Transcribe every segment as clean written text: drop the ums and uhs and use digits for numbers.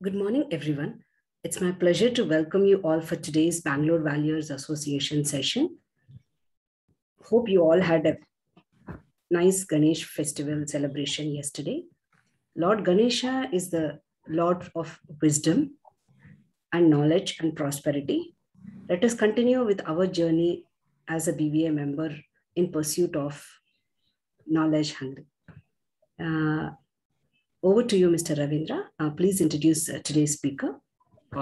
Good morning, everyone. It's my pleasure to welcome you all for today's Bangalore Valuers Association session. Hope you all had a nice Ganesh festival celebration yesterday. Lord Ganesha is the Lord of wisdom and knowledge and prosperity. Let us continue with our journey as a BVA member in pursuit of knowledge hungry. Over to you, Mr. Ravindra. Please introduce today's speaker.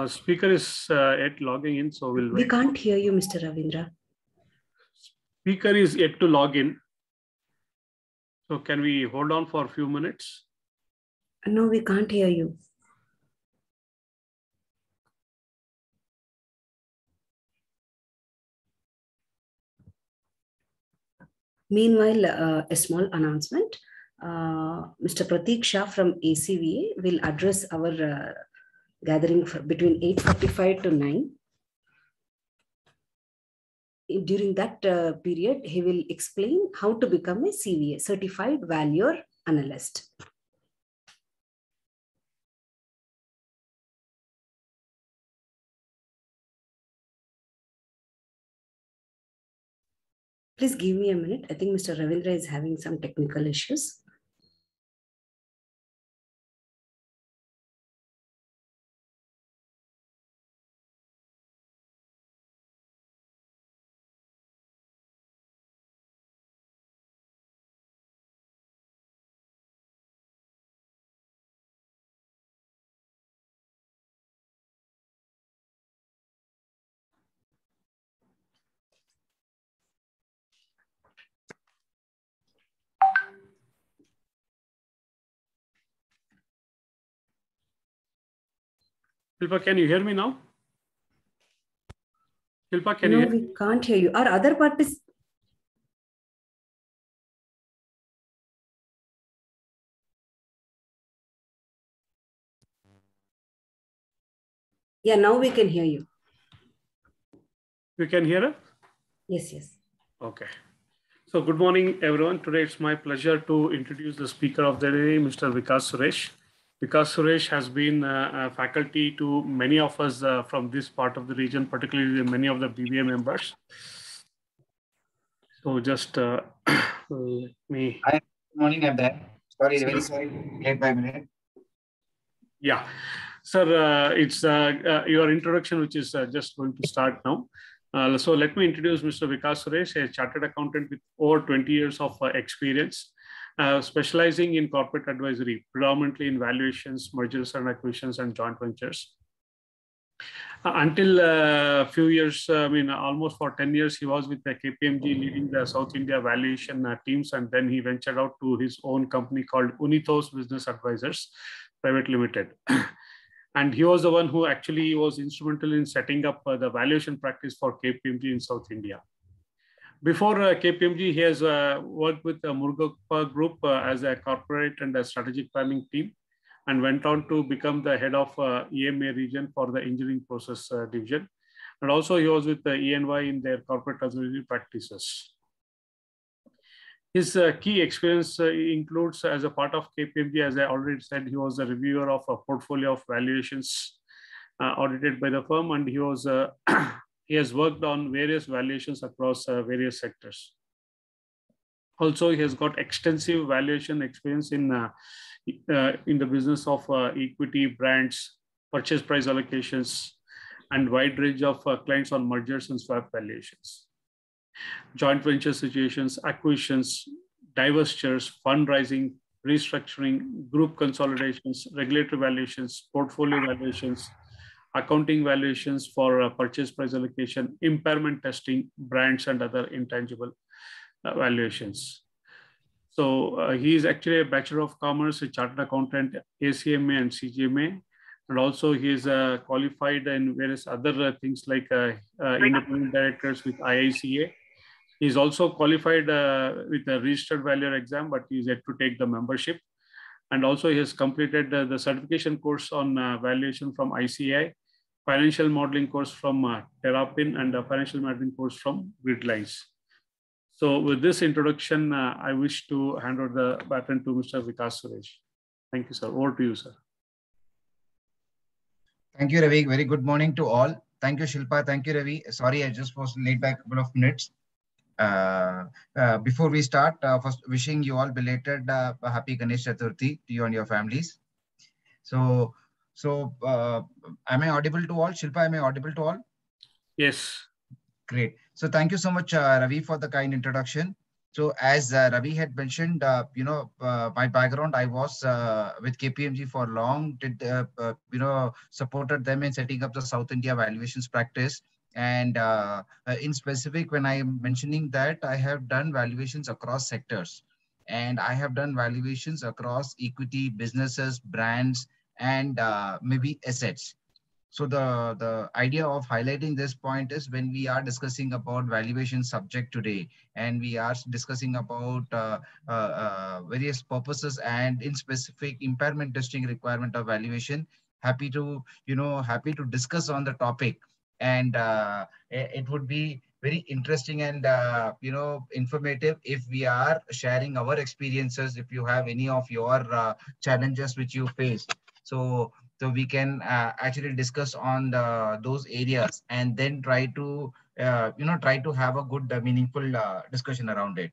Speaker is yet logging in, so we'll wait. We can't hear you, Mr. Ravindra. Speaker is yet to log in. So can we hold on for a few minutes? No, we can't hear you. Meanwhile, a small announcement. Mr. Pratik Shah from ACVA will address our gathering between 8:45 to 9. During that period, he will explain how to become a CVA, Certified Valuer Analyst. Please give me a minute. I think Mr. Ravindra is having some technical issues. Shilpa, can you hear me now? Shilpa, can you hear me? No, we can't hear you. Our other participants. Yeah, now we can hear you. You can hear us? Yes, yes. Okay. So good morning, everyone. Today it's my pleasure to introduce the speaker of the day, Mr. Vikas Suresh. Vikas Suresh has been a faculty to many of us from this part of the region, particularly many of the BBA members. So just let me... Hi, good morning, I'm there. Sorry, very sorry, late by a minute. Yeah, sir, it's your introduction, which is just going to start now. So let me introduce Mr. Vikas Suresh, a chartered accountant with over 20 years of experience, specializing in corporate advisory, predominantly in valuations, mergers and acquisitions, and joint ventures. Until a few years, almost for 10 years, he was with the KPMG leading the South India valuation teams, and then he ventured out to his own company called Unithos Business Advisors Private Limited. And he was the one who actually was instrumental in setting up the valuation practice for KPMG in South India. Before KPMG, he has worked with the Murugappa Group as a corporate and a strategic planning team, and went on to become the head of EMA region for the engineering process division. And also he was with the ENY in their corporate advisory practices. His key experience includes, as a part of KPMG, as I already said, he was a reviewer of a portfolio of valuations audited by the firm, and he was he has worked on various valuations across various sectors. Also, he has got extensive valuation experience in the business of equity, brands, purchase price allocations, and wide range of clients on mergers and swap valuations, joint venture situations, acquisitions, divestitures, fundraising, restructuring, group consolidations, regulatory valuations, portfolio valuations, accounting valuations for purchase price allocation, impairment testing, brands, and other intangible valuations. So he is actually a Bachelor of Commerce, a Chartered Accountant, ACMA and CGMA. And also he is qualified in various other things like independent directors with IICA. He is also qualified with a registered valuer exam, but he is yet to take the membership. And also he has completed the certification course on valuation from ICAI, financial modeling course from Terrapin, and a financial modeling course from Gridlines. So with this introduction, I wish to hand over the baton to Mr. Vikas Suresh. Thank you, sir. Over to you, sir. Thank you, Ravi. Very good morning to all. Thank you, Shilpa. Thank you, Ravi. Sorry, I just was late by a couple of minutes. Before we start, first wishing you all belated happy Ganesh Chaturthi to you and your families. So, so am I audible to all? Shilpa, am I audible to all? Yes. Great. So thank you so much, Ravi, for the kind introduction. So as Ravi had mentioned, my background, I was with KPMG for long, supported them in setting up the South India valuations practice. And in specific, when I am mentioning that, I have done valuations across sectors. And I have done valuations across equity, businesses, brands, and maybe assets. So the idea of highlighting this point is when we are discussing about valuation subject today, and we are discussing about various purposes and in specific impairment testing requirement of valuation. Happy to discuss on the topic, and it would be very interesting and informative if we are sharing our experiences. If you have any of your challenges which you face, so we can actually discuss on those areas and then try to have a good meaningful discussion around it.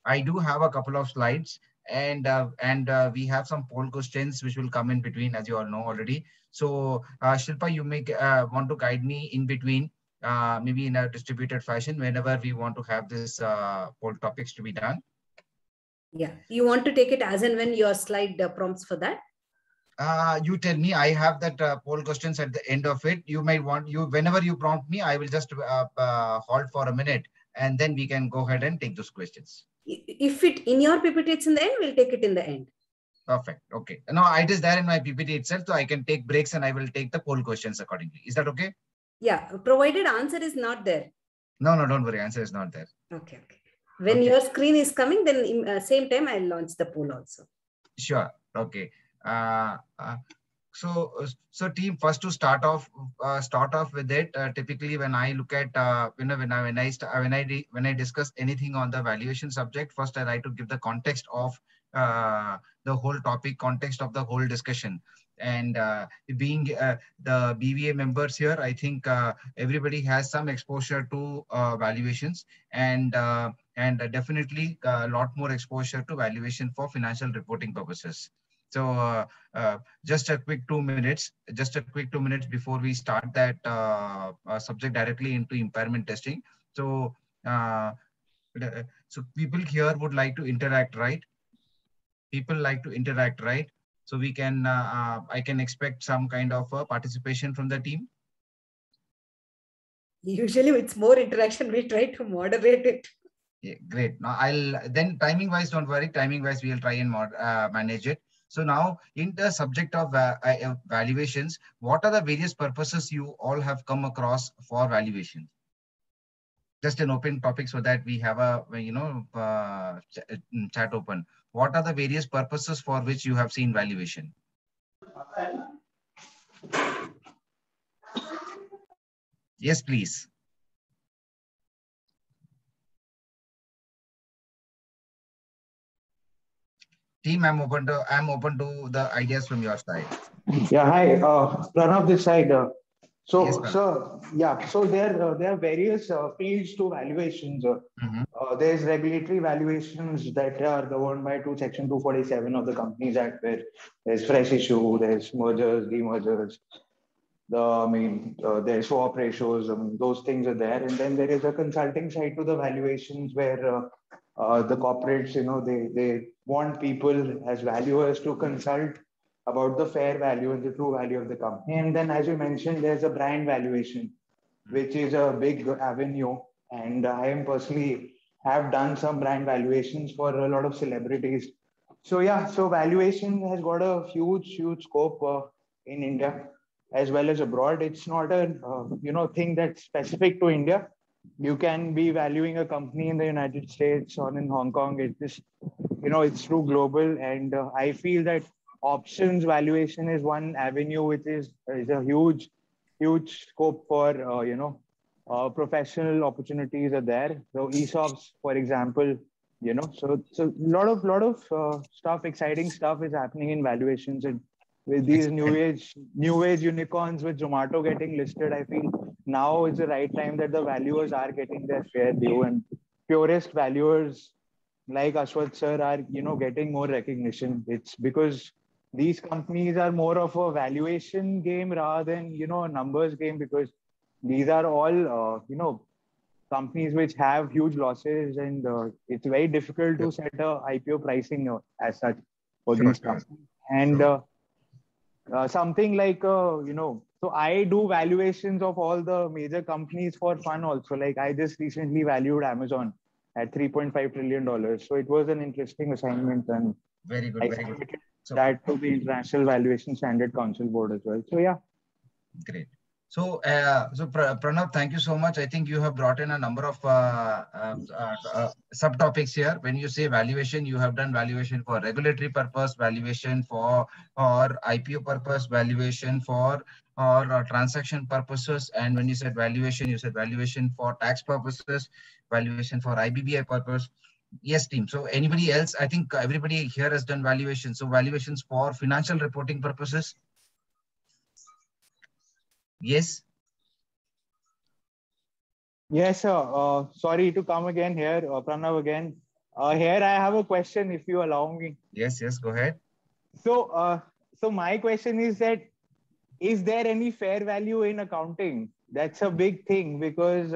I do have a couple of slides, and we have some poll questions which will come in between, as you all know already. So Shilpa, you may want to guide me in between, maybe in a distributed fashion whenever we want to have this poll topics to be done. Yeah, you want to take it as and when your slide prompts for that? You tell me. I have that poll questions at the end of it. You might want whenever you prompt me, I will just halt for a minute, and then we can go ahead and take those questions. If it in your PPT it's in the end, we'll take it in the end. Perfect. Okay. No, it is there in my PPT itself, so I can take breaks and I will take the poll questions accordingly. Is that okay? Yeah, provided answer is not there. No, don't worry. Answer is not there. Okay. When your screen is coming, then in same time I'll launch the poll also. Sure. Okay. So team, first to start off with it. Typically, when I look at when I discuss anything on the valuation subject, first I like to give the context of the whole topic, context of the whole discussion. And being the BVA members here, I think everybody has some exposure to valuations, and definitely a lot more exposure to valuation for financial reporting purposes. So just a quick 2 minutes, before we start that subject directly into impairment testing. So people here would like to interact, right? So we can, I can expect some kind of participation from the team. Usually it's more interaction. We try to moderate it. Yeah, great. Now then timing wise, don't worry. Timing wise, we'll try and manage it. So now in the subject of valuations, what are the various purposes you all have come across for valuation? Just an open topic so that we have a, chat open. What are the various purposes for which you have seen valuation? Yes, please. Team, I'm open to the ideas from your side. Yeah, hi, Pranav this side. Yes, so there are various fields to valuations. There's regulatory valuations that are governed by Section 247 of the Companies Act, where there's fresh issue, there's mergers, demergers, there's swap ratios. Those things are there, and then there is a consulting side to the valuations where the corporates, they want people as valuers to consult about the fair value and the true value of the company. And then, as you mentioned, there's a brand valuation, which is a big avenue. And I am personally have done some brand valuations for a lot of celebrities. So valuation has got a huge scope in India as well as abroad. It's not a thing that's specific to India. You can be valuing a company in the United States or in Hong Kong. It's just, it's true global. And I feel that options valuation is one avenue which is a huge scope for professional opportunities are there. So ESOPs, for example, so lot of stuff, exciting stuff is happening in valuations, and with these new age unicorns with Zomato getting listed, I feel now is the right time that the valuers are getting their fair due, and purest valuers like Ashwath sir are, getting more recognition. It's because these companies are more of a valuation game rather than, a numbers game, because these are all, companies which have huge losses, and it's very difficult to set a IPO pricing as such for these companies. And something like, so I do valuations of all the major companies for fun also. Like I just recently valued Amazon at $3.5 trillion. So it was an interesting assignment, and very good, very good. So that to the International Valuation Standard Council board as well. So yeah. Great. So, Pranav, thank you so much. I think you have brought in a number of subtopics here. When you say valuation, you have done valuation for regulatory purpose, valuation for IPO purpose, valuation for or transaction purposes. And when you said valuation for tax purposes, valuation for IBBI purpose. Yes, team. So anybody else? I think everybody here has done valuation. So valuations for financial reporting purposes. Yes. Yes, sir. Sorry to come again here, Pranav again. Here I have a question, if you allow me. Yes, go ahead. So, so my question is that, is there any fair value in accounting? That's a big thing, because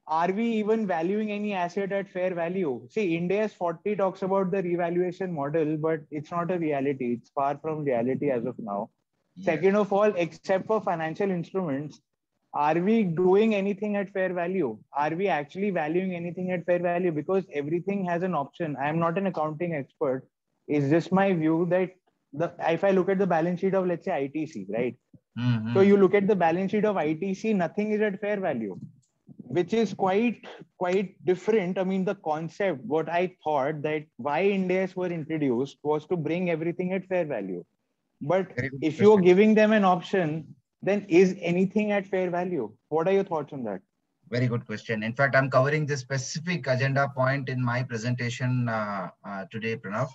are we even valuing any asset at fair value? See, India's 40 talks about the revaluation model, but it's not a reality. It's far from reality as of now. Yes. Second of all, except for financial instruments, are we doing anything at fair value? Are we actually valuing anything at fair value? Because everything has an option. I am not an accounting expert. It's just my view that if I look at the balance sheet of, let's say, ITC, right? Mm-hmm. So you look at the balance sheet of ITC, nothing is at fair value, which is quite different. I mean, the concept, what I thought that why Indias were introduced was to bring everything at fair value. But if you're giving them an option, then is anything at fair value? What are your thoughts on that? Very good question. In fact, I'm covering this specific agenda point in my presentation today, Pranav.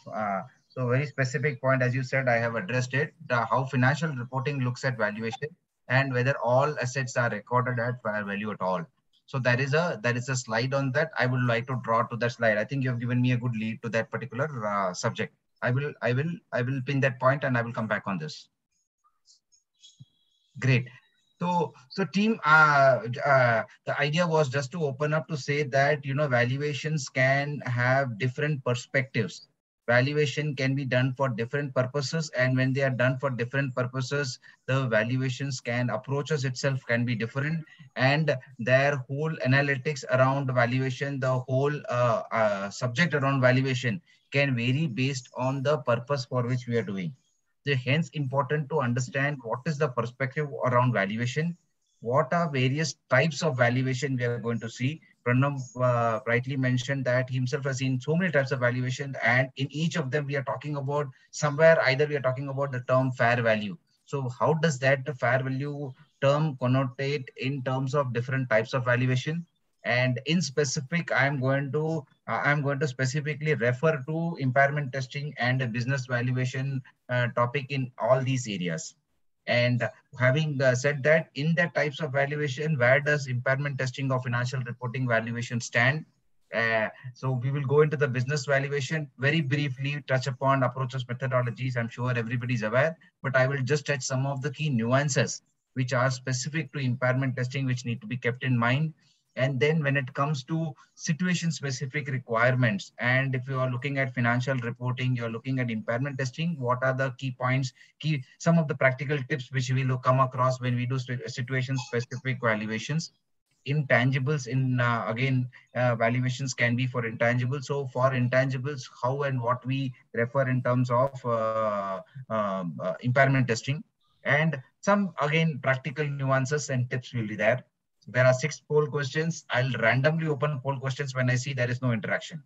So very specific point, as you said, I have addressed it, how financial reporting looks at valuation and whether all assets are recorded at fair value at all. So there is a slide on that. I would like to draw to that slide. I think you have given me a good lead to that particular subject. I will pin that point and I will come back on this. Great. So team, the idea was just to open up to say that, valuations can have different perspectives. Valuation can be done for different purposes. And when they are done for different purposes, the valuations approaches itself can be different. And their whole analytics around valuation, the whole subject around valuation can vary based on the purpose for which we are doing. So hence important to understand what is the perspective around valuation, what are various types of valuation we are going to see. Pranav rightly mentioned that he himself has seen so many types of valuation, and in each of them we are talking about somewhere, either we are talking about the term fair value. So how does that fair value term connotate in terms of different types of valuation? And in specific, I'm going to specifically refer to impairment testing and business valuation topic in all these areas. And having said that, in the types of valuation, where does impairment testing or financial reporting valuation stand? So we will go into the business valuation, very briefly touch upon approaches, methodologies. I'm sure everybody's aware, but I will just touch some of the key nuances which are specific to impairment testing, which need to be kept in mind. And then when it comes to situation-specific requirements, and if you are looking at financial reporting, you're looking at impairment testing, what are the key points, some of the practical tips which we will come across when we do situation-specific valuations. Intangibles valuations can be for intangibles. So for intangibles, how and what we refer in terms of impairment testing, and some, again, practical nuances and tips will be there. There are 6 poll questions. I'll randomly open poll questions when I see there is no interaction.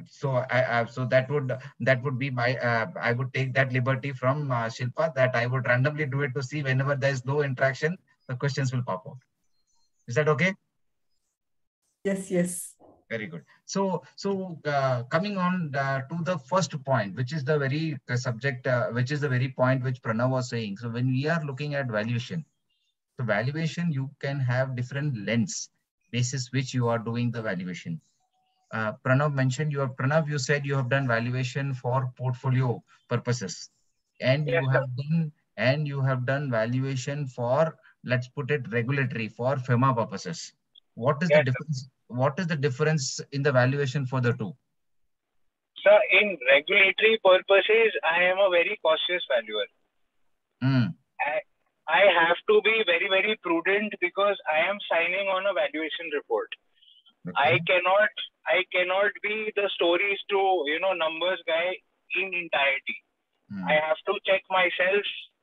So that would be my, I would take that liberty from Shilpa, that I would randomly do it to see whenever there is no interaction, the questions will pop out. Is that okay? Yes. Very good. So coming on to the first point, which is the very subject, which is the very point which Pranav was saying. So when we are looking at valuation, so valuation, you can have different lens basis which you are doing the valuation. Pranav mentioned Pranav, you said you have done valuation for portfolio purposes, and Yes, you have done valuation for, let's put it, regulatory, for FEMA purposes. What is the yes, sir. difference? What is the difference in the valuation for the two? So in regulatory purposes, I am a very cautious valuer. I have to be very, very prudent because I am signing on a valuation report. Okay. I cannot be the stories to, numbers guy in entirety. I have to check myself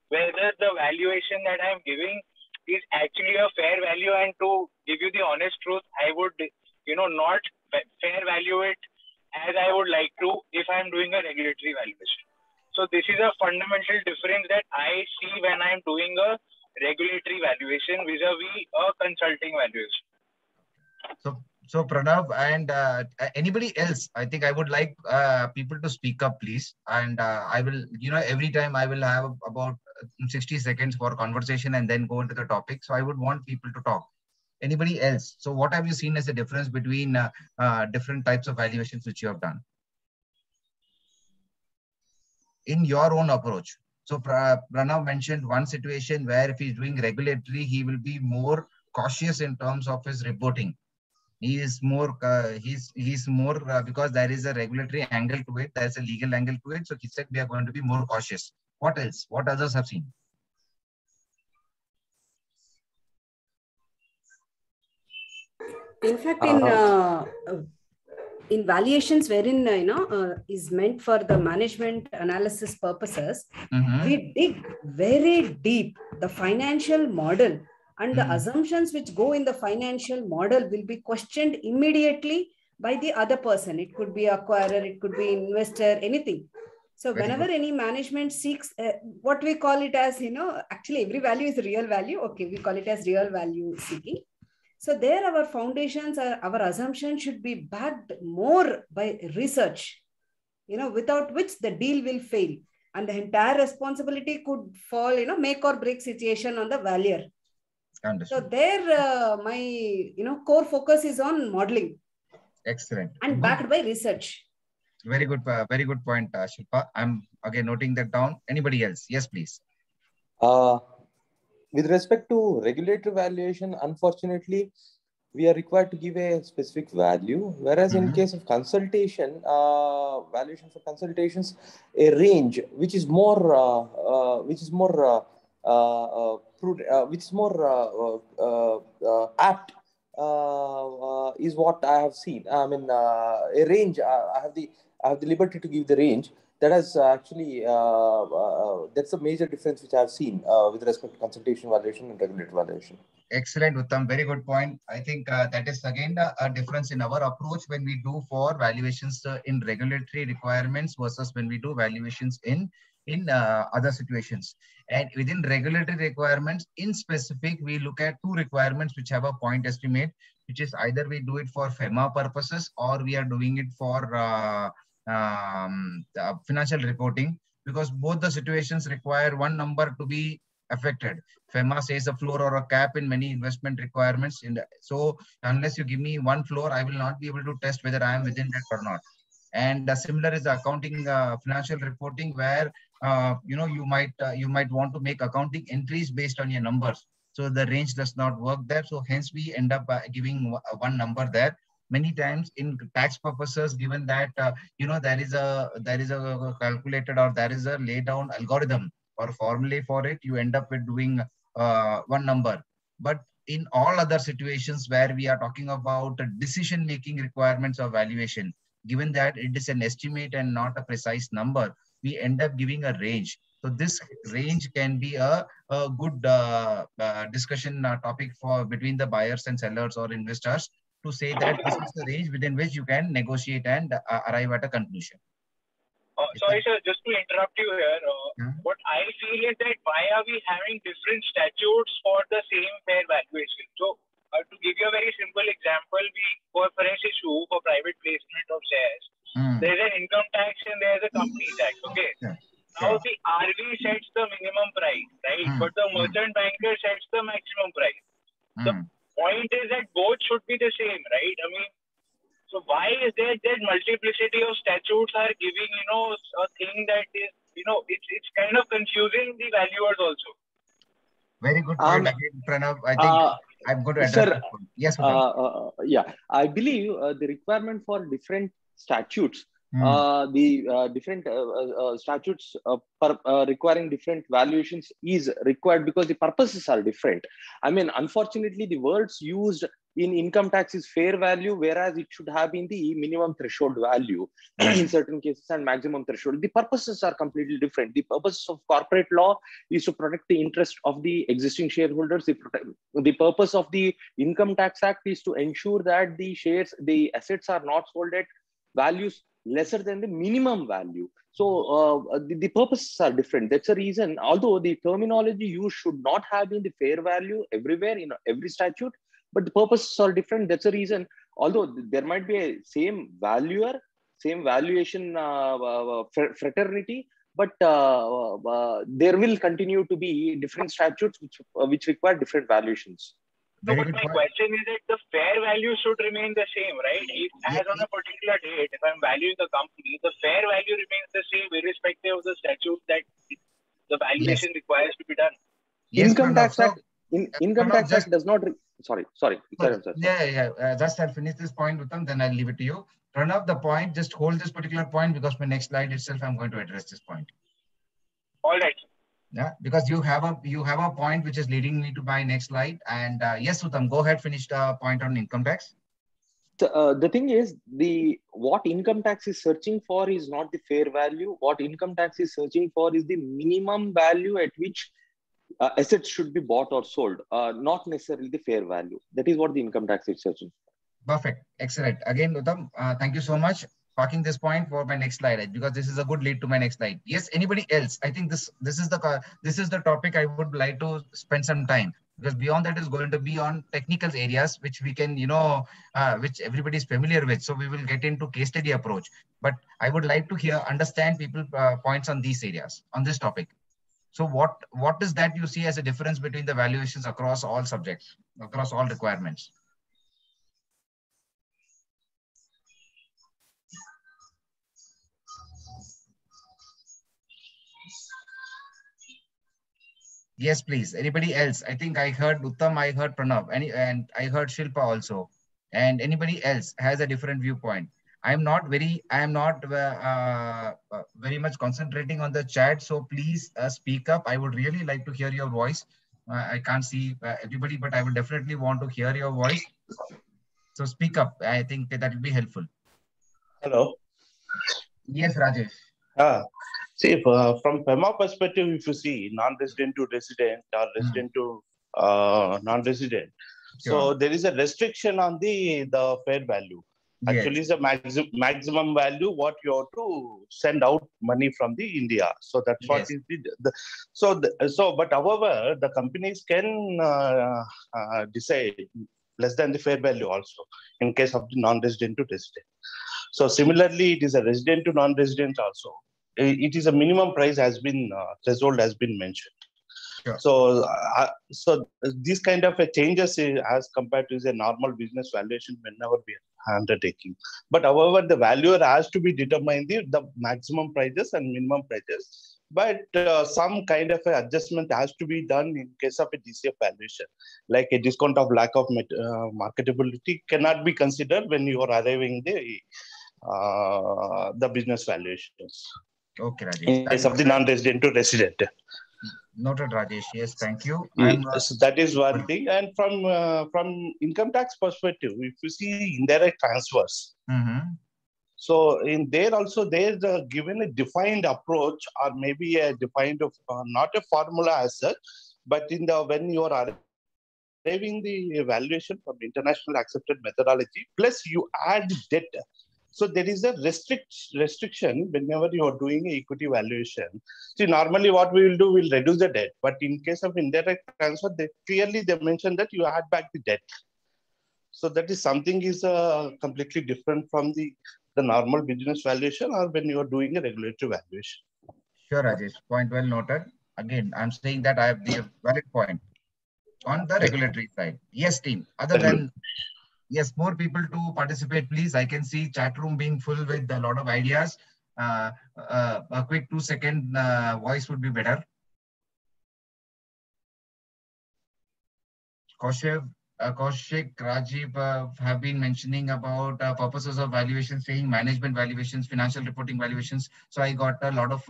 whether the valuation that I'm giving is actually a fair value, and to give you the honest truth, I would, not fair value it as I would like to if I'm doing a regulatory valuation. So this is a fundamental difference that I see when I'm doing a regulatory valuation vis-a-vis a consulting valuation. So Pranav and anybody else, I think I would like people to speak up, please. And I will, every time I will have about 60 seconds for conversation and then go into the topic. So I would want people to talk. Anybody else? So what have you seen as a difference between different types of valuations which you have done in your own approach? So Pranav mentioned one situation where if he's doing regulatory, he will be more cautious in terms of his reporting. He is more, he's more because there is a regulatory angle to it. There's a legal angle to it. So he said we are going to be more cautious. What else? What others have seen? In fact, in valuations wherein is meant for the management analysis purposes, we dig very deep. The financial model and the assumptions which go in the financial model will be questioned immediately by the other person. It could be acquirer, it could be investor, anything. So whenever any management seeks what we call it as, actually every value is real value. Okay, we call it as real value seeking. So there our foundations, our assumptions should be backed more by research, without which the deal will fail. And the entire responsibility could fall, make or break situation on the valuer. Understood. So there my, core focus is on modeling. Excellent. And backed by research. Very good point, Shilpa. I'm again noting that down. Anybody else? Yes, please. With respect to regulatory valuation, unfortunately, we are required to give a specific value, whereas in case of consultation, valuation for consultations, a range which is more apt is what I have seen. I mean, a range. I have the liberty to give the range. That has actually, that's a major difference which I've seen with respect to consultation valuation and regulatory valuation. Excellent, Uttam. Very good point. I think that is again a difference in our approach when we do for valuations in regulatory requirements versus when we do valuations in other situations. And within regulatory requirements, in specific, we look at two requirements which have a point estimate, which is either we do it for FEMA purposes or we are doing it for financial reporting, because both the situations require one number to be affected. FEMA says a floor or a cap in many investment requirements. So unless you give me one floor, I will not be able to test whether I am within that or not. And similar is the accounting financial reporting, where you might want to make accounting entries based on your numbers. So the range does not work there. So hence we end up giving one number there. Many times in tax purposes, given that there is a calculated or there is a laid down algorithm or formulae for it, you end up with doing one number. But in all other situations where we are talking about decision making requirements of valuation, given that it is an estimate and not a precise number, we end up giving a range. So this range can be a good discussion topic for between the buyers and sellers or investors, to say that this is the range within which you can negotiate and arrive at a conclusion. Sorry, sir, just to interrupt you here. What I feel is that why are we having different statutes for the same fair valuation? So, to give you a very simple example, for instance, for The point is that both should be the same, right? I mean, so why is there that multiplicity of statutes are giving, a thing that is, it's kind of confusing the valuers also. Very good point again, Pranav. I think I'm going to address this point. Yes, yeah, I believe the requirement for different statutes, different statutes requiring different valuations is required because the purposes are different. I mean, unfortunately, the words used in income tax is fair value, whereas it should have been the minimum threshold value in certain cases and maximum threshold. The purposes are completely different. The purpose of corporate law is to protect the interest of the existing shareholders. The purpose of the Income Tax Act is to ensure that the assets are not sold at values lesser than the minimum value. So the purposes are different. That's a reason, although the terminology used should not have been the fair value everywhere in every statute, but the purposes are different. That's a reason, although there might be a same valuer, same valuation fraternity, but there will continue to be different statutes which require different valuations. No, but my question is that the fair value should remain the same, right? If, as on a particular date, if I'm valuing the company, the fair value remains the same irrespective of the statute that the valuation requires to be done. Yes, Income Tax Act, Income Tax Act does not. Sorry. Just I'll finish this point with them, then I'll leave it to you. Turn up the point. Just hold this particular point because my next slide itself, I'm going to address this point. All right. Yeah, because you have a point which is leading me to my next slide. And yes, Uttam, go ahead, finish the point on income tax. The thing is, what income tax is searching for is not the fair value. What income tax is searching for is the minimum value at which assets should be bought or sold, not necessarily the fair value. That is what the income tax is searching for. Perfect. Excellent. Again, Uttam, thank you so much. Parking this point for my next slide, because this is a good lead to my next slide. Yes, anybody else? I think this is the topic I would like to spend some time, because beyond that is going to be on technical areas which we can, which everybody is familiar with. So we will get into case study approach. But I would like to understand people's points on these areas, on this topic. So what is that you see as a difference between the valuations across all subjects, across all requirements? Yes, please. Anybody else? I think I heard Uttam, I heard Pranav, and I heard Shilpa also. And anybody else has a different viewpoint. I am not very much concentrating on the chat. So please speak up. I would really like to hear your voice. I can't see everybody, but I would definitely want to hear your voice. So speak up. I think that will be helpful. Hello. Yes, Rajesh. See, from PEMA perspective, if you see non-resident to resident or resident to non-resident, so there is a restriction on the fair value. Actually, it's a maximum value what you have to send out money from the India. So that's what is but however, the companies can decide less than the fair value also in case of the non-resident to resident. So similarly, it is a resident to non-resident also. It is a minimum price has been threshold has been mentioned. So these kind of changes as compared to the normal business valuation whenever we are undertaking. But however, the valuer has to be determined the maximum prices and minimum prices. But some kind of adjustment has to be done in case of a DCF valuation, like a discount of lack of marketability cannot be considered when you are arriving the business valuations. Okay, Rajesh. In case of the non-resident to resident. Noted, Rajesh. Yes, thank you. So that is one thing. And from income tax perspective, if you see indirect transfers, so in there also there's given a defined approach or maybe a defined not a formula as such, but when you are arriving the evaluation from international accepted methodology, plus you add debt. So there is a restriction whenever you are doing equity valuation. See, normally what we will do, we'll reduce the debt. But in case of indirect transfer, they mention that you add back the debt. So that is something is completely different from the normal business valuation or when you are doing a regulatory valuation. Sure, Rajesh. Point well noted. Again, I'm saying that I have the valid point. on the regulatory side. Yes, team. Other than, yes, more people to participate, please. I can see chat room being full with a lot of ideas. A quick 2-second voice would be better. Kaushik, Rajiv have been mentioning about purposes of valuation, saying management valuations, financial reporting valuations. So I got a lot of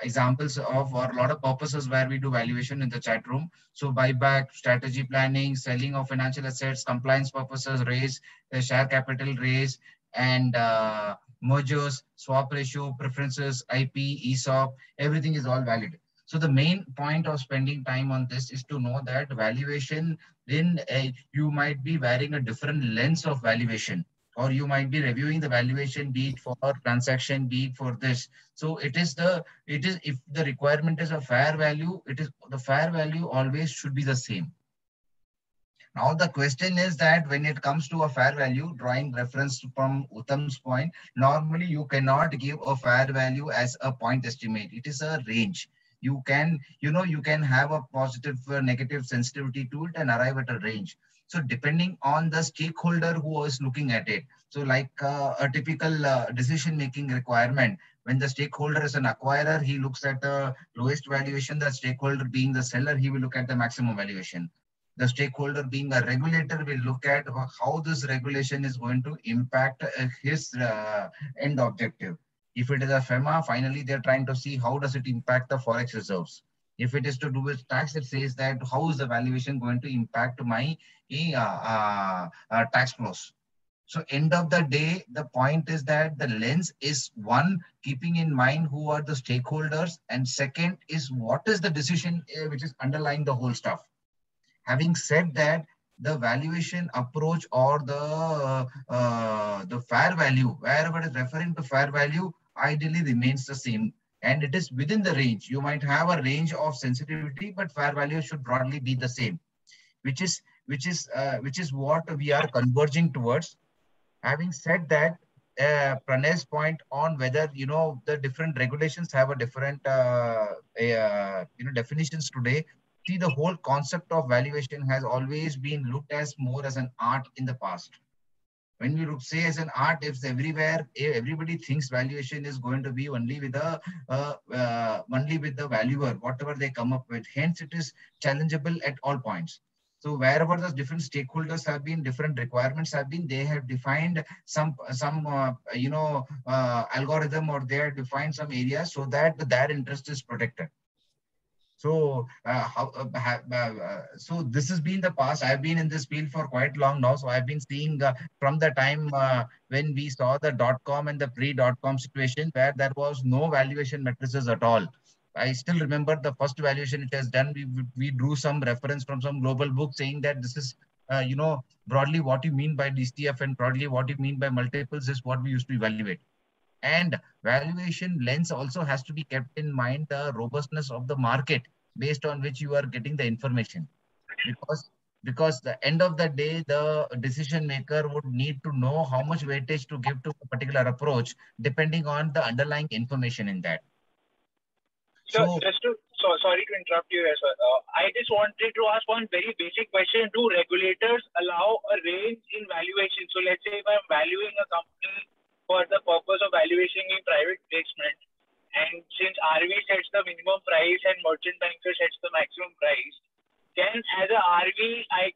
examples of, or a lot of purposes where we do valuation in the chat room. So buyback, strategy planning, selling of financial assets, compliance purposes, raise, share capital raise, and mergers, swap ratio, preferences, IP, ESOP, everything is all valid. So the main point of spending time on this is to know that valuation, then you might be wearing a different lens of valuation, or you might be reviewing the valuation, be it for transaction, be it for this. So it is if the requirement is a fair value, it is the fair value always should be the same. Now the question is that when it comes to a fair value, drawing reference from Uttam's point, normally you cannot give a fair value as a point estimate. It is a range. You can have a positive, negative sensitivity to it and arrive at a range. So depending on the stakeholder who is looking at it. So like a typical decision-making requirement, when the stakeholder is an acquirer, he looks at the lowest valuation. The stakeholder being the seller, he will look at the maximum valuation. The stakeholder being a regulator will look at how this regulation is going to impact his end objective. If it is a FEMA, finally, they're trying to see how does it impact the Forex reserves. If it is to do with tax, it says that how is the valuation going to impact my tax flows. So end of the day, the point is that the lens is one, keeping in mind who are the stakeholders, and second is what is the decision which is underlying the whole stuff. Having said that, the valuation approach or the fair value, wherever it is referring to fair value, ideally remains the same, and it is within the range. You might have a range of sensitivity, but fair value should broadly be the same, which is what we are converging towards. Having said that, Pranay's point on whether the different regulations have a different definitions today. See, the whole concept of valuation has always been looked as more as an art in the past. When we say as an art, if everywhere everybody thinks valuation is going to be only with the valuer, whatever they come up with. Hence, it is challengeable at all points. So wherever the different stakeholders have been, different requirements have been, they have defined some algorithm, or they have defined some areas so that their interest is protected. So, so this has been the past. I've been in this field for quite long now. So I've been seeing from the time when we saw the .com and the pre-.com situation where there was no valuation matrices at all. I still remember the first valuation it has done. We drew some reference from some global book saying that this is, broadly what you mean by DCF and broadly what you mean by multiples is what we used to evaluate. And valuation lens also has to be kept in mind the robustness of the market based on which you are getting the information. Because the end of the day, the decision maker would need to know how much weightage to give to a particular approach depending on the underlying information in that. So sorry to interrupt you, sir. I just wanted to ask one very basic question. Do regulators allow a range in valuation? So let's say if I'm valuing a company for the purpose of valuation in private placement, and since RV sets the minimum price and merchant banker sets the maximum price, can as a RV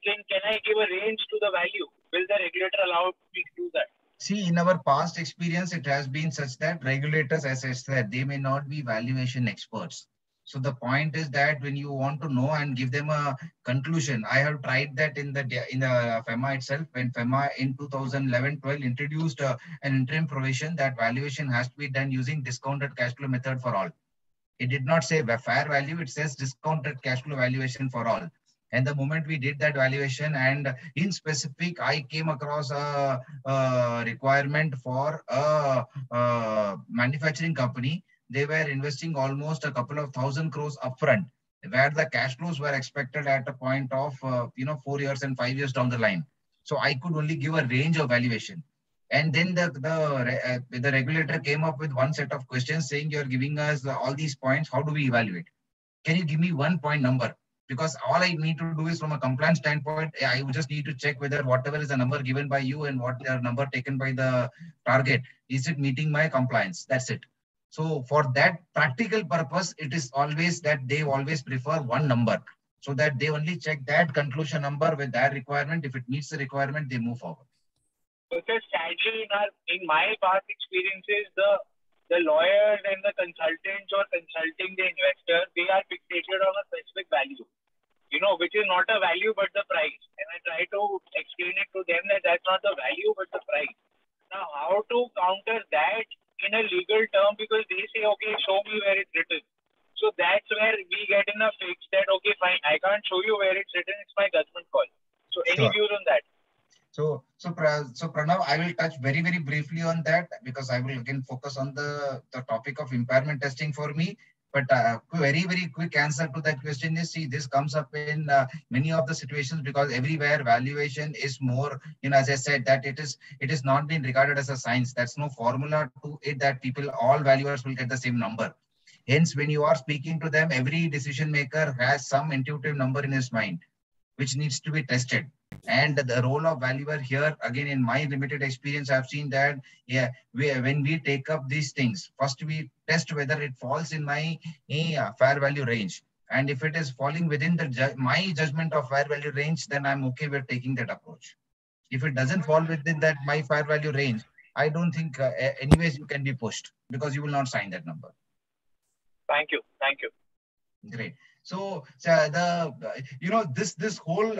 can I give a range to the value? Will the regulator allow me to do that? See, in our past experience, it has been such that regulators, as I said, they may not be valuation experts. So the point is that when you want to know and give them a conclusion, I have tried that in the FEMA itself, when FEMA in 2011-12 introduced an interim provision that valuation has to be done using discounted cash flow method for all. It did not say fair value, it says discounted cash flow valuation for all. And the moment we did that valuation, and in specific, I came across a requirement for a manufacturing company. They were investing almost a couple of 1,000 crores upfront, where the cash flows were expected at a point of 4 years and 5 years down the line. So I could only give a range of valuation. And then the regulator came up with one set of questions saying, you're giving us all these points. How do we evaluate? Can you give me 1 point number? Because all I need to do is from a compliance standpoint, I just need to check whether whatever is the number given by you and what the number taken by the target, is it meeting my compliance? That's it. So for that practical purpose, it is always that they always prefer one number, so that they only check that conclusion number with that requirement. If it meets the requirement, they move forward. Because sadly, in my past experiences, the lawyers and the consultants or consulting the investor, they are fixated on a specific value, which is not a value but the price. And I try to explain it to them that that's not the value but the price. Now, how to counter that in a legal term, because they say, okay, show me where it's written. So that's where we get in a fix that, okay, fine, I can't show you where it's written. It's my judgment call. So any views on that? So Pranav, I will touch very, very briefly on that, because I will again focus on the topic of impairment testing for me. But very, very quick answer to that question is, see, this comes up in many of the situations, because everywhere valuation is more, as I said, that it is not being regarded as a science. That's no formula to it that people, all valuers will get the same number. Hence, when you are speaking to them, every decision maker has some intuitive number in his mind, which needs to be tested. And the role of valuer here, again, in my limited experience, I've seen that, when we take up these things, first we test whether it falls in my fair value range. And if it is falling within my judgment of fair value range, then I'm okay with taking that approach. If it doesn't fall within that my fair value range, I don't think anyways you can be pushed, because you will not sign that number. Thank you. Thank you. Great. So this whole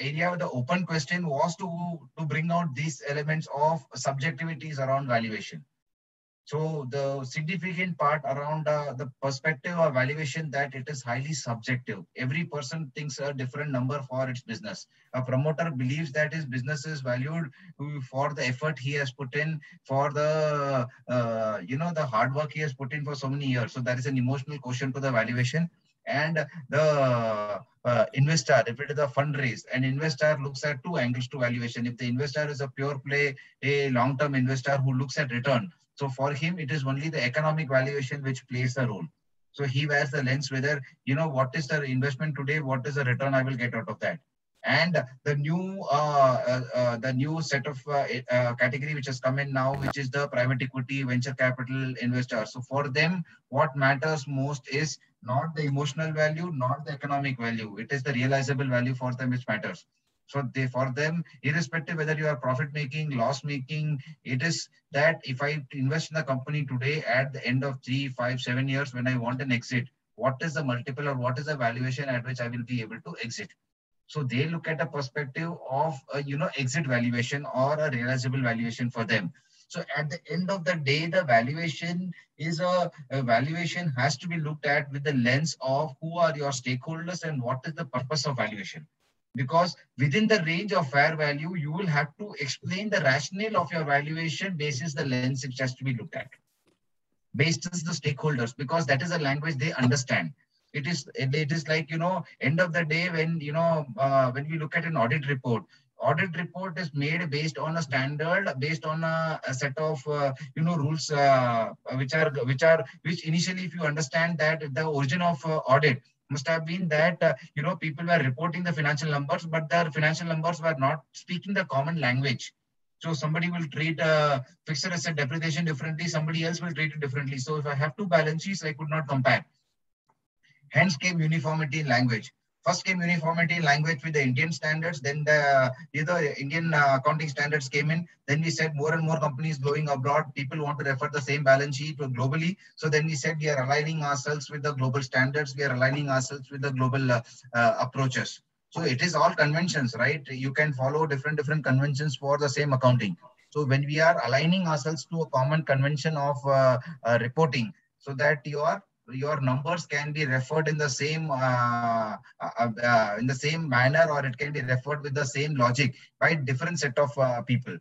area of the open question was to bring out these elements of subjectivities around valuation. So the significant part around the perspective of valuation, that it is highly subjective. Every person thinks a different number for its business. A promoter believes that his business is valued for the effort he has put in, for the the hard work he has put in for so many years. So there is an emotional quotient to the valuation. And the investor, if it is a fundraise, an investor looks at two angles to valuation. If the investor is a pure play, a long-term investor who looks at return, so for him, it is only the economic valuation which plays a role. So he wears the lens whether, what is the investment today, what is the return I will get out of that. And the new set of category which has come in now, which is the private equity, venture capital investors. So for them, what matters most is not the emotional value, not the economic value. It is the realizable value for them which matters. So for them, irrespective whether you are profit making, loss making, it is that if I invest in a company today, at the end of 3, 5, 7 years, when I want an exit, what is the multiple or what is the valuation at which I will be able to exit? So they look at a perspective of exit valuation or a realizable valuation for them. So at the end of the day, the valuation is a valuation has to be looked at with the lens of who are your stakeholders and what is the purpose of valuation. Because within the range of fair value, you will have to explain the rationale of your valuation basis the lens which has to be looked at. Based on the stakeholders, because that is a language they understand. It is like, end of the day, when, when we look at an audit report is made based on a standard, based on a set of, rules, which initially, if you understand that the origin of audit must have been that, people were reporting the financial numbers, but their financial numbers were not speaking the common language. So somebody will treat fixed asset depreciation differently, somebody else will treat it differently. So if I have two balance sheets, I could not compare. Hence came uniformity in language. First came uniformity in language with the Indian standards, then the Indian accounting standards came in. Then we said more and more companies going abroad, people want to refer the same balance sheet globally. So then we said we are aligning ourselves with the global standards, we are aligning ourselves with the global approaches. So it is all conventions, right? You can follow different conventions for the same accounting. So when we are aligning ourselves to a common convention of reporting, so that your numbers can be referred in the same manner, or it can be referred with the same logic by different set of people.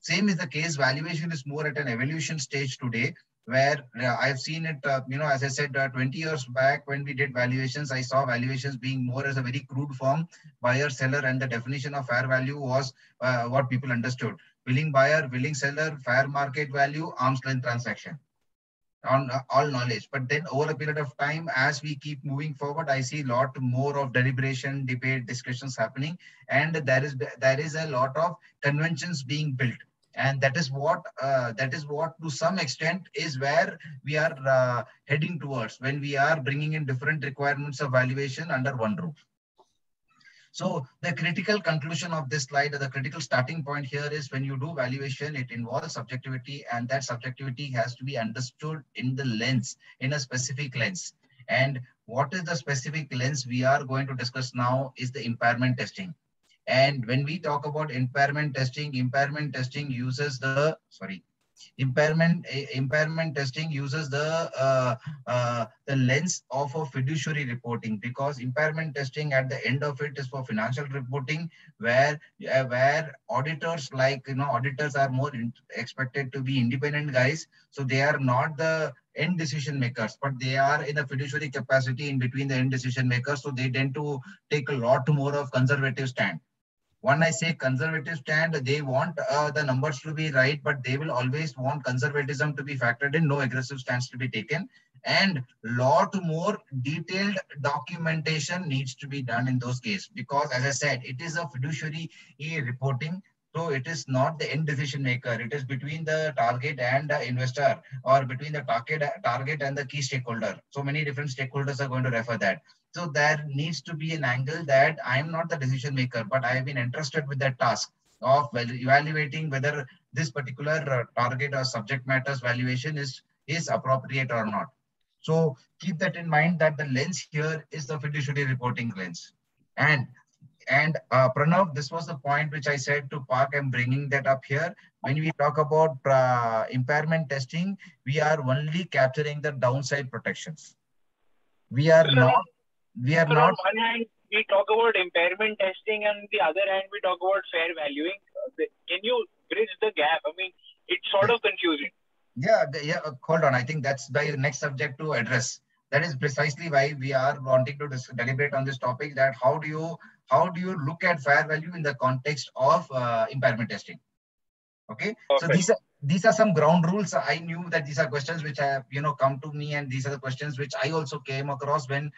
Same is the case. Valuation is more at an evolution stage today, where I've seen it, as I said, 20 years back when we did valuations, I saw valuations being more as a very crude form, buyer, seller, and the definition of fair value was what people understood. Willing buyer, willing seller, fair market value, arm's length transaction. on all knowledge. But then over a period of time, as we keep moving forward, I see a lot more of deliberation, debate, discussions happening, and there is a lot of conventions being built. And that is what to some extent is where we are heading towards when we are bringing in different requirements of valuation under one roof. So the critical conclusion of this slide, or the critical starting point here is when you do valuation, it involves subjectivity, and that subjectivity has to be understood in the lens, in a specific lens. And what is the specific lens we are going to discuss now is the impairment testing. And when we talk about impairment testing uses impairment testing uses the lens of a fiduciary reporting, because impairment testing at the end of it is for financial reporting, where auditors, auditors are more expected to be independent guys, so they are not the end decision makers, but they are in a fiduciary capacity in between the end decision makers, so they tend to take a lot more of conservative stand. When I say conservative stand, they want the numbers to be right, but they will always want conservatism to be factored in, no aggressive stance to be taken, and lot more detailed documentation needs to be done in those cases, because as I said, it is a fiduciary reporting. So it is not the end decision maker. It is between the target and the investor, or between the target and the key stakeholder. So many different stakeholders are going to refer that. So there needs to be an angle that I am not the decision maker, but I have been entrusted with that task of evaluating whether this particular target or subject matters valuation is appropriate or not. So keep that in mind, that the lens here is the fiduciary reporting lens. And Pranav, this was the point which I said to Park. I'm bringing that up here. When we talk about impairment testing, we are only capturing the downside protections. We are not. On one hand, we talk about impairment testing, and on the other hand, we talk about fair valuing. Can you bridge the gap? I mean, it's sort of confusing. Yeah. Hold on. I think that's the next subject to address. That is precisely why we are wanting to deliberate on this topic. That how do you look at fair value in the context of impairment testing? Okay. Perfect. So these are some ground rules. I knew that these are questions which have come to me, and these are the questions which I also came across when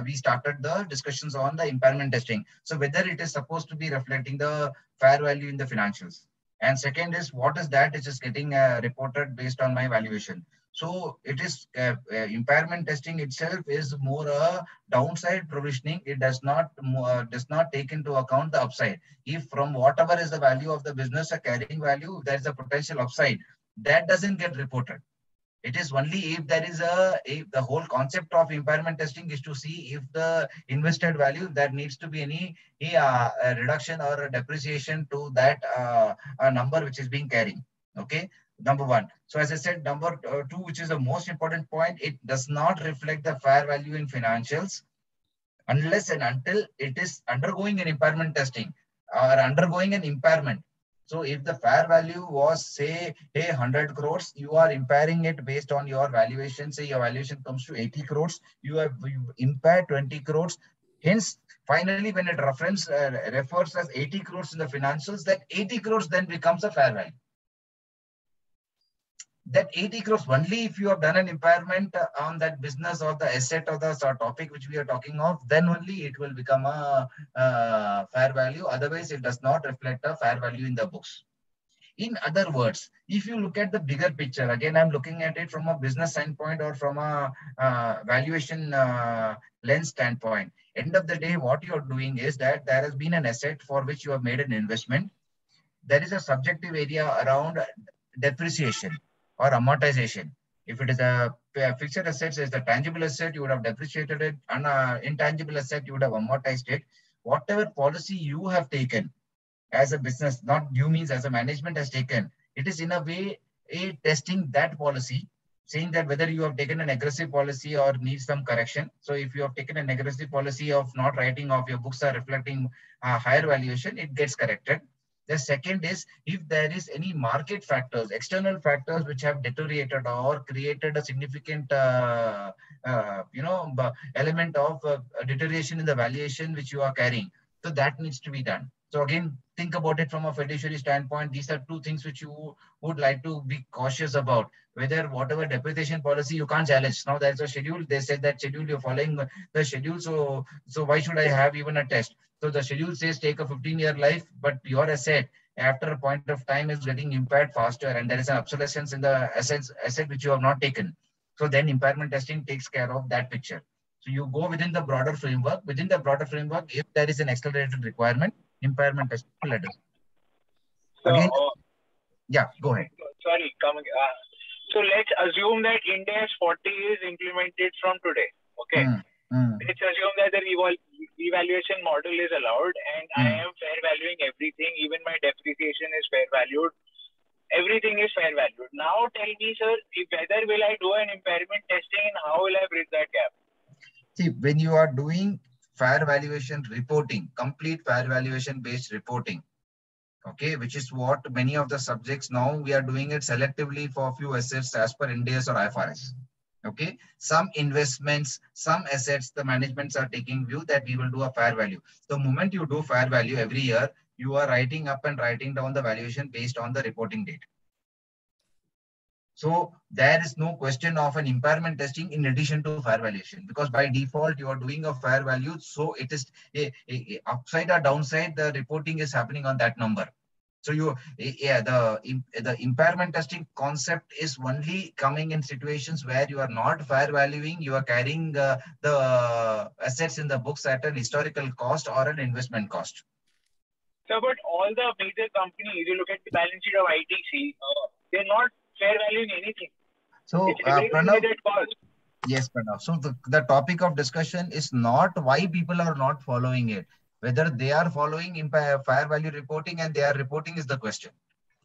we started the discussions on the impairment testing. So whether it is supposed to be reflecting the fair value in the financials, and second is what is that which is getting reported based on my valuation. So it is impairment testing itself is more a downside provisioning. It does not take into account the upside. If from whatever is the value of the business, a carrying value, there is a potential upside, that doesn't get reported. It is only if there is if the whole concept of impairment testing is to see if the invested value, there needs to be any a reduction or a depreciation to that number which is being carrying. Okay. Number one. So as I said, number two, which is the most important point, it does not reflect the fair value in financials unless and until it is undergoing an impairment testing or undergoing an impairment. So if the fair value was, say, 100 crores, you are impairing it based on your valuation. Say your valuation comes to 80 crores, you impair 20 crores. Hence, finally, when it refers as 80 crores in the financials, that 80 crores then becomes a fair value. That 80 crores only if you have done an impairment on that business or the asset or the topic which we are talking of, then only it will become a fair value. Otherwise, it does not reflect a fair value in the books. In other words, if you look at the bigger picture, again, I'm looking at it from a business standpoint or from a valuation lens standpoint. End of the day, what you're doing is that there has been an asset for which you have made an investment. There is a subjective area around depreciation or amortization. If it is a fixed asset, is the tangible asset, you would have depreciated it, and intangible asset, you would have amortized it. Whatever policy you have taken as a business, not you means as a management has taken, it is in a way testing that policy, saying that whether you have taken an aggressive policy or needs some correction. So if you have taken an aggressive policy of not writing off, your books are reflecting higher valuation, it gets corrected. The second is if there is any market factors, external factors which have deteriorated or created a significant, element of deterioration in the valuation which you are carrying. So that needs to be done. So again, think about it from a fiduciary standpoint. These are two things which you would like to be cautious about. Whether whatever depreciation policy you can't challenge. Now there's a schedule. They said that schedule, you're following the schedule. So why should I have even a test? So the schedule says take a 15-year life, but your asset after a point of time is getting impaired faster, and there is an obsolescence in the asset which you have not taken. So then impairment testing takes care of that picture. So you go within the broader framework. Within the broader framework, if there is an accelerated requirement, impairment testing will address. So, Again, yeah, go ahead. Sorry, so let's assume that India's 40 is implemented from today. Okay. Let's assume that the evaluation model is allowed, and I am fair valuing everything. Even my depreciation is fair valued. Everything is fair valued. Now tell me, sir, whether will I do an impairment testing and how will I bridge that gap? See, when you are doing fair valuation reporting, complete fair valuation based reporting, okay, which is what many of the subjects now we are doing it selectively for a few assets as per India's or IFRS. Okay, some investments, some assets, the managements are taking view that we will do a fair value. The moment you do fair value every year, you are writing up and writing down the valuation based on the reporting date. So there is no question of an impairment testing in addition to fair valuation, because by default you are doing a fair value. So it is a upside or downside, the reporting is happening on that number. So the impairment testing concept is only coming in situations where you are not fair valuing, you are carrying the assets in the books at an historical cost or an investment cost. So, but all the major companies, you look at the balance sheet of ITC, they're not fair valuing anything. So, Pranav, yes, Pranav. So the topic of discussion is not why people are not following it. Whether they are following fair value reporting and they are reporting is the question.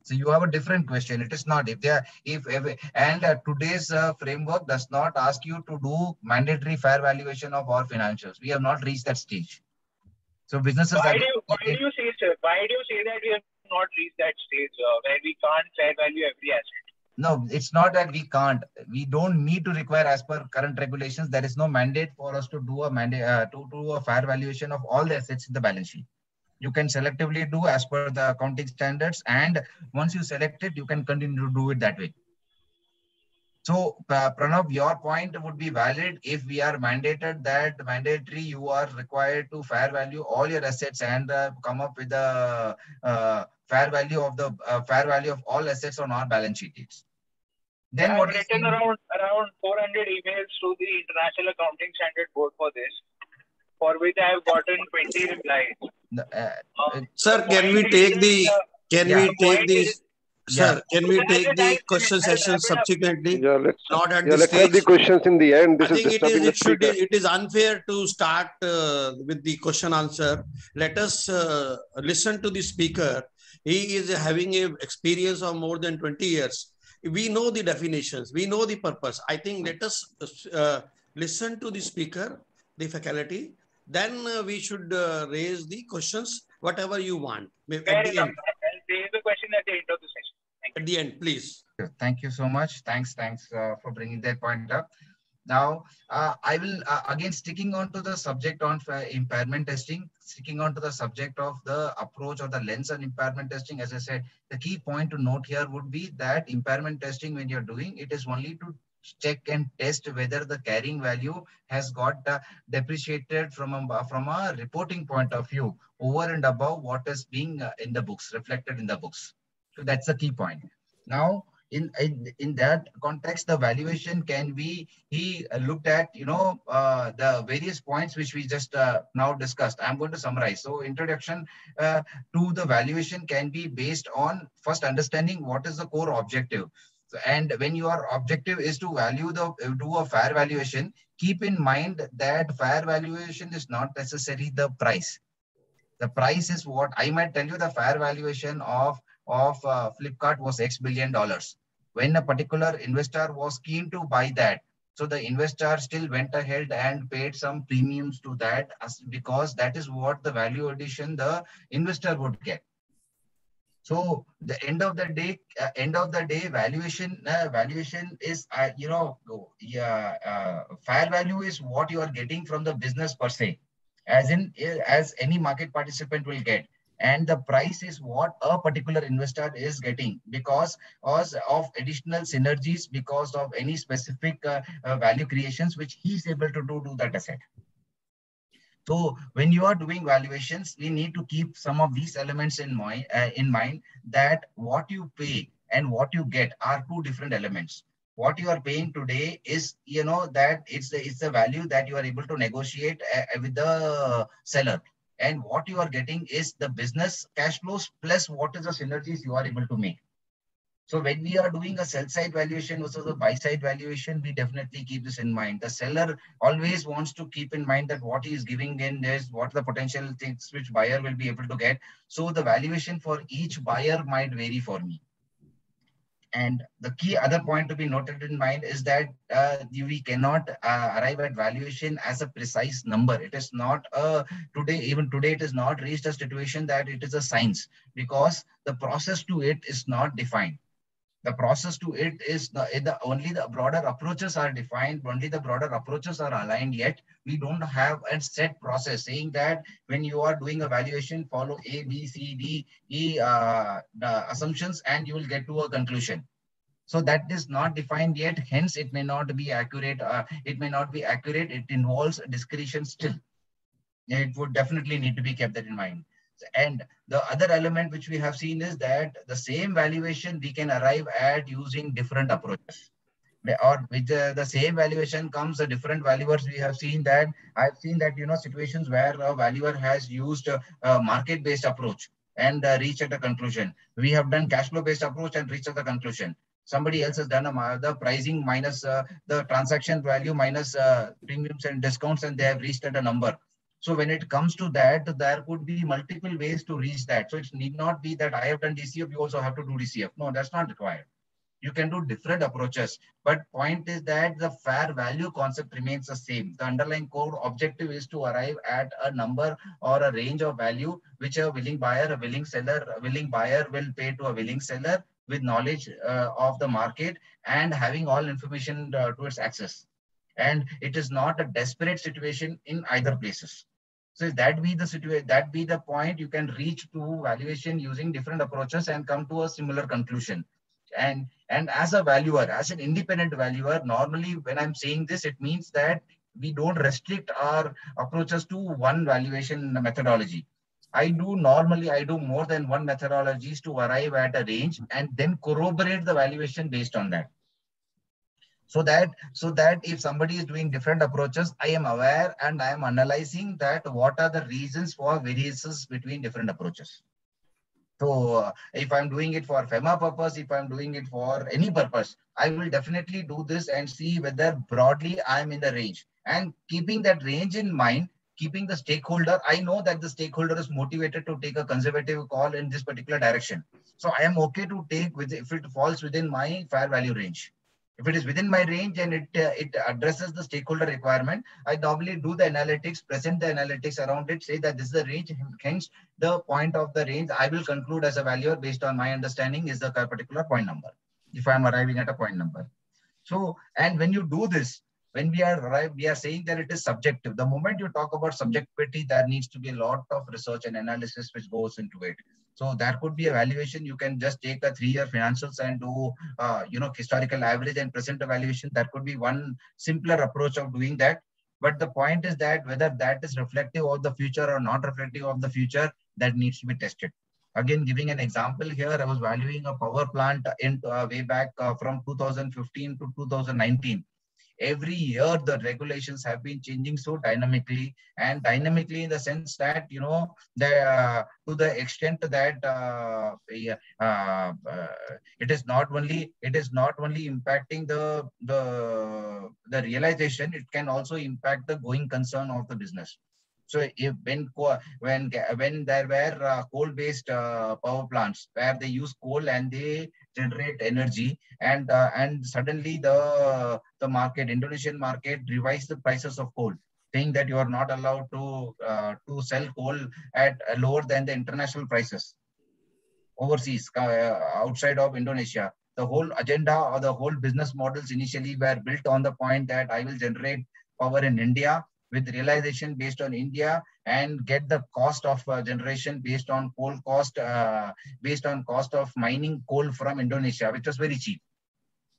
So you have a different question. It is not if they are today's framework does not ask you to do mandatory fair valuation of all financials. We have not reached that stage. So businesses. Why do you say, sir? Why do you say that we have not reached that stage where we can't fair value every asset? No, it's not that we can't. We don't need to require, as per current regulations, there is no mandate for us to do a fair valuation of all the assets in the balance sheet. You can selectively do as per the accounting standards, and once you select it, you can continue to do it that way. So, Pranav, your point would be valid if we are mandated that mandatory you are required to fair value all your assets and come up with the fair value of all assets on our balance sheets. Then I've written around 400 emails to the International Accounting Standard Board for this, for which I have gotten 20 replies. Sir, can we take the question session subsequently? Yeah, let's stage. have the questions in the end. I think it is unfair to start with the question answer. Let us listen to the speaker. He is having an experience of more than 20 years. We know the definitions. We know the purpose. I think let us listen to the speaker, the faculty. Then we should raise the questions, whatever you want. At the end. I'll raise the question at the end of the session. At the end, please. Thank you so much. Thanks for bringing that point up. Now, I will, again, sticking on to the subject on impairment testing, sticking on to the subject of the approach or the lens on impairment testing. As I said, the key point to note here would be that impairment testing, when you're doing, it is only to check and test whether the carrying value has got depreciated from a reporting point of view over and above what is being in the books, reflected in the books. So that's the key point. Now, in that context, the valuation can be looked at, the various points which we just now discussed. I'm going to summarize. So introduction to the valuation can be based on first understanding what is the core objective. And when your objective is to do a fair valuation, keep in mind that fair valuation is not necessarily the price. The price is what I might tell you. The fair valuation of Flipkart was $X billion. When a particular investor was keen to buy that, so the investor still went ahead and paid some premiums to that, because that is what the value addition the investor would get. So the end of the day, valuation is, fair value is what you are getting from the business per se, as any market participant will get. And the price is what a particular investor is getting because of additional synergies, because of any specific value creations which he's able to do to that asset. So when you are doing valuations, we need to keep some of these elements in mind that what you pay and what you get are two different elements. What you are paying today is, that it's the value that you are able to negotiate with the seller. And what you are getting is the business cash flows plus what is the synergies you are able to make. So when we are doing a sell side valuation versus a buy side valuation, we definitely keep this in mind. The seller always wants to keep in mind that what he is giving in is what the potential things which buyer will be able to get. So the valuation for each buyer might vary for me. And the key other point to be noted in mind is that we cannot arrive at valuation as a precise number. It is not even today, it is not reached a situation that it is a science, because the process to it is not defined. The process to it is only the broader approaches are defined, only the broader approaches are aligned, yet we don't have a set process saying that when you are doing a valuation, follow A, B, C, D, E the assumptions and you will get to a conclusion. So that is not defined yet, hence it may not be accurate. It involves discretion still. It would definitely need to be kept that in mind. And the other element which we have seen is that the same valuation we can arrive at using different approaches. Or with the same valuation comes a different valuers. We have seen that, I've seen that, situations where a valuer has used a market-based approach and reached at a conclusion. We have done cash flow-based approach and reached at the conclusion. Somebody else has done the pricing minus the transaction value minus premiums and discounts, and they have reached at a number. So when it comes to that, there could be multiple ways to reach that. So it need not be that I have done DCF, you also have to do DCF. No, that's not required. You can do different approaches, but point is that the fair value concept remains the same. The underlying core objective is to arrive at a number or a range of value which a willing buyer, a willing seller, a willing buyer will pay to a willing seller with knowledge of the market and having all information to its access. And it is not a desperate situation in either places. So if that be the situation, that be the point, you can reach to valuation using different approaches and come to a similar conclusion. And as a valuer, as an independent valuer, normally when I'm saying this, it means that we don't restrict our approaches to one valuation methodology. I do more than one methodologies to arrive at a range and then corroborate the valuation based on that. So that if somebody is doing different approaches, I am aware and I am analyzing that what are the reasons for variances between different approaches. So if I'm doing it for FEMA purpose, if I'm doing it for any purpose, I will definitely do this and see whether broadly I'm in the range. And keeping that range in mind, keeping the stakeholder, I know that the stakeholder is motivated to take a conservative call in this particular direction. So I am okay to take if it falls within my fair value range. If it is within my range and it addresses the stakeholder requirement, I normally do the analytics, present the analytics around it, say that this is the range, hence the point of the range I will conclude as a valuer based on my understanding is the particular point number, if I'm arriving at a point number. So, and when you do this, when we are saying that it is subjective. The moment you talk about subjectivity, there needs to be a lot of research and analysis which goes into it. So there could be a valuation. You can just take a 3-year financials and do, historical average and present a valuation. That could be one simpler approach of doing that. But the point is that whether that is reflective of the future or not reflective of the future, that needs to be tested. Again, giving an example here, I was valuing a power plant in way back from 2015 to 2019. Every year the regulations have been changing so dynamically, and dynamically in the sense that to the extent that it is not only impacting the realization, it can also impact the going concern of the business. So if when there were coal-based power plants where they use coal and they generate energy, and suddenly the Indonesian market revised the prices of coal, saying that you are not allowed to sell coal at lower than the international prices overseas outside of Indonesia. The whole agenda or the whole business models initially were built on the point that I will generate power in India with realization based on India and get the cost of generation based on coal cost, based on cost of mining coal from Indonesia, which was very cheap.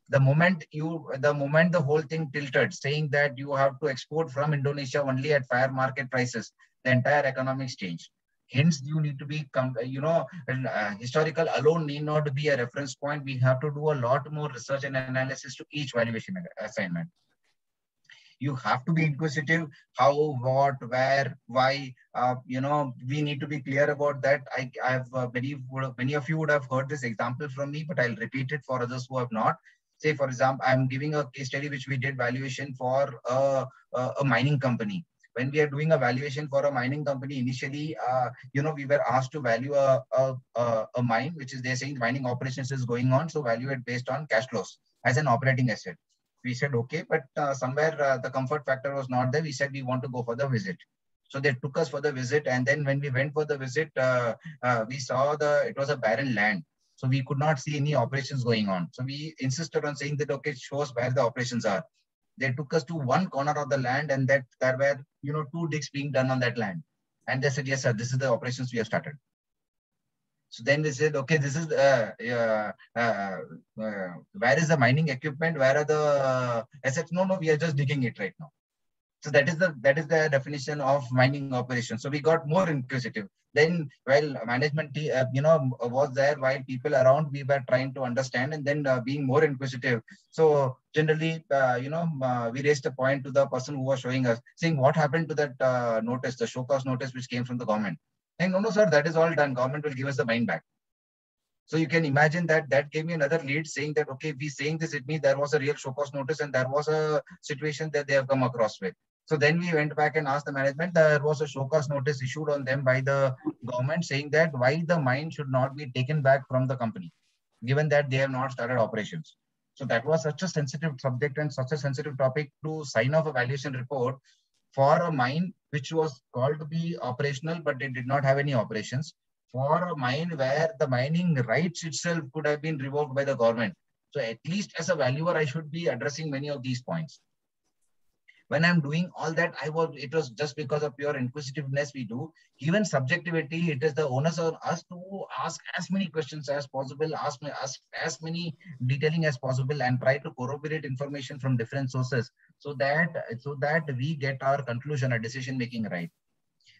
The moment the whole thing tilted, saying that you have to export from Indonesia only at fair market prices, the entire economics changed. Hence, you need to be, historical alone need not be a reference point. We have to do a lot more research and analysis to each valuation assignment. You have to be inquisitive, how, what, where, why, we need to be clear about that. Many of you would have heard this example from me, but I'll repeat it for others who have not. Say, for example, I'm giving a case study which we did valuation for a mining company. When we are doing a valuation for a mining company, initially, we were asked to value a mine, which is they're saying mining operations is going on, so value it based on cash flows as an operating asset. We said, okay, but somewhere the comfort factor was not there. We said we want to go for the visit. So they took us for the visit. And then when we went for the visit, we saw it was a barren land. So we could not see any operations going on. So we insisted on saying that, okay, show us where the operations are. They took us to one corner of the land, and there were, 2 digs being done on that land. And they said, yes, sir, this is the operations we have started. So then they said, okay, this is, where is the mining equipment? Where are the assets? No, we are just digging it right now. So that is the definition of mining operation. So we got more inquisitive. Then, while management, was there, while people around, we were trying to understand, and then being more inquisitive. So generally, we raised a point to the person who was showing us, saying what happened to that notice, the show cause notice, which came from the government. Saying, no, sir, that is all done. Government will give us the mine back. So you can imagine that gave me another lead, saying that, okay, if he's saying this, it means there was a real show cause notice and there was a situation that they have come across with. So then we went back and asked the management, there was a show cause notice issued on them by the government saying that why the mine should not be taken back from the company, given that they have not started operations. So that was such a sensitive subject and such a sensitive topic to sign off a valuation report for a mine which was called to be operational, but it did not have any operations, for a mine where the mining rights itself could have been revoked by the government. So at least as a valuer, I should be addressing many of these points. When I'm doing all that, it was just because of pure inquisitiveness we do. Given subjectivity, it is the onus on us to ask as many questions as possible, ask as many detailing as possible, and try to corroborate information from different sources so that we get our conclusion, our decision making right.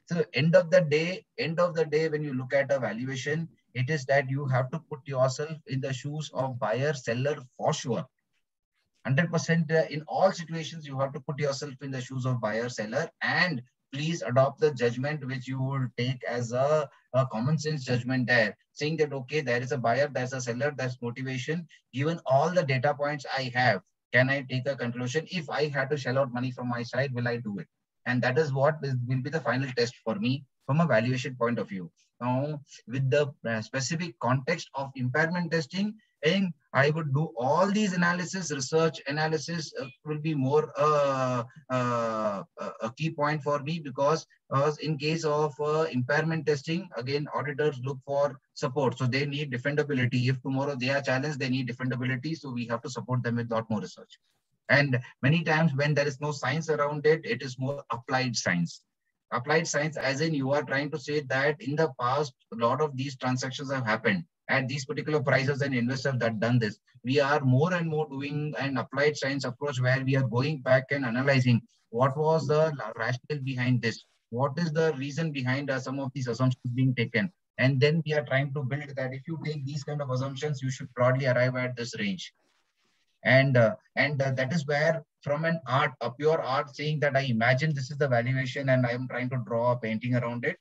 So end of the day, when you look at a valuation, it is that you have to put yourself in the shoes of buyer, seller for sure. 100% in all situations, you have to put yourself in the shoes of buyer, seller, and please adopt the judgment which you will take as a common sense judgment there, saying that, okay, there is a buyer, there's a seller, there's motivation. Given all the data points I have, can I take a conclusion? If I had to shell out money from my side, will I do it? And that is what will be the final test for me from a valuation point of view. Now, with the specific context of impairment testing, and I would do all these analysis, research analysis will be more a key point for me, because in case of impairment testing, again, auditors look for support. So they need defendability. If tomorrow they are challenged, they need defendability. So we have to support them with a lot more research. And many times when there is no science around it, it is more applied science. Applied science, as in you are trying to say that in the past, a lot of these transactions have happened at these particular prices and investors that done this. We are more and more doing an applied science approach where we are going back and analyzing what was the rationale behind this. What is the reason behind some of these assumptions being taken? And then we are trying to build that if you take these kind of assumptions, you should broadly arrive at this range. And that is where from an art, a pure art, saying that I imagine this is the valuation and I'm trying to draw a painting around it,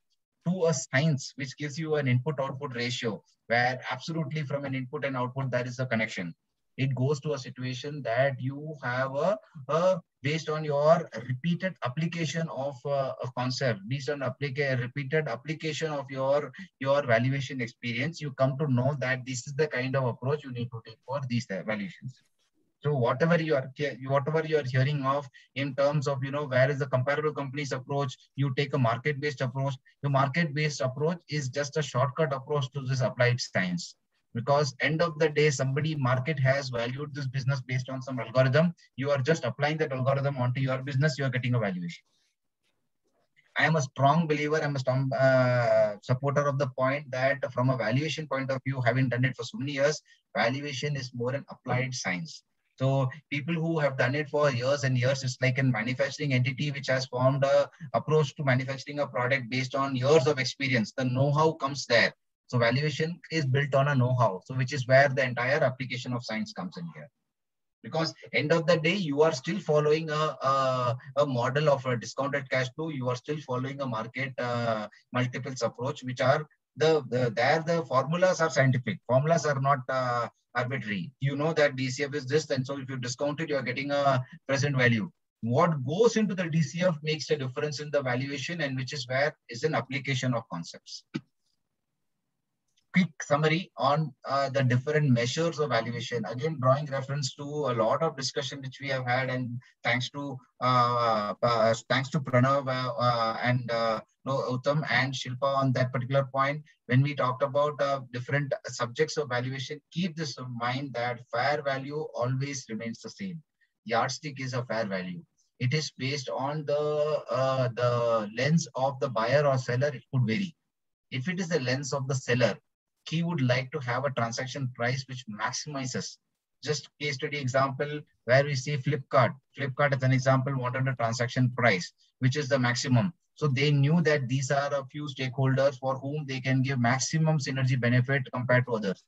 to a science which gives you an input-output ratio, where absolutely from an input and output, there is a connection. It goes to a situation that you have based on your repeated application of a concept, based on repeated application of your valuation experience, you come to know that this is the kind of approach you need to take for these valuations. So whatever you are hearing of in terms of, where is the comparable companies approach, you take a market-based approach. The market-based approach is just a shortcut approach to this applied science. Because end of the day, market has valued this business based on some algorithm. You are just applying that algorithm onto your business, you are getting a valuation. I am a strong believer, I'm a strong supporter of the point that from a valuation point of view, having done it for so many years, valuation is more an applied science. So people who have done it for years and years, it's like a manufacturing entity which has formed a approach to manufacturing a product based on years of experience. The know-how comes there. So valuation is built on a know-how. So which is where the entire application of science comes in here. Because end of the day, you are still following a model of a discounted cash flow. You are still following a market multiples approach, which are the formulas are scientific. Formulas are not arbitrary. You know that DCF is this, and so if you discount it, you are getting a present value. What goes into the DCF makes a difference in the valuation, and which is where is an application of concepts. Quick summary on the different measures of valuation. Again, drawing reference to a lot of discussion which we have had, and thanks to Pranav and Uttam and Shilpa on that particular point. When we talked about different subjects of valuation, keep this in mind that fair value always remains the same. Yardstick is a fair value. It is based on the lens of the buyer or seller. It could vary. If it is the lens of the seller, he would like to have a transaction price which maximizes. Just case study example where we see Flipkart. Flipkart as an example wanted a transaction price, which is the maximum. So they knew that these are a few stakeholders for whom they can give maximum synergy benefit compared to others.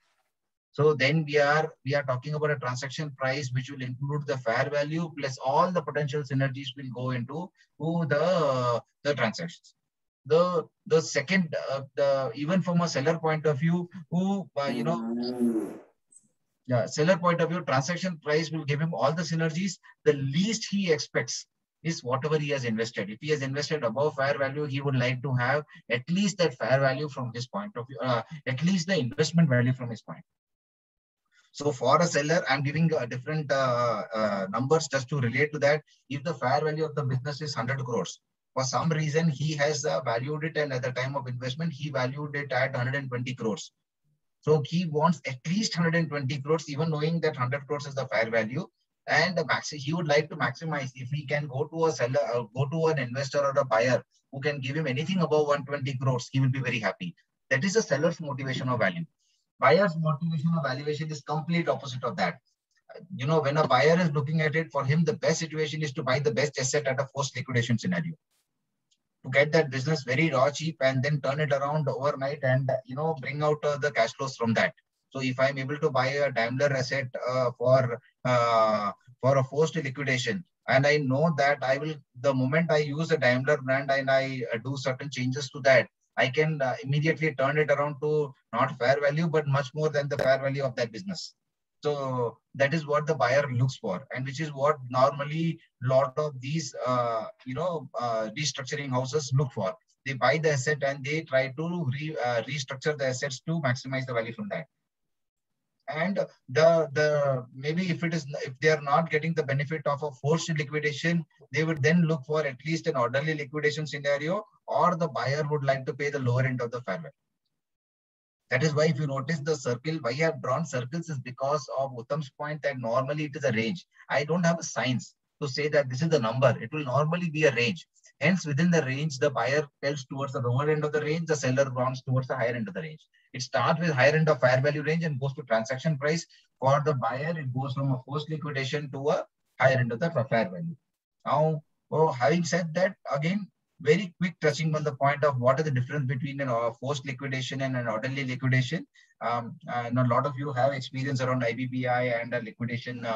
So then we are talking about a transaction price which will include the fair value plus all the potential synergies will go into the transactions. The second, even from a seller point of view, seller point of view, transaction price will give him all the synergies. The least he expects is whatever he has invested. If he has invested above fair value, he would like to have at least that fair value from his point of view, at least the investment value from his point. So for a seller, I'm giving different numbers just to relate to that. If the fair value of the business is 100 crores, for some reason, he has valued it, and at the time of investment, he valued it at 120 crores. So he wants at least 120 crores, even knowing that 100 crores is the fair value. And he would like to maximize. If he can go to a seller, go to an investor or a buyer who can give him anything above 120 crores, he will be very happy. That is a seller's motivation of value. Buyer's motivation of valuation is complete opposite of that. When a buyer is looking at it, for him, the best situation is to buy the best asset at a forced liquidation scenario. To get that business very raw cheap and then turn it around overnight and bring out the cash flows from that. So if I'm able to buy a Daimler asset for a forced liquidation, and I know that the moment I use the Daimler brand and I do certain changes to that, I can immediately turn it around to not fair value, but much more than the fair value of that business. So that is what the buyer looks for, and which is what normally a lot of these, restructuring houses look for. They buy the asset and they try to restructure the assets to maximize the value from that. And maybe if they are not getting the benefit of a forced liquidation, they would then look for at least an orderly liquidation scenario, or the buyer would like to pay the lower end of the fair value. That is why if you notice the circle, why I have drawn circles is because of Uttam's point that normally it is a range. I don't have a science to say that this is the number. It will normally be a range. Hence, within the range, the buyer tells towards the lower end of the range, the seller wants towards the higher end of the range. It starts with higher end of fair value range and goes to transaction price. For the buyer, it goes from a forced liquidation to a higher end of the fair value. Now, having said that, again, very quick touching on the point of what is the difference between a forced liquidation and an orderly liquidation. A lot of you have experience around IBBI and a liquidation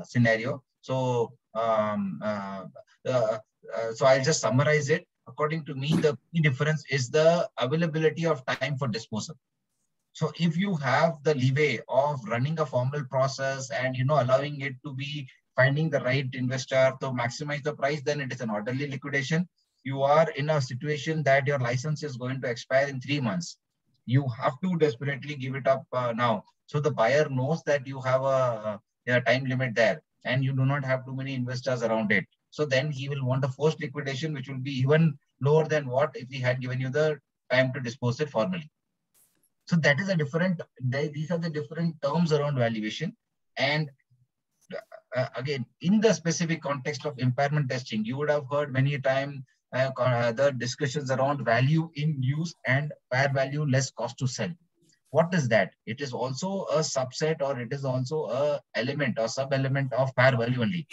scenario. So, so I'll just summarize it. According to me, the key difference is the availability of time for disposal. So if you have the leeway of running a formal process and allowing it to be finding the right investor to maximize the price, then it is an orderly liquidation. You are in a situation that your license is going to expire in 3 months. You have to desperately give it up now. So the buyer knows that you have a time limit there and you do not have too many investors around it. So then he will want a forced liquidation, which will be even lower than what if he had given you the time to dispose it formally. So that is these are the different terms around valuation. And again, in the specific context of impairment testing, you would have heard many times the discussions around value in use and fair value less cost to sell. What is that? It is also a subset, or it is also a element or sub-element of fair value only.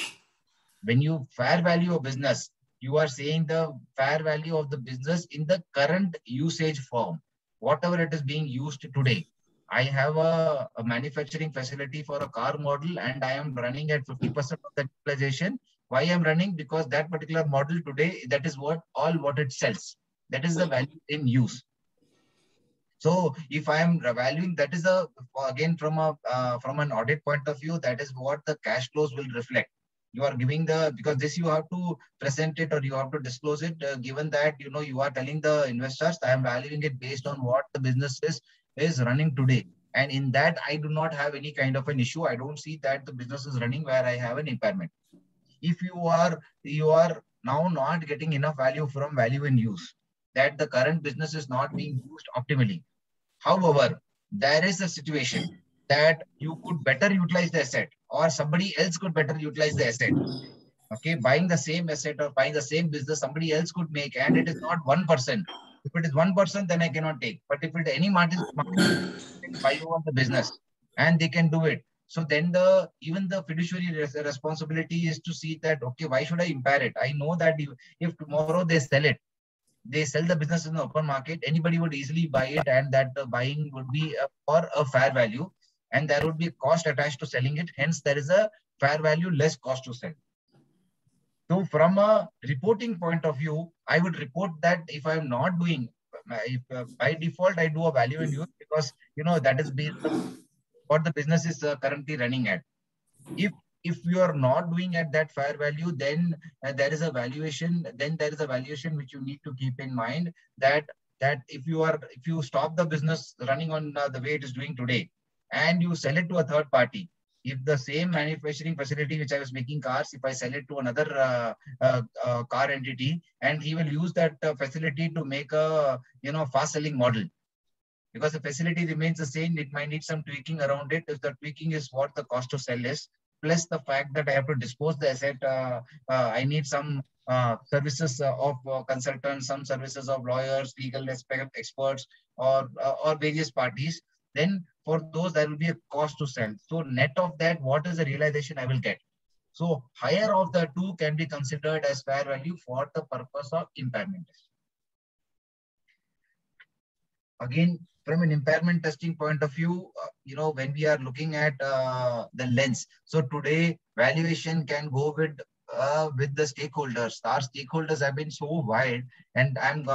When you fair value a business, you are saying the fair value of the business in the current usage form, whatever it is being used today. I have a manufacturing facility for a car model and I am running at 50% of the utilization. Why I am running? Because that particular model today, that is what it sells. That is the value in use. So if I am valuing, that is again from an audit point of view, that is what the cash flows will reflect. You are giving because this you have to present it or you have to disclose it, given that you are telling the investors, I am valuing it based on what the business is running today. And in that, I do not have any kind of an issue. I don't see that the business is running where I have an impairment. If you are now not getting enough value from value in use, that the current business is not being used optimally. However, there is a situation that you could better utilize the asset or somebody else could better utilize the asset. Okay, buying the same asset or buying the same business, somebody else could make, and it is not 1%. If it is 1%, then I cannot take. But if it any market can buy over the business and they can do it. So then even the fiduciary responsibility is to see that, okay, why should I impair it? I know that if tomorrow they sell it, they sell the business in the open market, anybody would easily buy it, and that the buying would be for a fair value, and there would be cost attached to selling it. Hence, there is a fair value less cost to sell. So from a reporting point of view, I would report that if I'm not doing, by default, I do a value in use because, that is based on what the business is currently running at. If you are not doing at that fair value, then there is a valuation. Then there is a valuation which you need to keep in mind that if you stop the business running on the way it is doing today, and you sell it to a third party, if the same manufacturing facility which I was making cars, if I sell it to another car entity, and he will use that facility to make a fast selling model. Because the facility remains the same, it might need some tweaking around it. If the tweaking is what the cost to sell is, plus the fact that I have to dispose the asset, I need some services of consultants, some services of lawyers, legal experts, or various parties. Then for those, there will be a cost to sell. So net of that, what is the realization I will get? So higher of the two can be considered as fair value for the purpose of impairment. Again, from an impairment testing point of view, when we are looking at the lens, so today valuation can go with the stakeholders. Our stakeholders have been so wide, and I'm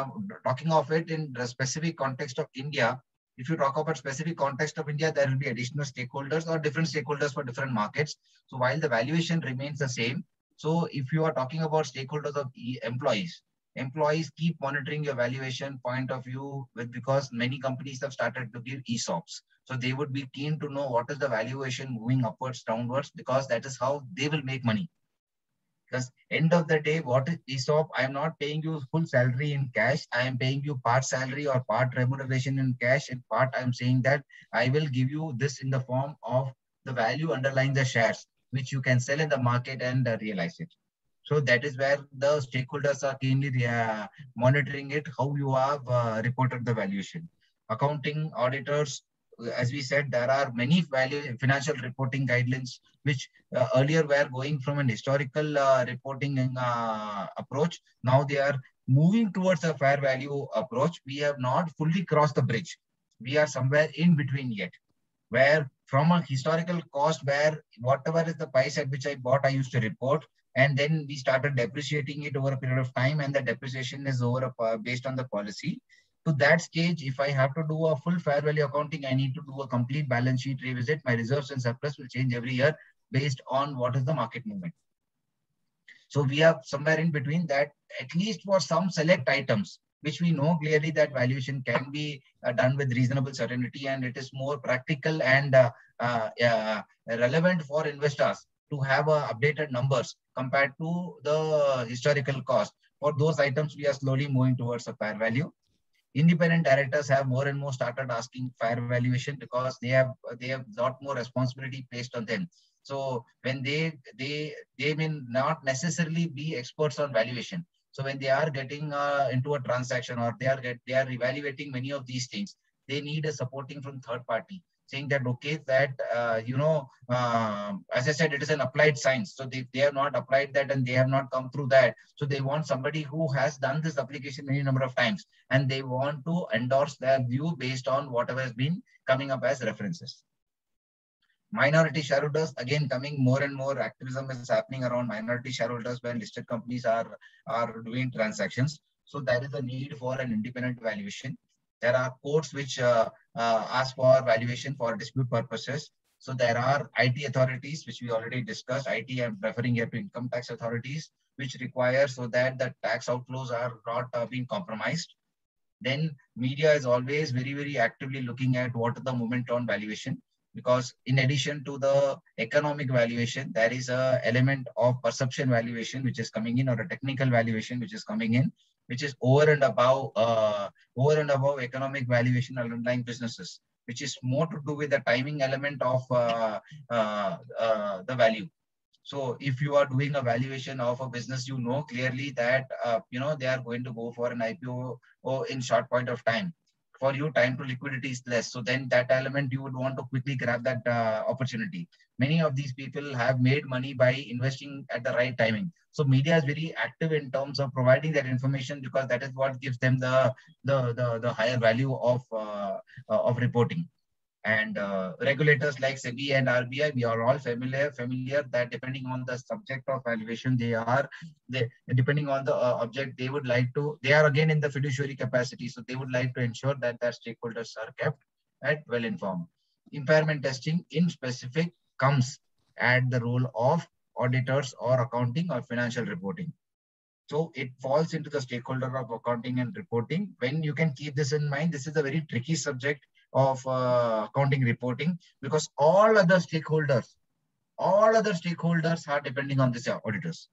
talking of it in the specific context of India. If you talk about specific context of India, there will be additional stakeholders or different stakeholders for different markets. So while the valuation remains the same, so if you are talking about stakeholders of employees keep monitoring your valuation point of view because many companies have started to give ESOPs. So they would be keen to know what is the valuation moving upwards, downwards, because that is how they will make money. Because end of the day, what is ESOP? I am not paying you full salary in cash. I am paying you part salary or part remuneration in cash. In part, I am saying that I will give you this in the form of the value underlying the shares, which you can sell in the market and realize it. So that is where the stakeholders are keenly monitoring it, how you have reported the valuation. Accounting auditors, as we said, there are many financial reporting guidelines, which earlier were going from an historical reporting approach. Now they are moving towards a fair value approach. We have not fully crossed the bridge. We are somewhere in between yet, where from a historical cost, where whatever is the price at which I bought, I used to report. And then we started depreciating it over a period of time, and the depreciation is over based on the policy. To that stage, if I have to do a full fair value accounting, I need to do a complete balance sheet revisit. My reserves and surplus will change every year based on what is the market movement. So we are somewhere in between that, at least for some select items, which we know clearly that valuation can be done with reasonable certainty, and it is more practical and relevant for investors to have updated numbers compared to the historical cost. For those items, we are slowly moving towards a fair value. Independent directors have more and more started asking fair valuation because they have a lot more responsibility placed on them. So when they may not necessarily be experts on valuation, So when they are getting into a transaction, or they are evaluating many of these things, they need a supporting from third party, saying that, okay, that, as I said, it is an applied science. So they have not applied that and they have not come through that. So they want somebody who has done this application many number of times, and they want to endorse their view based on whatever has been coming up as references. Minority shareholders, again, coming more and more activism is happening around minority shareholders when listed companies are doing transactions. So there is a need for an independent valuation. There are courts which ask for valuation for dispute purposes. So there are IT authorities, which we already discussed. IT, I'm referring here to income tax authorities, which require so that the tax outflows are not being compromised. Then media is always very, very actively looking at what are the moment on valuation, because in addition to the economic valuation, there is a element of perception valuation which is coming in, or a technical valuation which is coming in, which is over and above economic valuation of underlying businesses, which is more to do with the timing element of the value. So if you are doing a valuation of a business, you know clearly that they are going to go for an IPO or in short point of time. For you, time to liquidity is less. So then that element, you would want to quickly grab that opportunity. Many of these people have made money by investing at the right timing. So media is very active in terms of providing that information, because that is what gives them the higher value of reporting. And regulators like SEBI and RBI, we are all familiar that depending on the subject of valuation, depending on the object, they are again in the fiduciary capacity. So they would like to ensure that their stakeholders are kept well informed. Impairment testing in specific comes at the role of auditors or accounting or financial reporting. So it falls into the stakeholder of accounting and reporting. When you can keep this in mind, this is a very tricky subject of accounting reporting, because all other stakeholders are depending on these auditors,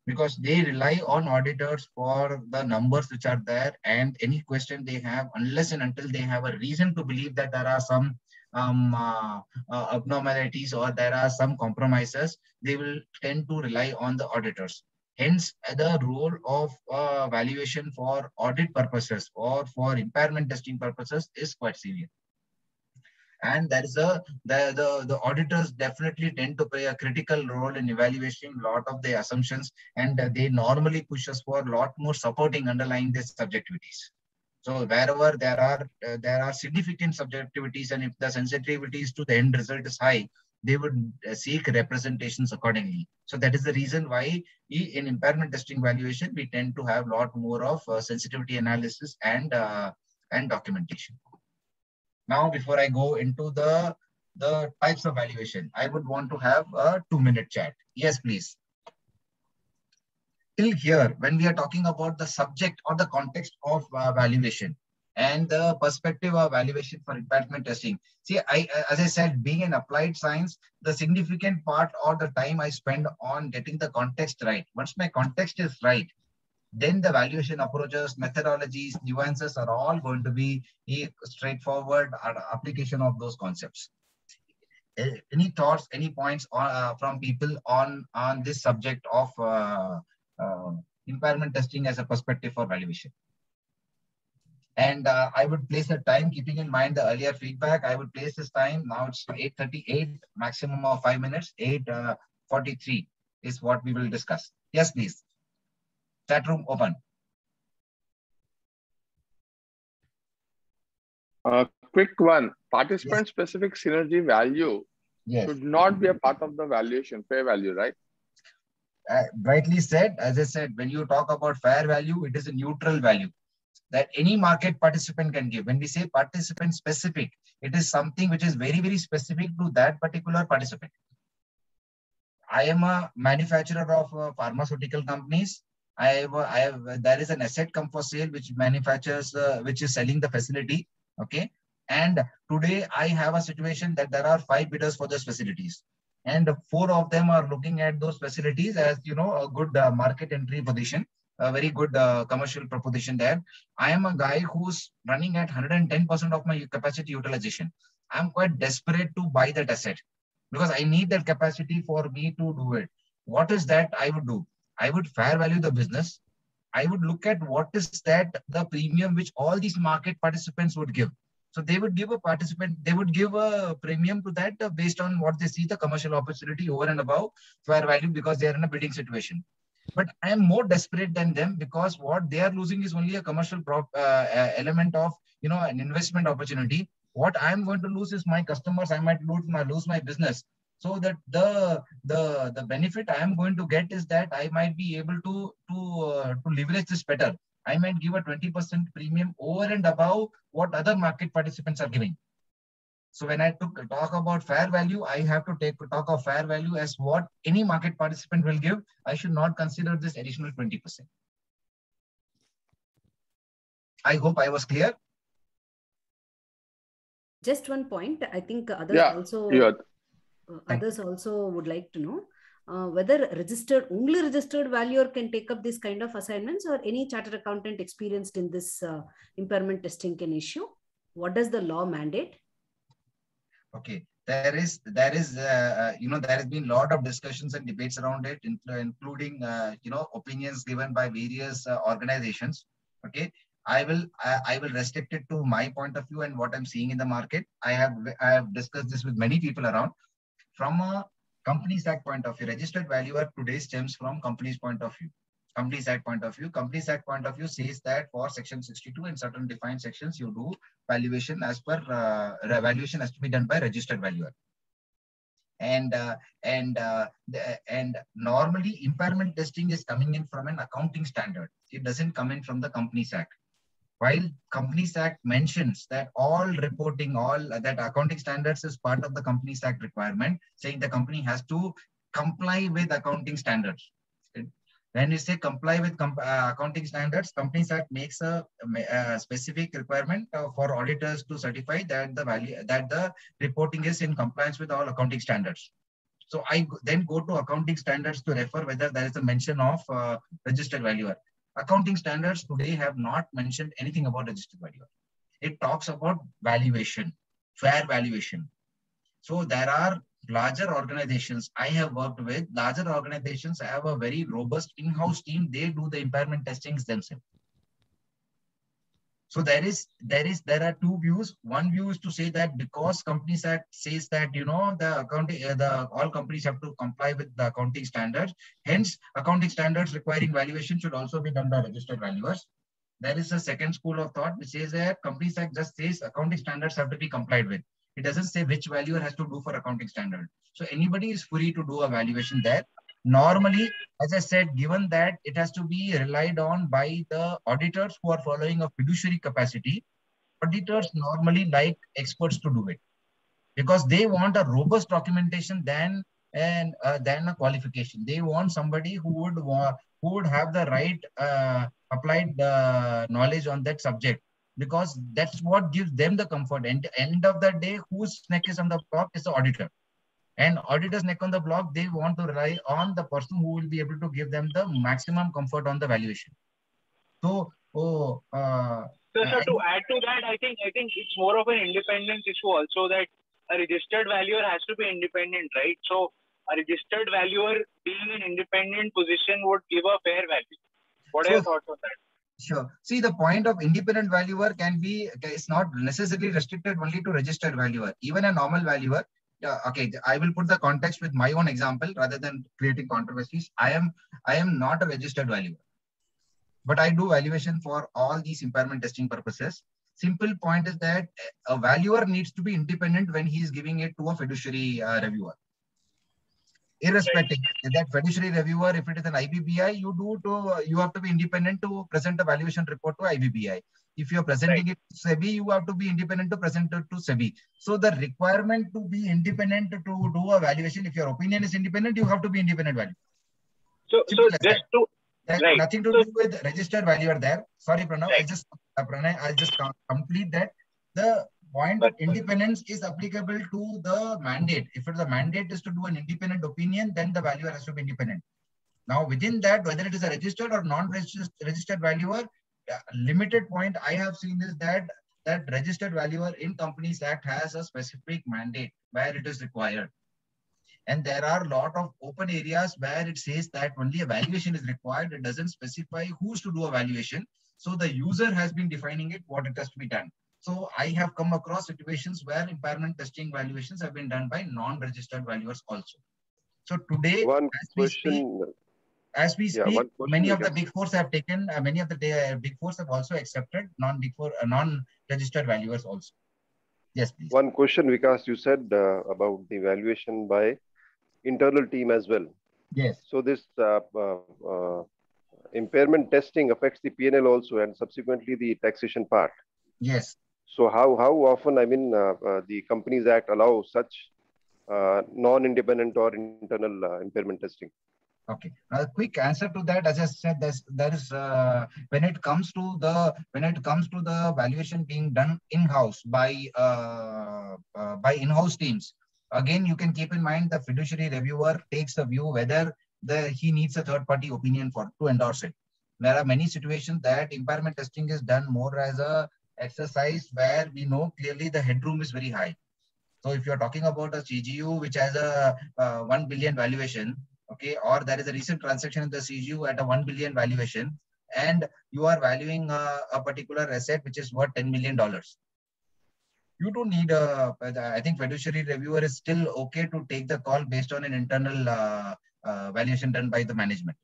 because they rely on auditors for the numbers which are there, and any question they have, unless and until they have a reason to believe that there are some abnormalities or there are some compromises, they will tend to rely on the auditors. Hence, the role of valuation for audit purposes or for impairment testing purposes is quite severe. And there is the auditors definitely tend to play a critical role in evaluating a lot of the assumptions, and they normally push us for a lot more supporting underlying these subjectivities. So wherever there are significant subjectivities, and if the sensitivities to the end result is high, they would seek representations accordingly. So that is the reason why in impairment testing valuation, we tend to have a lot more of sensitivity analysis and documentation. Now, before I go into the types of valuation, I would want to have a 2-minute chat. Yes, please. Till here, when we are talking about the subject or the context of valuation and the perspective of valuation for impairment testing. See, as I said, being an applied science, the significant part or the time I spend on getting the context right. Once my context is right, then the valuation approaches, methodologies, nuances are all going to be a straightforward application of those concepts. Any thoughts, any points from people on this subject of impairment testing as a perspective for valuation? And I would place the time, keeping in mind the earlier feedback, I would place this time, now it's 8:38, maximum of 5 minutes, 8:43 is what we will discuss. Yes, please. Chat room open. Quick one. Participant-specific synergy value should not be a part of the valuation, fair value, right? Rightly said. As I said, when you talk about fair value, it is a neutral value that any market participant can give. When we say participant-specific, it is something which is very, very specific to that particular participant. I am a manufacturer of pharmaceutical companies. There is an asset come for sale which manufactures, which is selling the facility. Okay. And today I have a situation that there are 5 bidders for those facilities, and 4 of them are looking at those facilities as, a good market entry position, a very good commercial proposition there. I am a guy who's running at 110% of my capacity utilization. I'm quite desperate to buy that asset because I need that capacity for me to do it. What is that I would do? I would fair value the business. I would look at what is that the premium which all these market participants would give. So they would give a premium to that based on what they see the commercial opportunity over and above fair value, because they are in a bidding situation. But I am more desperate than them, because what they are losing is only a commercial element of, an investment opportunity. What I am going to lose is my customers. I might lose my business. So that the benefit I am going to get is that I might be able to leverage this better. I might give a 20% premium over and above what other market participants are giving. So when I talk about fair value, I have to talk of fair value as what any market participant will give. I should not consider this additional 20%. I hope I was clear. Just one point. I think others also would like to know whether only registered valuer can take up this kind of assignments, or any chartered accountant experienced in this impairment testing can issue. What does the law mandate? Okay, there has been a lot of discussions and debates around it, including opinions given by various organizations. Okay, I will restrict it to my point of view and what I'm seeing in the market. I have discussed this with many people around. From a Companies Act point of view, registered valuer today stems from Companies point of view. Companies Act point of view. Companies Act point of view says that for Section 62 and certain defined sections, you do valuation as per valuation has to be done by registered valuer. And normally impairment testing is coming in from an accounting standard. It doesn't come in from the Companies Act. While Companies Act mentions that all reporting, that accounting standards is part of the Companies Act requirement, saying the company has to comply with accounting standards. When you say comply with accounting standards, Companies Act makes a specific requirement for auditors to certify that the reporting is in compliance with all accounting standards. So I then go to accounting standards to refer whether there is a mention of registered valuer. Accounting standards today have not mentioned anything about registered valuer. It talks about valuation, fair valuation. So there are larger organizations I have worked with. Larger organizations have a very robust in-house team. They do the impairment testings themselves. So there are two views. One view is to say that because Companies Act says that all companies have to comply with the accounting standards. Hence, accounting standards requiring valuation should also be done by registered valuers. There is a second school of thought which says that Companies Act just says accounting standards have to be complied with. It doesn't say which valuer has to do for accounting standard. So anybody is free to do a valuation there. Normally, as I said, given that it has to be relied on by the auditors who are following a fiduciary capacity, auditors normally like experts to do it because they want a robust documentation than a qualification. They want somebody who would have the right applied knowledge on that subject, because that's what gives them the comfort. And end of the day, whose neck is on the block is the auditor. And auditor's neck on the block, they want to rely on the person who will be able to give them the maximum comfort on the valuation. So, to add to that, I think it's more of an independence issue also, that a registered valuer has to be independent, right? So a registered valuer being in independent position would give a fair value. What are your thoughts on that? Sure. See, the point of independent valuer it's not necessarily restricted only to registered valuer. Even a normal valuer. Okay, I will put the context with my own example rather than creating controversies. I am not a registered valuer, but I do valuation for all these impairment testing purposes. Simple point is that a valuer needs to be independent when he is giving it to a fiduciary reviewer. Irrespective that fiduciary reviewer, if it is an IBBI, you have to be independent to present a valuation report to IBBI. If you are presenting it to SEBI, you have to be independent to present it to SEBI. So the requirement to be independent to do a valuation, if your opinion is independent, you have to be independent valuer. So just to nothing to do with registered valuer there. Sorry, Pranav. I'll just complete that. The point of independence is applicable to the mandate. If the mandate is to do an independent opinion, then the valuer has to be independent. Now, within that, whether it is a registered or non-registered valuer, limited point I have seen is that registered valuer in Companies Act has a specific mandate where it is required. And there are a lot of open areas where it says that only a valuation is required. It doesn't specify who's to do a valuation. So the user has been defining it, what it has to be done. So I have come across situations where impairment testing valuations have been done by non-registered valuers also. So today, as we speak, many of the big fours have taken, many of the big fours have also accepted non-registered valuers also. Yes, please. One question, Vikas, you said about the valuation by internal team as well. Yes. So this impairment testing affects the P&L also and subsequently the taxation part. Yes. So how often, I mean, the Companies Act allow such non-independent or internal impairment testing? Okay. Now, a quick answer to that, as I said, there is when it comes to the valuation being done in-house by in-house teams. Again, you can keep in mind the fiduciary reviewer takes a view whether he needs a third-party opinion to endorse it. There are many situations that impairment testing is done more as a exercise where we know clearly the headroom is very high. So if you're talking about a CGU which has a 1 billion valuation, okay, or there is a recent transaction in the CGU at a 1 billion valuation, and you are valuing a particular asset which is worth $10 million. You don't need I think fiduciary reviewer is still okay to take the call based on an internal valuation done by the management.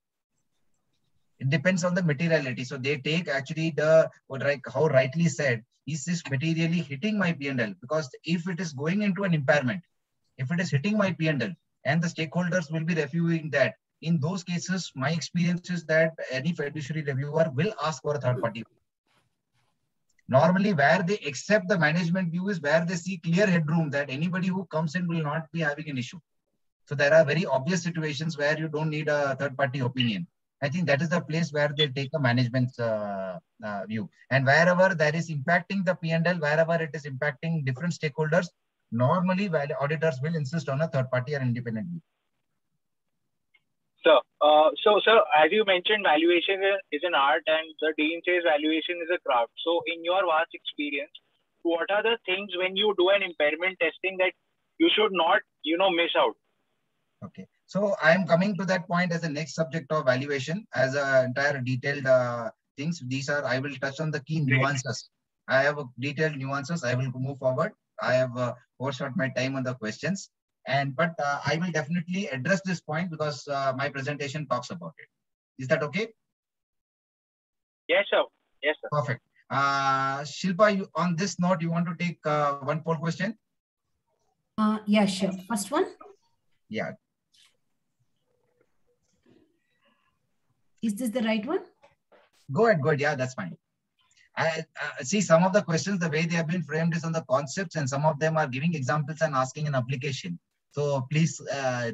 It depends on the materiality. So they take actually how rightly said, is this materially hitting my P&L? Because if it is going into an impairment, if it is hitting my P&L and the stakeholders will be reviewing that, in those cases, my experience is that any fiduciary reviewer will ask for a third party. Normally, where they accept the management view is where they see clear headroom that anybody who comes in will not be having an issue. So there are very obvious situations where you don't need a third party opinion. I think that is the place where they take a management's view. And wherever that is impacting the P&L, wherever it is impacting different stakeholders, normally auditors will insist on a third party or independent view. So, sir, as you mentioned, valuation is an art and the dean says valuation is a craft. So in your vast experience, what are the things when you do an impairment testing that you should not, miss out? Okay. So I am coming to that point as the next subject of valuation as a entire detailed things. I will touch on the key nuances. I have detailed nuances. I will move forward. I have overshot my time on the questions. But I will definitely address this point because my presentation talks about it. Is that okay? Yes, sir. Yes, sir. Perfect. Shilpa, on this note, you want to take one poll question? Yeah, sure. First one? Yeah. Is this the right one? Go ahead, go ahead. Yeah, that's fine. I see some of the questions, the way they have been framed is on the concepts and some of them are giving examples and asking an application. So please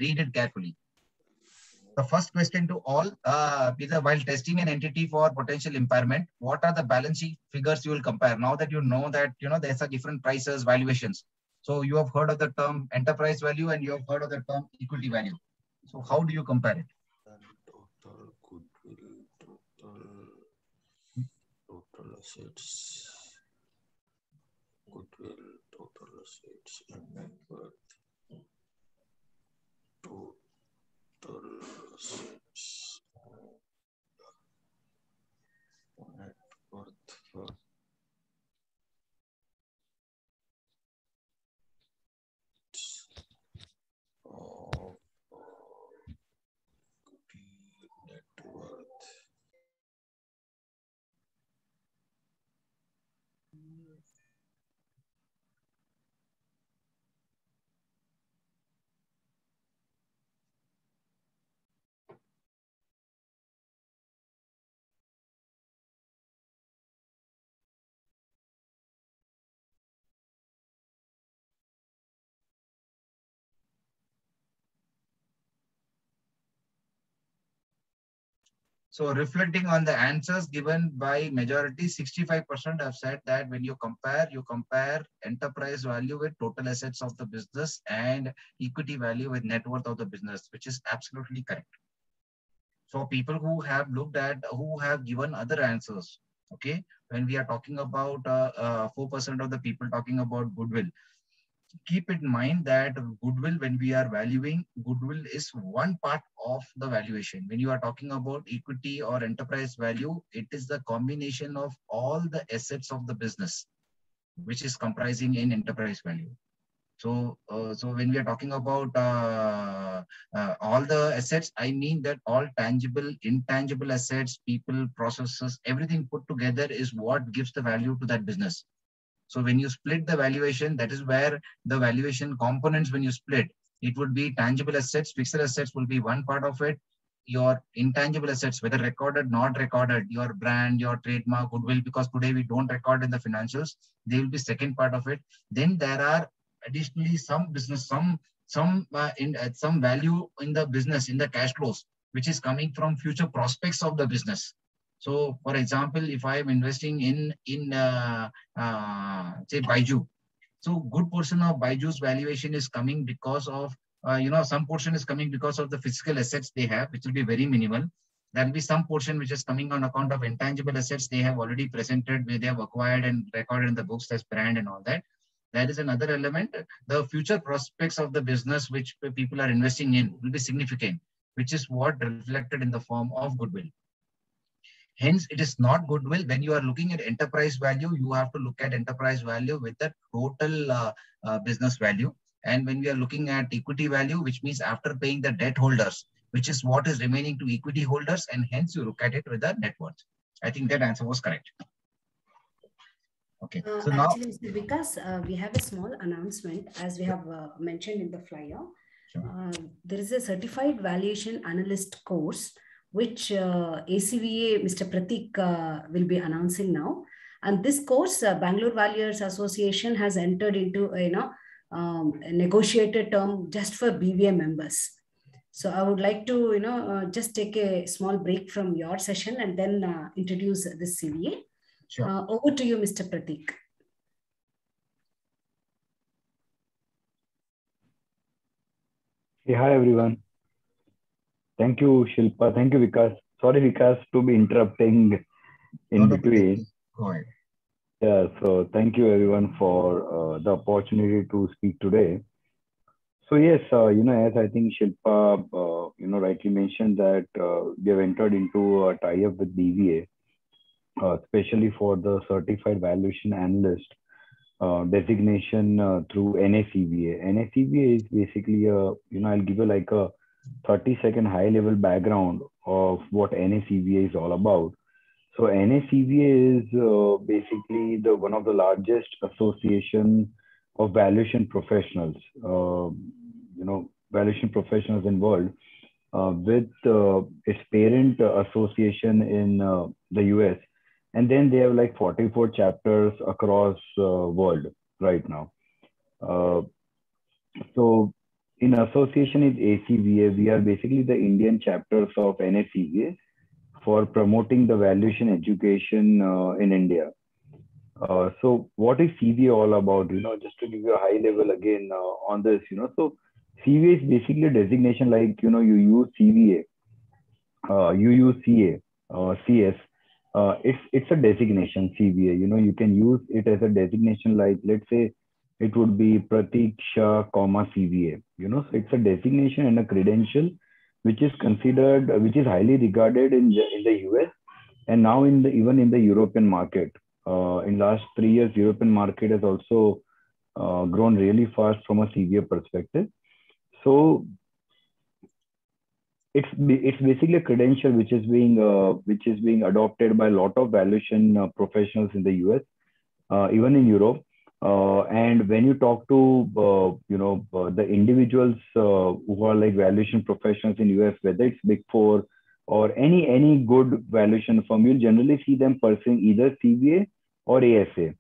read it carefully. The first question to all, Peter, while testing an entity for potential impairment, what are the balance sheet figures you will compare? Now that you know that, there's a different prices, valuations. So you have heard of the term enterprise value and you have heard of the term equity value. So how do you compare it? Total goodwill, total assets, goodwill, total assets, and net worth. Total assets, net worth. So reflecting on the answers given by majority, 65% have said that when you compare enterprise value with total assets of the business and equity value with net worth of the business, which is absolutely correct. So people who have looked at, who have given other answers, okay, when we are talking about 4% of the people talking about goodwill, keep in mind that goodwill, when we are valuing, goodwill is one part of the valuation. When you are talking about equity or enterprise value, it is the combination of all the assets of the business, which is comprising in enterprise value. So, so when we are talking about all the assets, I mean that all tangible, intangible assets, people, processes, everything put together is what gives the value to that business. So when you split the valuation, that is where the valuation components, when you split, it would be tangible assets, fixed assets will be one part of it. Your intangible assets, whether recorded, not recorded, your brand, your trademark, goodwill, because today we don't record in the financials, they will be second part of it. Then there are additionally some business, some value in the business, in the cash flows, which is coming from future prospects of the business. So, for example, if I am investing in say Baiju, so good portion of Baiju's valuation is coming because of some portion is coming because of the physical assets they have, which will be very minimal. There will be some portion which is coming on account of intangible assets they have already presented, where they have acquired and recorded in the books as brand and all that. That is another element. The future prospects of the business which people are investing in will be significant, which is what reflected in the form of goodwill. Hence, it is not goodwill. When you are looking at enterprise value, you have to look at enterprise value with the total business value. And when we are looking at equity value, which means after paying the debt holders, which is what is remaining to equity holders, and hence you look at it with the net worth. I think that answer was correct. Okay. So now, actually, Mr. Vikas, we have a small announcement, as we have mentioned in the flyer. There is a certified valuation analyst course, which ACVA Mr. Pratik will be announcing now. And this course, Bangalore Valuers Association has entered into a negotiated term just for BVA members. So I would like to just take a small break from your session and then introduce this CVA. Sure. Over to you, Mr. Pratik. Hey, hi everyone. Thank you, Shilpa. Thank you, Vikas. Sorry, Vikas, to be interrupting in between. Go ahead. Yeah, so thank you everyone for the opportunity to speak today. So yes, as I think Shilpa, rightly mentioned that we have entered into a tie-up with BVA, especially for the Certified Valuation Analyst designation through NACVA. NACVA is basically I'll give you like a 30-second high-level background of what NACVA is all about. So NACVA is basically one of the largest association of valuation professionals, valuation professionals in world, with its parent association in the US. And then they have like 44 chapters across world right now. So in association with ACVA, we are basically the Indian chapters of NACVA for promoting the valuation education in India. So what is CVA all about? Just to give you a high level again on this, so CVA is basically a designation like, you use CVA, you use CA, CS. It's a designation, CVA. You can use it as a designation like, let's say, it would be Pratik Shah, CVA. So it's a designation and a credential which is considered, which is highly regarded in the US and now even in the European market. In last 3 years, European market has also grown really fast from a CVA perspective. So it's basically a credential which is being adopted by a lot of valuation professionals in the US, even in Europe. And when you talk to the individuals who are like valuation professionals in US, whether it's Big Four or any good valuation firm, you'll generally see them pursuing either CVA or ASA.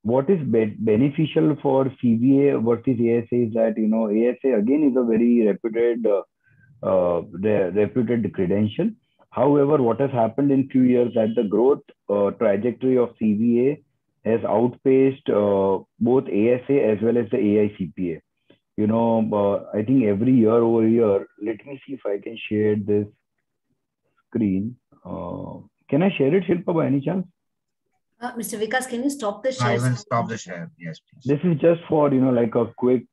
What is beneficial for CVA versus ASA is that ASA again is a very reputed credential. However, what has happened in few years that the growth trajectory of CVA has outpaced both ASA as well as the AICPA. I think every year over year, let me see if I can share this screen. Can I share it, Shilpa, by any chance? Mr. Vikas, can you stop the share? I will stop the share. Yes, please. This is just for, like a quick,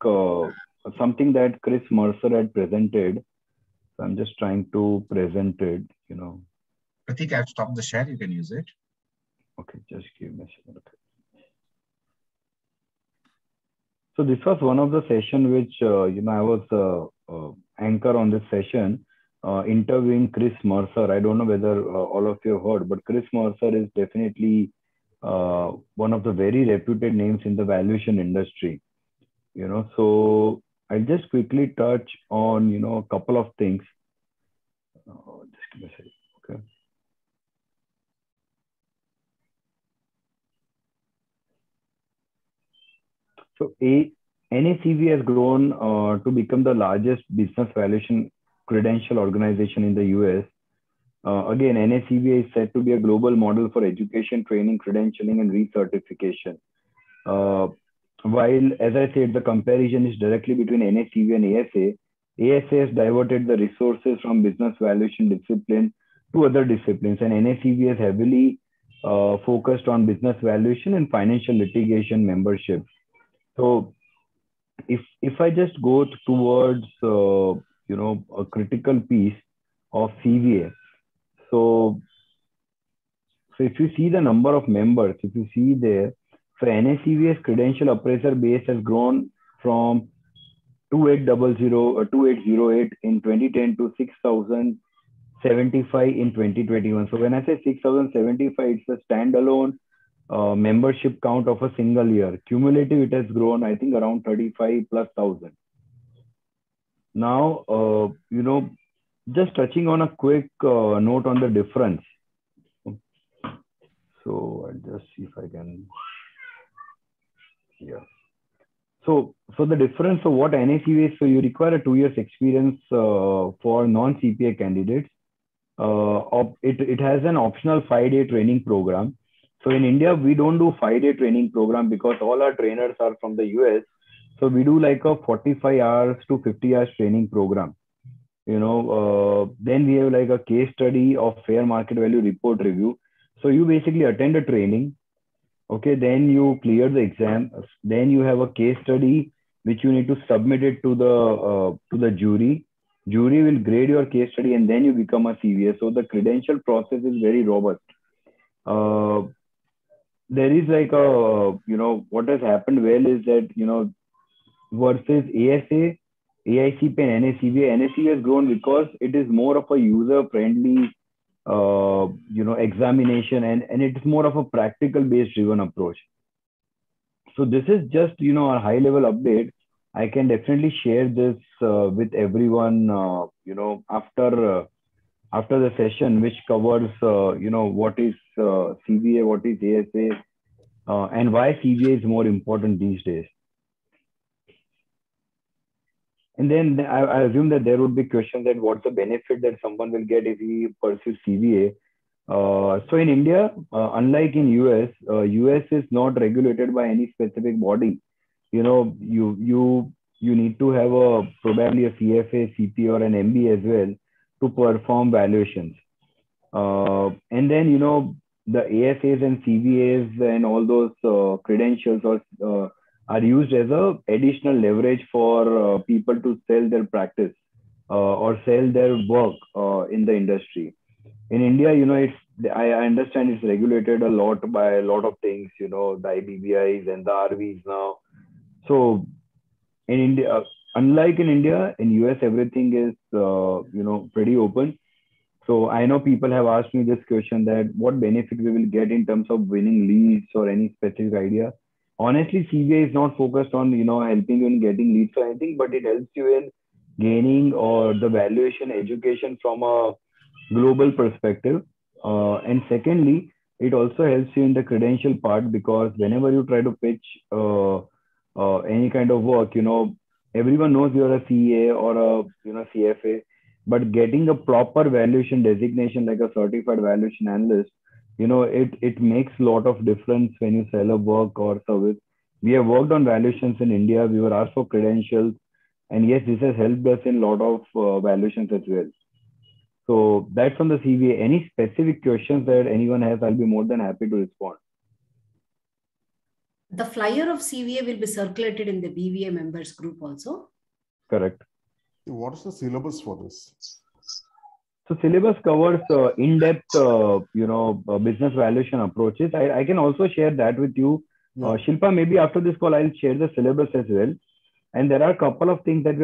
something that Chris Mercer had presented. So I'm just trying to present it, I think I've stopped the share. You can use it. Okay, just give me a second. Okay. So this was one of the session which, I was anchor on this session, interviewing Chris Mercer. I don't know whether all of you have heard, but Chris Mercer is definitely one of the very reputed names in the valuation industry. So I'll just quickly touch on, a couple of things. Just give me a second. Okay. So NACV has grown to become the largest business valuation credential organization in the US. Again, NACV is said to be a global model for education, training, credentialing, and recertification. While, as I said, the comparison is directly between NACV and ASA, ASA has diverted the resources from business valuation discipline to other disciplines, and NACV has heavily focused on business valuation and financial litigation membership. So if I just go towards, a critical piece of CVA, so if you see the number of members, if you see there, so NACV's credential appraiser base has grown from 2808 in 2010 to 6,075 in 2021. So when I say 6,075, it's a standalone membership count of a single year. Cumulative, it has grown, I think, around 35,000+. Now, just touching on a quick note on the difference. So I'll just see if I can. Yeah. So the difference of what NACV is, so you require a 2 years experience for non-CPA candidates. It has an optional 5-day training program. So in India, we don't do 5-day training program because all our trainers are from the US. So we do like a 45 hours to 50 hours training program. Then we have like a case study of fair market value report review. So you basically attend a training. Okay, then you clear the exam. Then you have a case study which you need to submit it to the jury. Jury will grade your case study, and then you become a CVA. So the credential process is very robust. There is like what has happened well is that, versus ASA, AICP and NACV has grown because it is more of a user-friendly, examination, and it is more of a practical-based driven approach. So this is just, a high-level update. I can definitely share this with everyone, after the session, which covers, what is CVA, what is ASA, and why CVA is more important these days. And then I assume that there would be questions that what's the benefit that someone will get if he pursues CVA. So in India, unlike in US, US is not regulated by any specific body. You need to have probably a CFA, CP, or an MBA as well to perform valuations. And then, the ASAs and CVAs and all those credentials are used as a additional leverage for people to sell their practice or sell their work in the industry. In India, I understand it's regulated a lot by a lot of things, the IBBIs and the RVs now. So in India, unlike in India, in US, everything is, pretty open. So I know people have asked me this question that what benefit we will get in terms of winning leads or any specific idea. Honestly, CVA is not focused on, helping you in getting leads or anything, but it helps you in gaining or the valuation education from a global perspective. And secondly, it also helps you in the credential part, because whenever you try to pitch any kind of work, everyone knows you're a CA or a CFA, but getting a proper valuation designation like a certified valuation analyst, it makes a lot of difference when you sell a work or service. We have worked on valuations in India. We were asked for credentials, and yes, this has helped us in a lot of valuations as well. So that's on the CVA. Any specific questions that anyone has, I'll be more than happy to respond. The flyer of CVA will be circulated in the BVA members group also. Correct. What is the syllabus for this? So syllabus covers in-depth, business valuation approaches. I can also share that with you. Yeah. Shilpa, maybe after this call, I'll share the syllabus as well. And there are a couple of things that we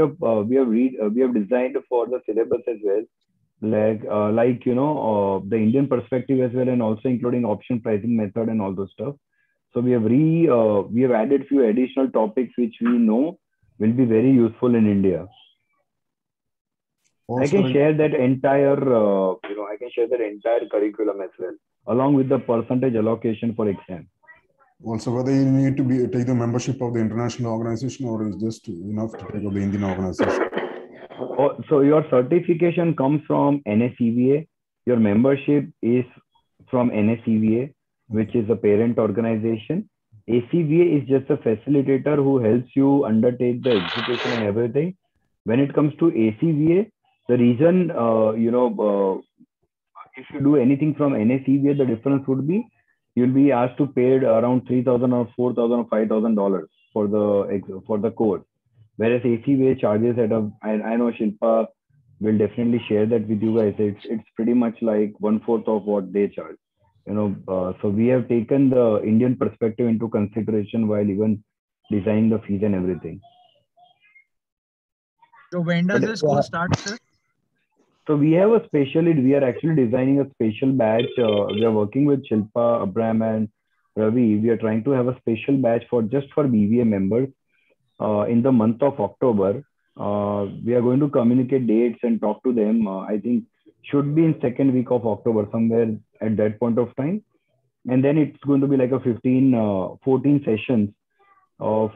have designed for the syllabus as well, the Indian perspective as well, and also including option pricing method and all those stuff. So we have added few additional topics which we know will be very useful in India. Also, I can share that entire curriculum as well, along with the percentage allocation for exam. Also, whether you need to take the membership of the international organization, or is just enough to take of the Indian organization? So your certification comes from NSCVA. Your membership is from NSCVA, which is a parent organization. ACVA is just a facilitator who helps you undertake the execution and everything. When it comes to ACVA, the reason, if you do anything from NSCVA, the difference would be you'll be asked to pay around $3,000 or $4,000 or $5,000 for the course. Whereas ACVA charges at I know Shilpa will definitely share that with you guys. It's pretty much like 1/4 of what they charge. So we have taken the Indian perspective into consideration while even designing the fees and everything. So when does this course start, sir? So we have we are actually designing a special batch. We are working with Shilpa, Abram, and Ravi. We are trying to have a special batch for BVA members in the month of October. We are going to communicate dates and talk to them. I think should be in second week of October, somewhere at that point of time. And then it's going to be like a 14 sessions of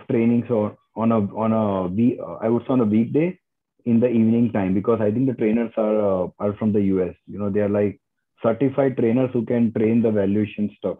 trainings on a weekday in the evening time, because I think the trainers are from the US. They are like certified trainers who can train the valuation stuff.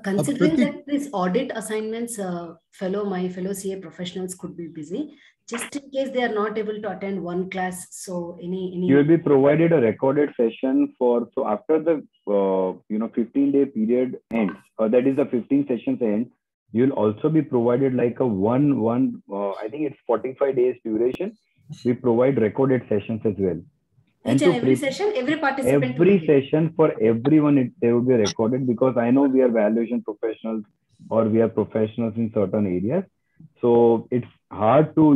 Considering that these audit assignments, my fellow CA professionals could be busy, just in case they are not able to attend one class. So you will be provided a recorded session so after the 15-day period ends, that is the 15 sessions end, you'll also be provided like a I think it's 45 days duration. We provide recorded sessions as well. Each and every session, every participant. Every session for everyone, they will be recorded, because I know we are valuation professionals or we are professionals in certain areas. So it's hard to,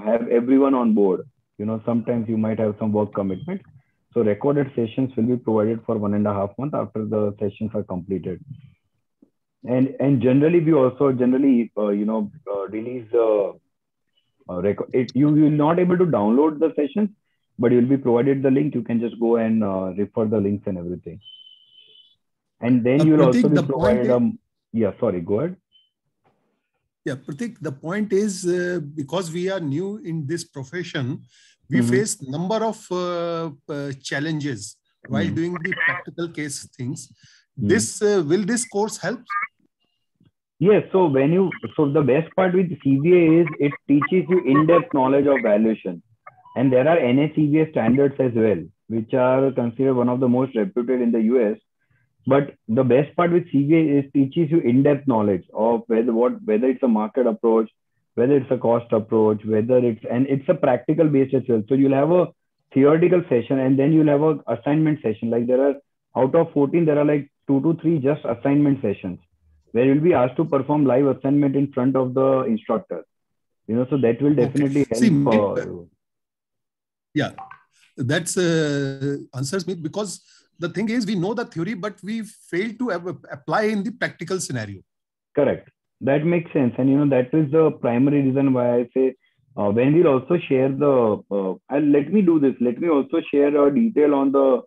have everyone on board. Sometimes you might have some work commitment. So recorded sessions will be provided for 1.5 months after the sessions are completed. And generally, we also release the record. You will not able to download the sessions, but you'll be provided the link. You can just go and refer the links and everything. And then you'll also be provided. Sorry, go ahead. Yeah, Pratik, the point is because we are new in this profession, we face number of challenges while doing the practical case things. Will this course help? Yes. So the best part with CVA is it teaches you in-depth knowledge of valuation. And there are NACVA standards as well, which are considered one of the most reputed in the US. But the best part with CVA is teaches you in-depth knowledge of whether it's a market approach, whether it's a cost approach, and it's a practical based as well. So you'll have a theoretical session, and then you'll have an assignment session. Like there are out of 14, there are like 2 to 3 just assignment sessions where you'll be asked to perform live assignment in front of the instructor. So that will definitely help. Yeah, that's answers me, because the thing is we know the theory, but we fail to apply in the practical scenario. Correct. That makes sense. And that is the primary reason why I say when we'll also share let me do this. Let me also share a detail on the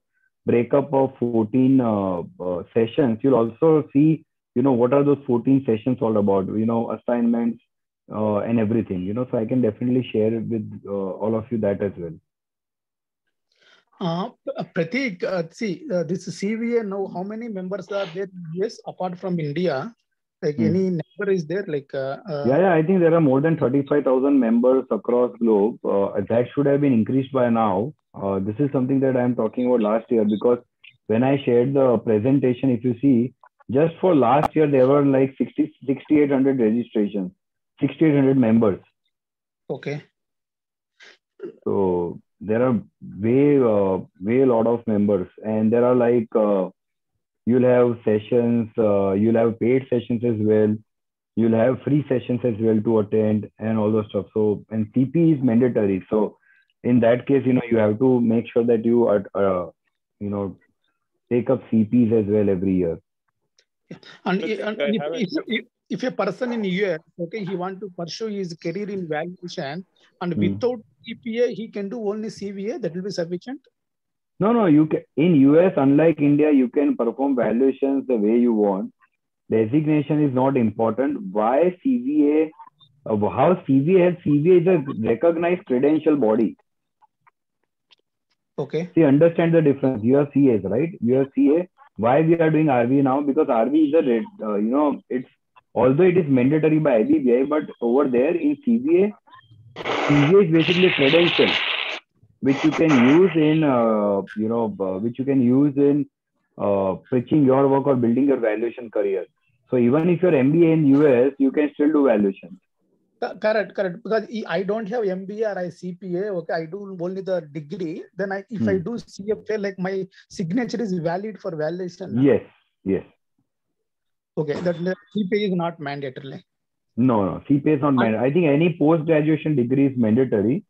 breakup of 14 sessions. You'll also see, what are those 14 sessions all about, assignments and everything, so I can definitely share with all of you that as well. Pratik, this CVA now, how many members are there in US apart from India? Like any number is there? I think there are more than 35,000 members across globe. That should have been increased by now. This is something that I'm talking about last year, because when I shared the presentation, if you see, Just for last year, there were like 6,800 registrations, 6,800 members. Okay. So there are way a lot of members, and there are like you'll have sessions, you'll have paid sessions as well, you'll have free sessions as well to attend, and all those stuff. So, and CP is mandatory. So in that case, you have to make sure that you are take up CPs as well every year. And if a person in US, okay, he want to pursue his career in valuation, and without CPA, he can do only CVA, that will be sufficient? No, you can, in US, unlike India, you can perform valuations the way you want. Designation is not important. Why CVA? How CVA is a recognized credential body. Okay. See, understand the difference. You have CAs, right? You have CA. Why we are doing RV now? Because RV is a it's, although it is mandatory by IBBI, but over there in CVA is basically a credential which you can use in pitching your work or building your valuation career. So even if you're MBA in US, you can still do valuations. Correct. Because I don't have MBA or I CPA. Okay, I do only the degree. Then if I do CFA, like my signature is valid for valuation. Yes. Okay, that CPA is not mandatory. No, CPA is not mandatory. I think any post-graduation degree is mandatory.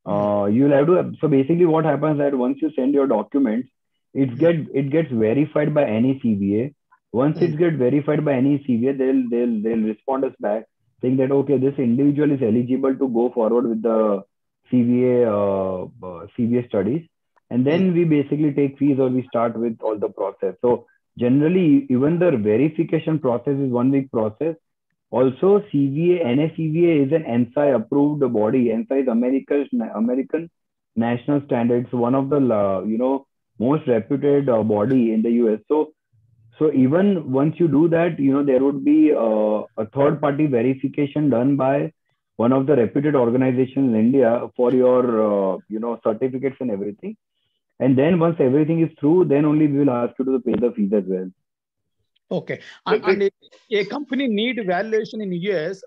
You'll have to. So basically, what happens is that once you send your documents, it gets verified by any CVA. Once it gets verified by any CVA, they'll respond us back saying that okay, this individual is eligible to go forward with the CVA studies, and then we basically take fees or we start with all the process. So generally, even the verification process is 1 week process. Also, CVA, NSCVA is an NSI approved body. NSI is American National Standards, one of the most reputed body in the US. So even once you do that, there would be a third party verification done by one of the reputed organizations in India for your certificates and everything. And then once everything is through, then only we will ask you to pay the fees as well. Okay. And a company need valuation in US,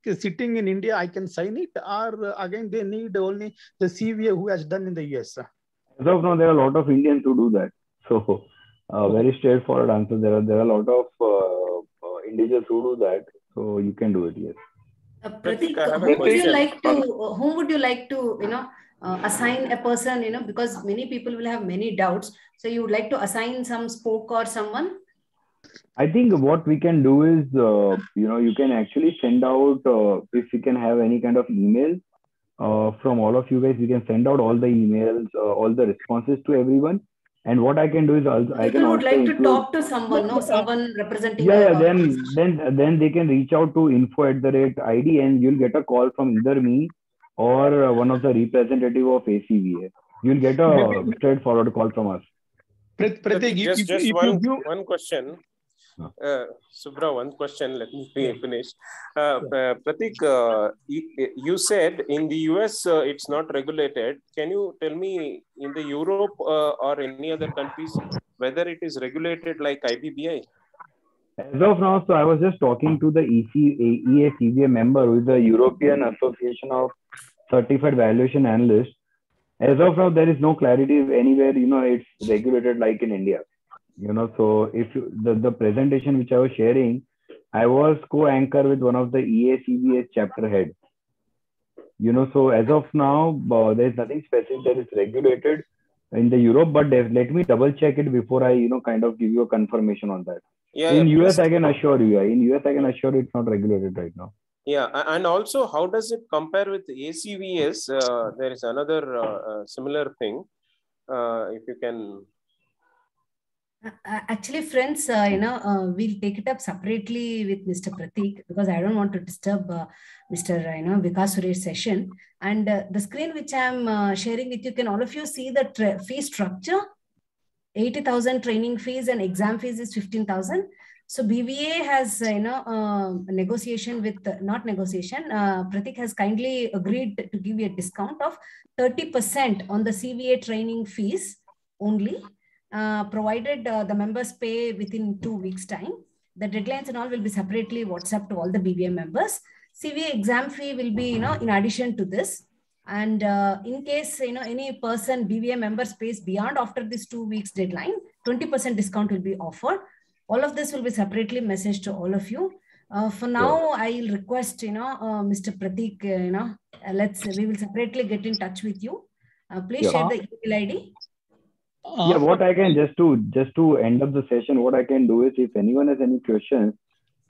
sitting in India, I can sign it, or again they need only the CVA who has done in the US? As of now, there are a lot of Indians who do that. So very straightforward answer. There are a lot of individuals who do that. So you can do it, yes. Pratik, whom would you like to assign a person, because many people will have many doubts. So you would like to assign some spoke or someone? I think what we can do is, you can actually send out, if you can have any kind of email from all of you guys, we can send out all the emails, all the responses to everyone. And what I can do is I can would like to talk to someone, someone representing. Then they can reach out to info@ID and you'll get a call from either me or one of the representative of ACVA. You'll get a straightforward call from us. Pratik, just one question. Subra, one question. Let me finish. Pratik, you said in the US it's not regulated. Can you tell me in the Europe or any other countries whether it is regulated like IBBI? As of now, so I was just talking to the EACVA member, who is the European Association of Certified Valuation Analysts. As of now, there is no clarity anywhere, it's regulated like in India. So if the presentation which I was sharing, I was co-anchor with one of the EACVA chapter head. So as of now, there is nothing specific that is regulated in the Europe, but let me double check it before I, kind of give you a confirmation on that. In US, I can assure you. In US, I can assure you it's not regulated right now. Yeah, and also, how does it compare with ACVS? There is another similar thing. If you can. Actually, friends, we'll take it up separately with Mr. Pratik, because I don't want to disturb Mr. Vikas Suresh session. And the screen which I'm sharing with you, can all of you see the fee structure? 80,000 training fees and exam fees is 15,000. So BVA has, negotiation with, not negotiation, Pratik has kindly agreed to give you a discount of 30% on the CVA training fees only, provided the members pay within 2 weeks' time. The deadlines and all will be separately WhatsApp to all the BVA members. CVA exam fee will be, in addition to this. And in case, any person, BVA members pays beyond after this 2 weeks deadline, 20% discount will be offered. All of this will be separately messaged to all of you. For now, I'll request, Mr. Pratik, we will separately get in touch with you. Please share the email ID. Yeah, what I can just to end up the session, what I can do is, if anyone has any questions,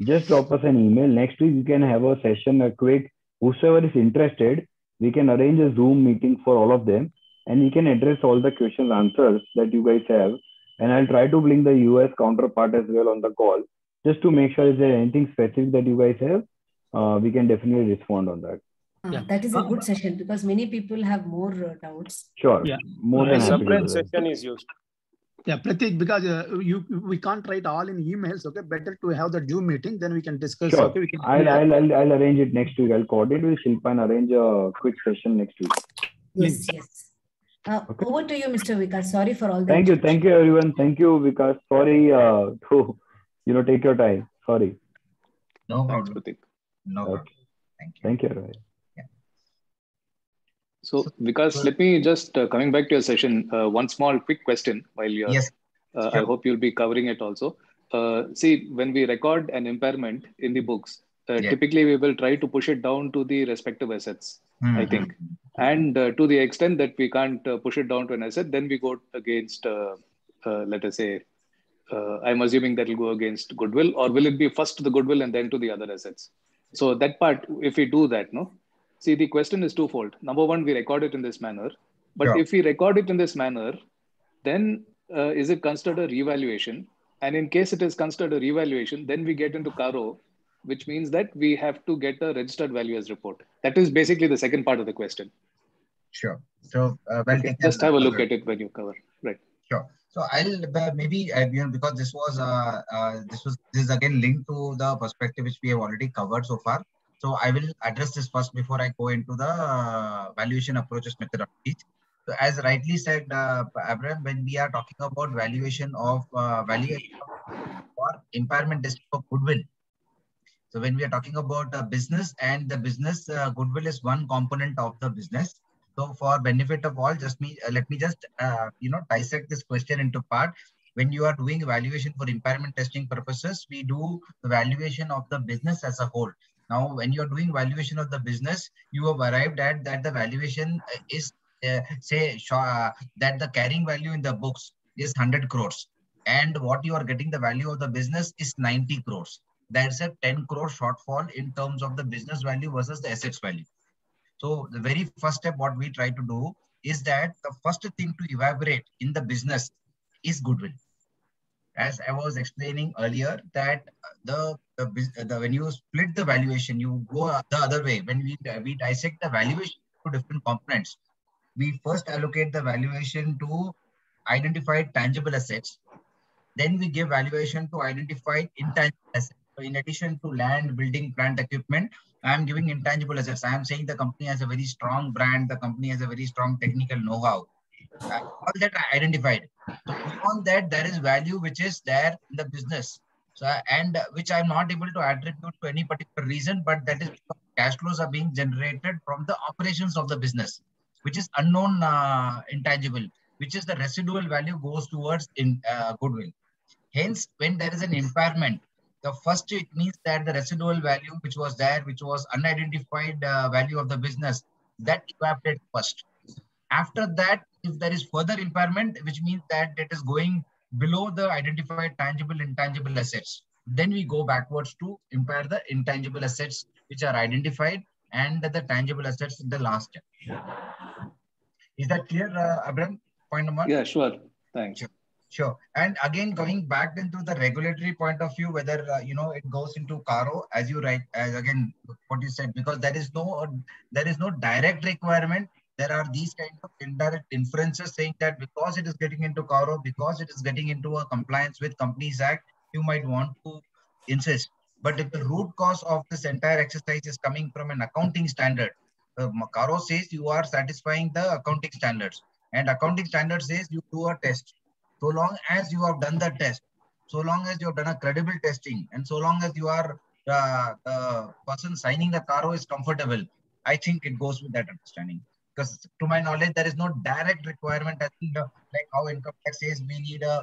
just drop us an email. Next week we can have a session, a quick. Whoever is interested, we can arrange a Zoom meeting for all of them, and we can address all the questions, answers that you guys have. And I'll try to bring the US counterpart as well on the call, just to make sure if there anything specific that you guys have, we can definitely respond on that. That is a good session because many people have more doubts. Sure. Yeah. More than happy. Separate session is used. Yeah, Pratik, because we can't write all in emails. Okay, better to have the Zoom meeting, then we can discuss. Sure. Okay, we can. I'll arrange it next week. I'll coordinate with Shilpa and arrange a quick session next week. Yes, yes. Okay. Over to you, Mr. Vikas. Sorry for all that. Thank you, everyone. Thank you, Vikas. Sorry to take your time. Sorry. No Thanks, problem. Pratik. No problem. Thank you. Thank you. So, Vikas, let me just, coming back to your session, one small quick question while you're, yes. Sure. I hope you'll be covering it also. See, when we record an impairment in the books, typically we will try to push it down to the respective assets, I think. And to the extent that we can't push it down to an asset, then we go against, let us say, I'm assuming that will go against goodwill, or will it be first to the goodwill and then to the other assets? So that part, if we do that, no? See, the question is twofold. Number one, we record it in this manner. But if we record it in this manner, then is it considered a revaluation? And in case it is considered a revaluation, then we get into Caro, which means that we have to get a registered valuer's report. That is basically the second part of the question. Sure. So, just have a look at it when you cover. Right. Sure. So I'll maybe because this is again linked to the perspective which we have already covered so far. So I will address this first before I go into the valuation approaches methodology. So as rightly said, Abraham, when we are talking about valuation of valuation for impairment testing of goodwill. So when we are talking about a business and the business, goodwill is one component of the business. So for benefit of all, let me just dissect this question into part. When you are doing evaluation for impairment testing purposes, we do the valuation of the business as a whole. Now, when you are doing valuation of the business, you have arrived at that the valuation is, that the carrying value in the books is 100 crores. And what you are getting the value of the business is 90 crores. That's a 10 crore shortfall in terms of the business value versus the assets value. So the very first step, what we try to do is that the first thing to evaluate in the business is goodwill. As I was explaining earlier, that when you split the valuation, you go the other way. When we dissect the valuation to different components, we first allocate the valuation to identified tangible assets. Then we give valuation to identified intangible assets. So in addition to land, building, plant, equipment, I am giving intangible assets. I am saying the company has a very strong brand. The company has a very strong technical know-how. All that I identified. So beyond that, there is value which is there in the business. So and which I'm not able to attribute to any particular reason, but that is because cash flows are being generated from the operations of the business, which is unknown intangible, which is the residual value goes towards goodwill. Hence, when there is an impairment, the first it means that the residual value which was there, which was unidentified value of the business, that evaporates first. After that, if there is further impairment, which means that it is going below the identified tangible, intangible assets, then we go backwards to impair the intangible assets which are identified and the tangible assets in the last step. Is that clear, Abraham? Point number one? Yeah, sure. Thanks. Sure. And again, going back into the regulatory point of view, whether, it goes into Caro, as you write, as again, what you said, because there is no direct requirement. There are these kind of indirect inferences saying that because it is getting into Caro, because it is getting into a compliance with Companies Act, you might want to insist. But if the root cause of this entire exercise is coming from an accounting standard, Caro says you are satisfying the accounting standards, and accounting standard says you do a test. So long as you have done the test, so long as you've done a credible testing, and so long as you are the person signing the cargo is comfortable, I think it goes with that understanding. Because to my knowledge, there is no direct requirement. I think like how income tax says we need a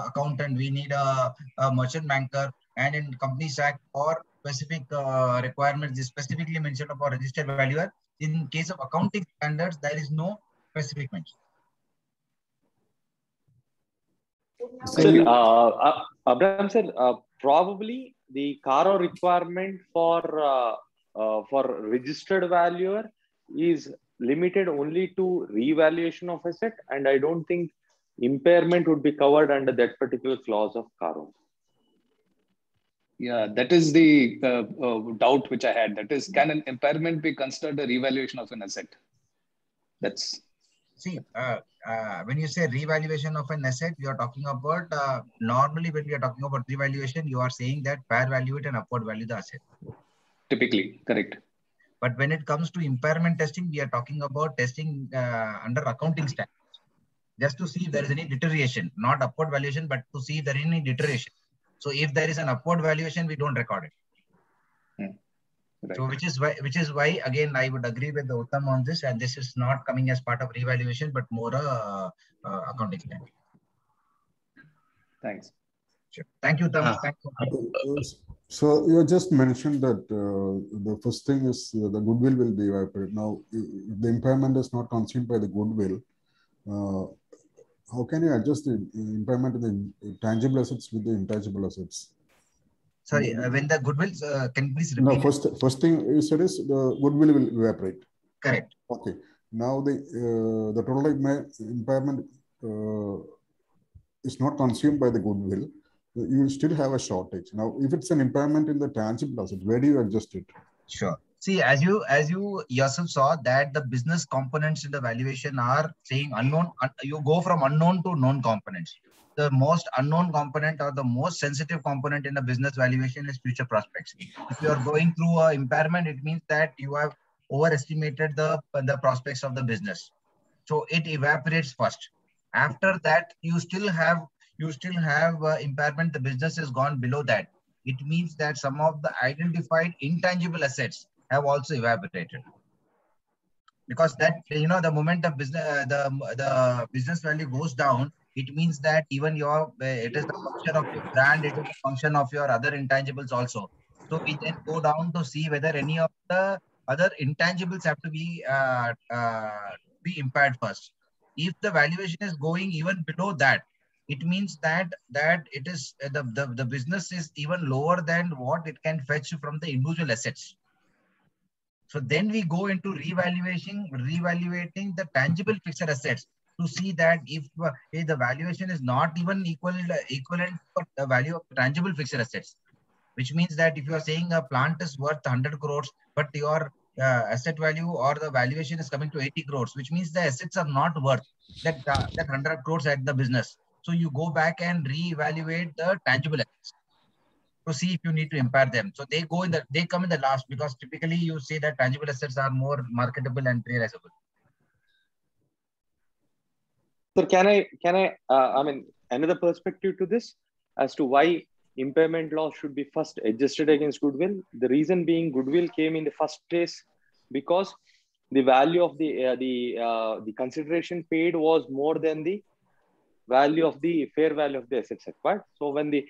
accountant, we need a merchant banker, and in Companies Act or specific requirements is specifically mentioned about registered valuer. In case of accounting standards, there is no specific mention. Sir, Abraham sir, probably the CARO requirement for registered valuer is limited only to revaluation of asset, and I don't think impairment would be covered under that particular clause of CARO. Yeah, that is the doubt which I had. That is, can an impairment be considered a revaluation of an asset? That's... See, when you say revaluation of an asset, you are talking about, normally when we are talking about revaluation, you are saying that fair value it and upward value the asset. Typically, correct. But when it comes to impairment testing, we are talking about testing under accounting standards, just to see if there is any deterioration, not upward valuation, but to see if there is any deterioration. So if there is an upward valuation, we don't record it. Right. So which is why again I would agree with the Uttam on this, and this is not coming as part of revaluation, but more accounting standard. Thanks. Sure. Thank you, Uttam. Thank you. So you just mentioned that the first thing is the goodwill will be evaporated. Now, if the impairment is not consumed by the goodwill, how can you adjust the impairment in the tangible assets with the intangible assets? Sorry, when the goodwill, can you please repeat? No, first thing you said is the goodwill will evaporate. Correct. Okay. Now the total impairment is not consumed by the goodwill. You still have a shortage. Now, if it's an impairment in the tangible asset, where do you adjust it? Sure. See, as you yourself saw that the business components in the valuation are saying unknown. You go from unknown to known components. The most unknown component or the most sensitive component in the business valuation is future prospects. If you are going through an impairment, it means that you have overestimated the prospects of the business. So it evaporates first. After that, you still have impairment. The business has gone below that. It means that some of the identified intangible assets have also evaporated. Because that, the moment the business value goes down, it means that even it is the function of your brand, it is the function of your other intangibles also. So we then go down to see whether any of the other intangibles have to be impaired first. If the valuation is going even below that, it means that it is the business is even lower than what it can fetch from the individual assets. So then we go into revaluating the tangible fixed assets to see that if the valuation is not even equivalent to the value of tangible fixed assets, which means that if you are saying a plant is worth 100 crores, but your asset value or the valuation is coming to 80 crores, which means the assets are not worth that 100 crores at the business. So you go back and reevaluate the tangible assets to see if you need to impair them. So they come in the last, because typically you say that tangible assets are more marketable and realizable. So can I mean, another perspective to this as to why impairment loss should be first adjusted against goodwill? The reason being goodwill came in the first place because the value of the consideration paid was more than the value of the fair value of the assets acquired. So when the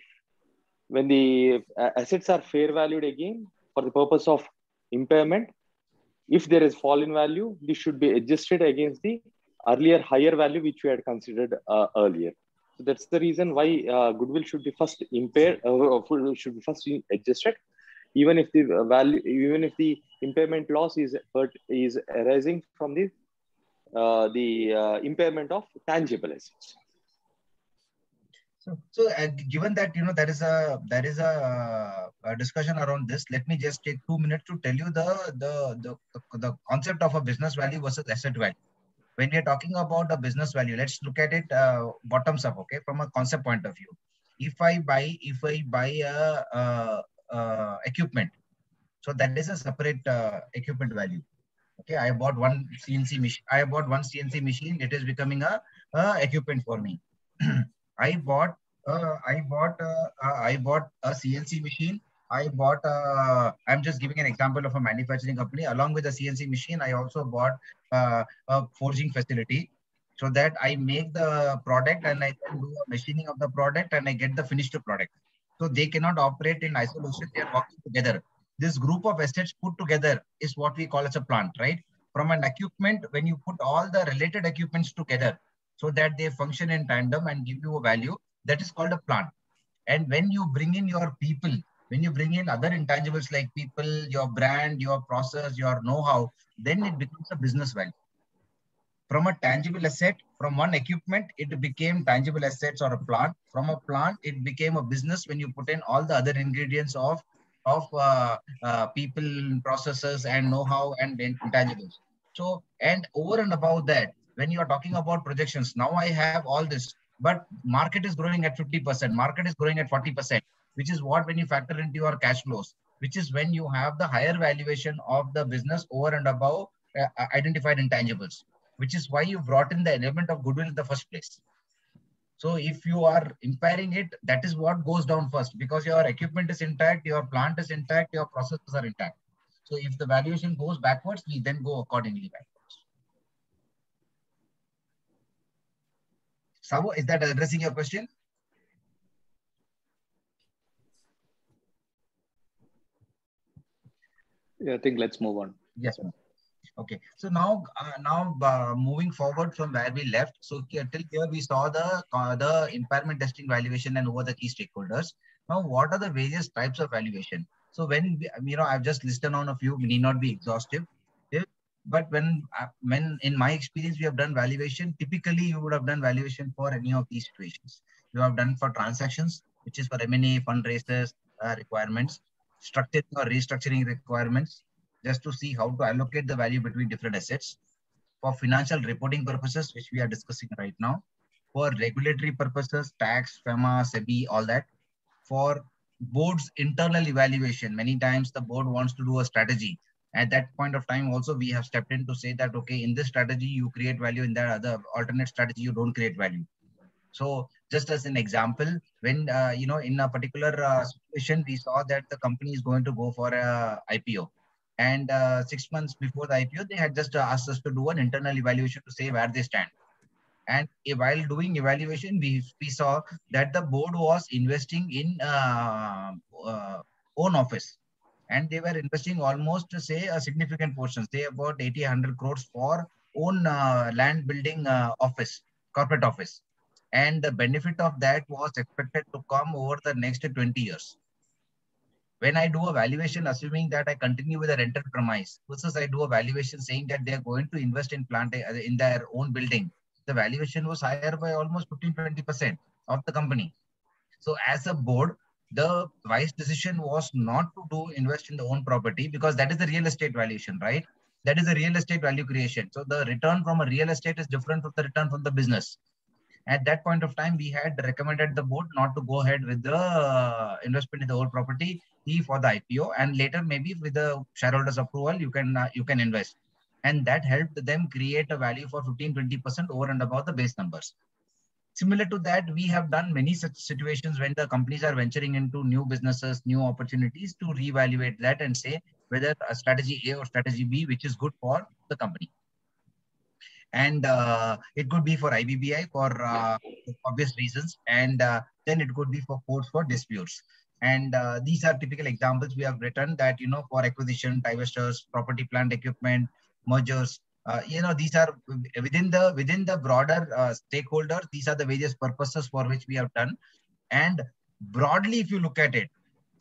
assets are fair valued again for the purpose of impairment, if there is fall in value, this should be adjusted against the earlier higher value which we had considered earlier. So that's the reason why goodwill should be first impaired, should be first adjusted, even if the impairment loss is arising from the impairment of tangible assets. So given that there is a discussion around this, let me just take 2 minutes to tell you the concept of a business value versus asset value. When we are talking about a business value, let's look at it bottoms up, okay, from a concept point of view. If I buy equipment, so that is a separate equipment value. Okay, I bought one CNC machine. It is becoming a equipment for me. I bought I bought a CNC machine. I'm just giving an example of a manufacturing company. Along with the CNC machine, I also bought a forging facility so that I make the product and I can do a machining of the product and I get the finished product. So they cannot operate in isolation. They are working together. This group of assets put together is what we call as a plant, right? From an equipment, when you put all the related equipments together so that they function in tandem and give you a value, that is called a plant. And when you bring in your people, when you bring in other intangibles like people, your brand, your process, your know-how, then it becomes a business value. From a tangible asset, from one equipment, it became tangible assets or a plant. From a plant, it became a business when you put in all the other ingredients of people, processes, and know-how and intangibles. So, and over and above that, when you are talking about projections, now I have all this, but market is growing at 50%, market is growing at 40%, which is what when you factor into your cash flows, which is when you have the higher valuation of the business over and above identified intangibles, which is why you brought in the element of goodwill in the first place. So if you are impairing it, that is what goes down first, because your equipment is intact, your plant is intact, your processes are intact. So if the valuation goes backwards, we then go accordingly backwards. Savo, is that addressing your question? Yeah, I think let's move on. Yes, ma'am. Okay, so now moving forward from where we left, so till here we saw the impairment testing valuation and who are the key stakeholders. Now, what are the various types of valuation? So when I've just listed on a few, need not be exhaustive. But when in my experience we have done valuation, typically you would have done valuation for any of these situations. You have done for transactions, which is for M&A, fundraisers, requirements, structuring or restructuring requirements, just to see how to allocate the value between different assets. For financial reporting purposes, which we are discussing right now. For regulatory purposes, tax, FEMA, SEBI, all that. For board's internal evaluation, many times the board wants to do a strategy. At that point of time, also we have stepped in to say that, okay, in this strategy, you create value, in that other alternate strategy, you don't create value. So just as an example, when, in a particular situation, we saw that the company is going to go for a IPO. And 6 months before the IPO, they had just asked us to do an internal evaluation to say where they stand. And while doing evaluation, we saw that the board was investing in own office. And they were investing almost, say, a significant portion, say about 80-100 crores for own land building office, corporate office. And the benefit of that was expected to come over the next 20 years. When I do a valuation, assuming that I continue with a rental premise, versus I do a valuation saying that they are going to invest in plant in their own building, the valuation was higher by almost 15-20% of the company. So as a board, the wise decision was not to invest in the own property, because that is the real estate valuation, right? That is the real estate value creation. So the return from a real estate is different from the return from the business. At that point of time, we had recommended the board not to go ahead with the investment in the whole property for the IPO, and later maybe with the shareholders' approval, you can invest. And that helped them create a value for 15-20% over and above the base numbers. Similar to that, we have done many such situations when the companies are venturing into new businesses, new opportunities, to reevaluate that and say whether a strategy A or strategy B, which is good for the company. And it could be for IBBI for obvious reasons, and then it could be for courts for disputes. And these are typical examples we have written that, for acquisition, divestors, property, plant, equipment, mergers. These are within the broader stakeholder. These are the various purposes for which we have done. And broadly, if you look at it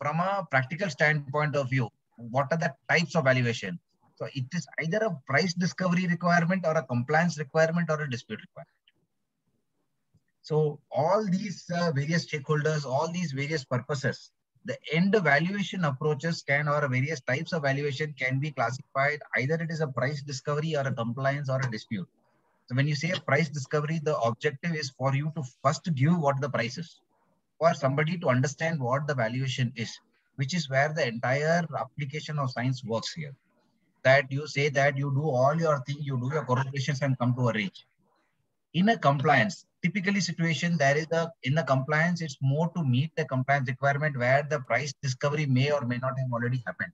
from a practical standpoint of view, what are the types of valuation? So it is either a price discovery requirement or a compliance requirement or a dispute requirement. So all these various stakeholders, all these various purposes, the end valuation approaches or various types of valuation can be classified. Either it is a price discovery or a compliance or a dispute. So when you say a price discovery, the objective is for you to first give what the price is, for somebody to understand what the valuation is, which is where the entire application of science works here. That you say that you do all your thing, you do your correlations and come to a range. In a compliance, typically situation there is in the compliance, it's more to meet the compliance requirement where the price discovery may or may not have already happened.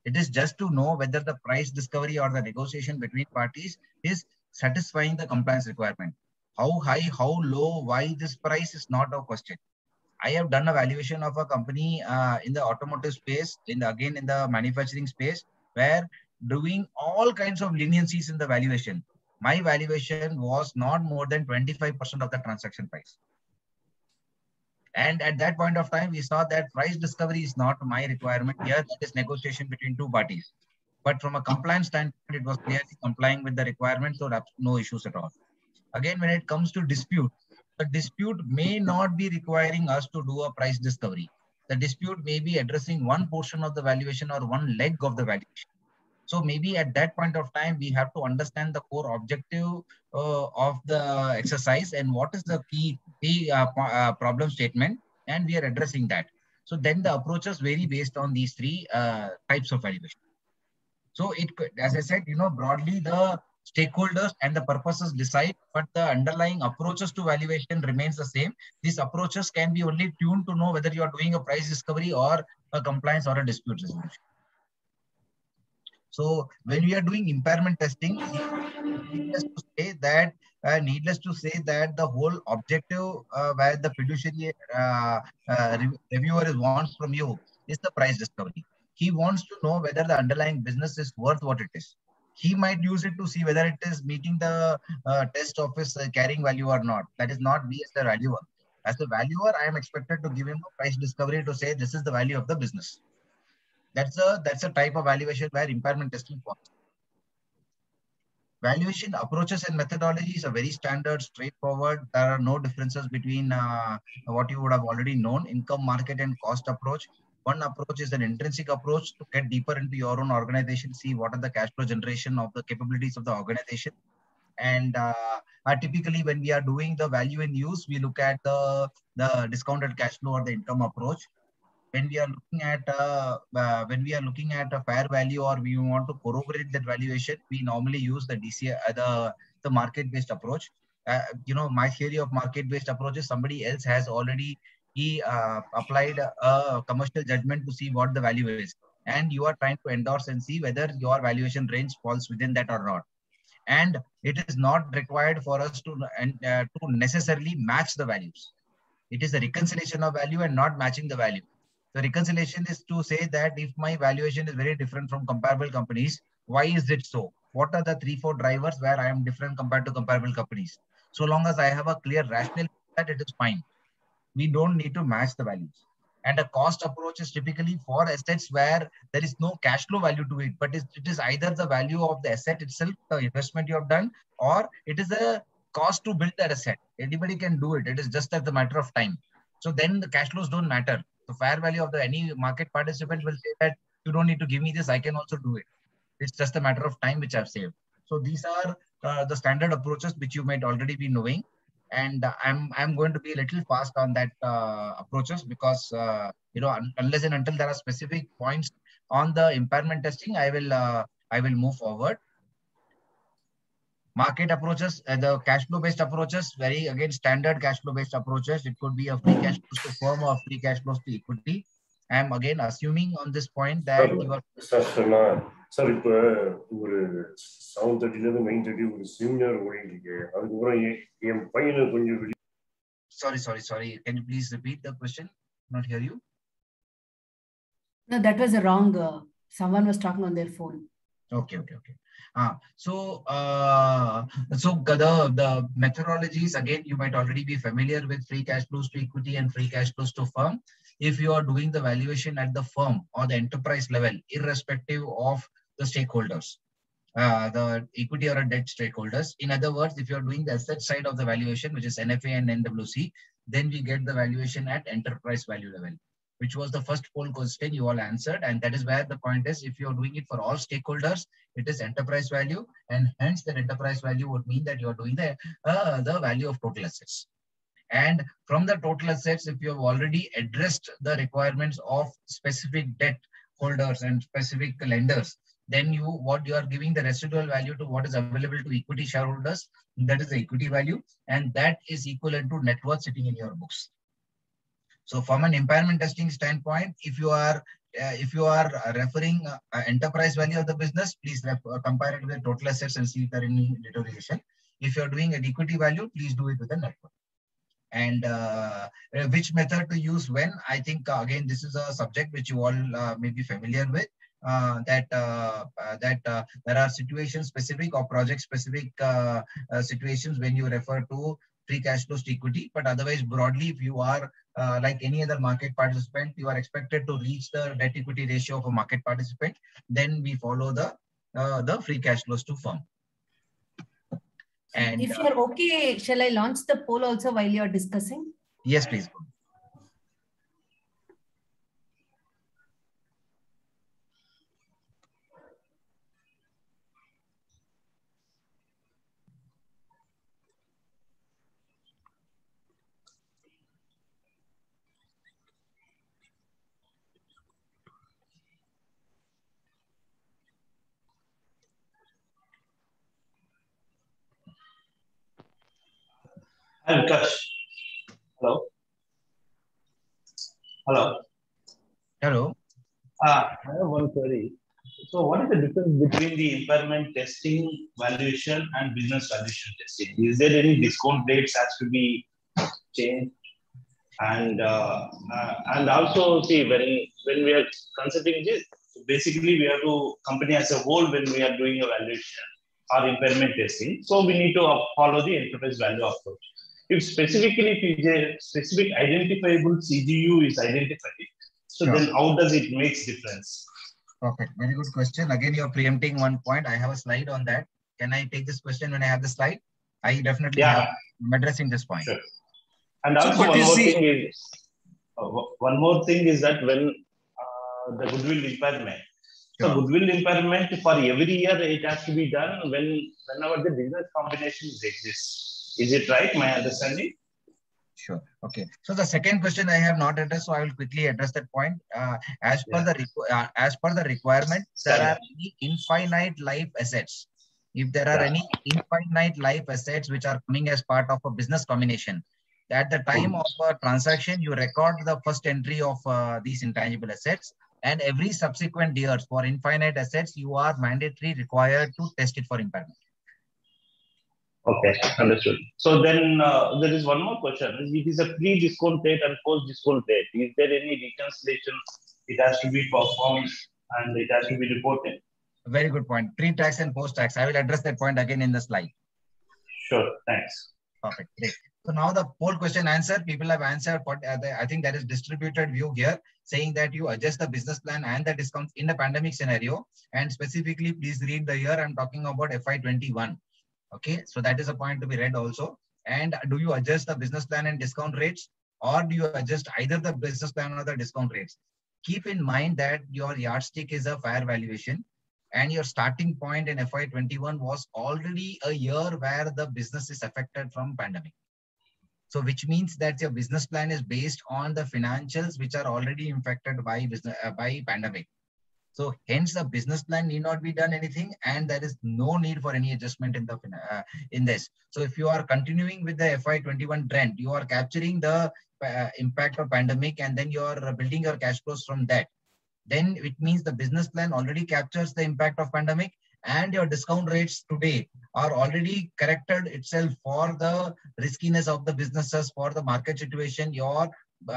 It is just to know whether the price discovery or the negotiation between parties is satisfying the compliance requirement. How high, how low, why this price is not a question. I have done a valuation of a company in the automotive space, again in the manufacturing space, where doing all kinds of leniencies in the valuation. My valuation was not more than 25% of the transaction price. And at that point of time, we saw that price discovery is not my requirement here. That is negotiation between two parties. But from a compliance standpoint, it was clearly complying with the requirements, so no issues at all. Again, when it comes to dispute, the dispute may not be requiring us to do a price discovery. The dispute may be addressing one portion of the valuation or one leg of the valuation. So maybe at that point of time, we have to understand the core objective of the exercise and what is the key problem statement, and we are addressing that. So then the approaches vary based on these three types of valuation. So it could, as I said, broadly the stakeholders and the purposes decide, but the underlying approaches to valuation remains the same. These approaches can be only tuned to know whether you are doing a price discovery or a compliance or a dispute resolution. So when we are doing impairment testing, needless to say that the whole objective where the fiduciary reviewer wants from you is the price discovery. He wants to know whether the underlying business is worth what it is. He might use it to see whether it is meeting the test of his carrying value or not. That is not me as the valuer. As the valuer, I am expected to give him a price discovery to say this is the value of the business. That's a type of valuation where impairment testing falls. Valuation approaches and methodologies are very standard, straightforward. There are no differences between what you would have already known, income, market, and cost approach. One approach is an intrinsic approach to get deeper into your own organization, see what are the cash flow generation of the capabilities of the organization. And typically when we are doing the value in use, we look at the discounted cash flow or the income approach. When we are looking at a fair value or we want to corroborate that valuation, we normally use the DCF, the market-based approach. My theory of market-based approach is somebody else has already applied a commercial judgment to see what the value is, and you are trying to endorse and see whether your valuation range falls within that or not. And it is not required for us to necessarily match the values. It is a reconciliation of value and not matching the value. The reconciliation is to say that if my valuation is very different from comparable companies, why is it so? What are the 3-4 drivers where I am different compared to comparable companies? So long as I have a clear rationale that, it is fine. We don't need to match the values. And a cost approach is typically for assets where there is no cash flow value to it, but it is either the value of the asset itself, the investment you have done, or it is a cost to build that asset. Anybody can do it. It is just as a matter of time. So then the cash flows don't matter. The fair value of any market participant will say that you don't need to give me this, I can also do it. It's just a matter of time which I've saved. So these are the standard approaches which you might already be knowing. And I'm going to be a little fast on that approaches because unless and until there are specific points on the impairment testing, I will move forward. Market approaches, the cash flow based approaches, again standard cash flow based approaches. It could be a free cash flows to firm or free cash flows to equity. I'm again assuming on this point that you are. Sorry, Can you please repeat the question? Not hear you. No, that was a wrong. Someone was talking on their phone. Okay. So the methodologies, again, you might already be familiar with free cash flows to equity and free cash flows to firm. If you are doing the valuation at the firm or the enterprise level, irrespective of the stakeholders, the equity or debt stakeholders. In other words, if you are doing the asset side of the valuation, which is NFA and NWC, then we get the valuation at enterprise value level, which was the first poll question you all answered. And that is where the point is, if you're doing it for all stakeholders, it is enterprise value. And hence that enterprise value would mean that you're doing the value of total assets. And from the total assets, if you have already addressed the requirements of specific debt holders and specific lenders, then what you are giving the residual value to what is available to equity shareholders, that is the equity value, and that is equivalent to net worth sitting in your books. So from an impairment testing standpoint, if you are referring enterprise value of the business, please compare it with total assets and see if there are any deterioration. If you're doing an equity value, please do it with a net worth. And which method to use when, I think again this is a subject which you all may be familiar with, that there are situation specific or project specific situations when you refer to free cash flows to equity, but otherwise broadly, if you are like any other market participant, you are expected to reach the debt equity ratio of a market participant, then we follow the free cash flows to firm. And if you're okay, shall I launch the poll also while you're discussing? Yes, please. Hi, Vikas. Hello. Hello. Hello. I have one query. So what is the difference between the impairment testing valuation and business valuation testing? Is there any discount rates has to be changed? And also see when we are considering this, basically we have to company as a whole when we are doing a valuation or impairment testing. So we need to follow the enterprise value approach. If specifically specific identifiable CGU is identified, so then how does it make difference? Perfect. Very good question. Again, you're preempting one point. I have a slide on that. Can I take this question when I have the slide? I definitely have. I'm addressing this point. Sure. And also one more thing is that when the goodwill impairment. So goodwill impairment for every year it has to be done whenever the business combinations exist. Is it right? My understanding? Sure. Okay. So the second question I have not addressed, so I will quickly address that point. As per the requirement, there are any infinite life assets. If there are any infinite life assets which are coming as part of a business combination, at the time of a transaction, you record the first entry of these intangible assets, and every subsequent years for infinite assets, you are mandatory required to test it for impairment. Okay, understood. So then there is one more question. It is a pre-discount rate and post-discount rate. Is there any reconciliation? It has to be performed and it has to be reported. Very good point. Pre-tax and post-tax. I will address that point again in the slide. Sure. Thanks. Perfect. Great. So now the poll question answered. People have answered. I think there is distributed view here saying that you adjust the business plan and the discounts in the pandemic scenario. And specifically, please read the year. I'm talking about FY21. Okay, so that is a point to be read also. And do you adjust the business plan and discount rates, or do you adjust either the business plan or the discount rates? Keep in mind that your yardstick is a fair valuation, and your starting point in FY21 was already a year where the business is affected from pandemic. So which means that your business plan is based on the financials which are already impacted by pandemic. So hence the business plan need not be done anything, and there is no need for any adjustment in this. So if you are continuing with the FY21 trend, you are capturing the impact of pandemic, and then you are building your cash flows from that. Then it means the business plan already captures the impact of pandemic, and your discount rates today are already corrected itself for the riskiness of the businesses, for the market situation. Your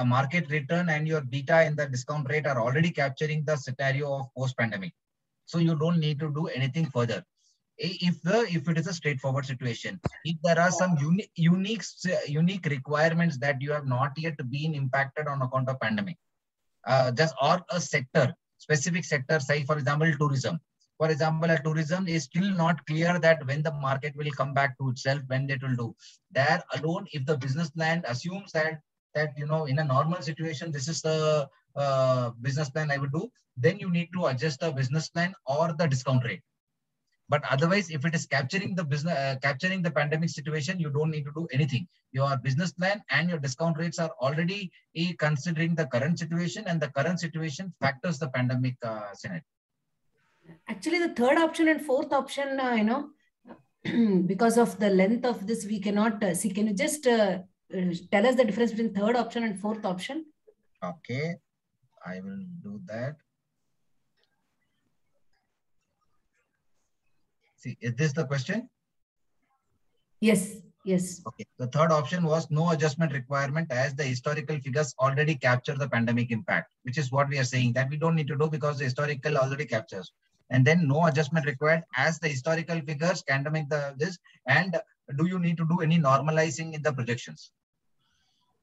market return and your beta in the discount rate are already capturing the scenario of post-pandemic. So you don't need to do anything further. If it is a straightforward situation, if there are some unique requirements that you have not yet been impacted on account of pandemic, or a sector, specific sector, say for example, tourism. For example, a tourism is still not clear that when the market will come back to itself, when it will do. There alone, if the business plan assumes that in a normal situation, this is the business plan I would do, then you need to adjust the business plan or the discount rate. But otherwise, if it is capturing the pandemic situation, you don't need to do anything. Your business plan and your discount rates are already considering the current situation, and the current situation factors the pandemic scenario. Actually, the third option and fourth option, because of the length of this, we cannot see. Can you just tell us the difference between third option and fourth option? Okay, I will do that. See, is this the question? Yes, yes. Okay. The third option was no adjustment requirement as the historical figures already capture the pandemic impact, which is what we are saying that we don't need to do because the historical already captures. And then no adjustment required as the historical figures pandemic this. And do you need to do any normalizing in the projections?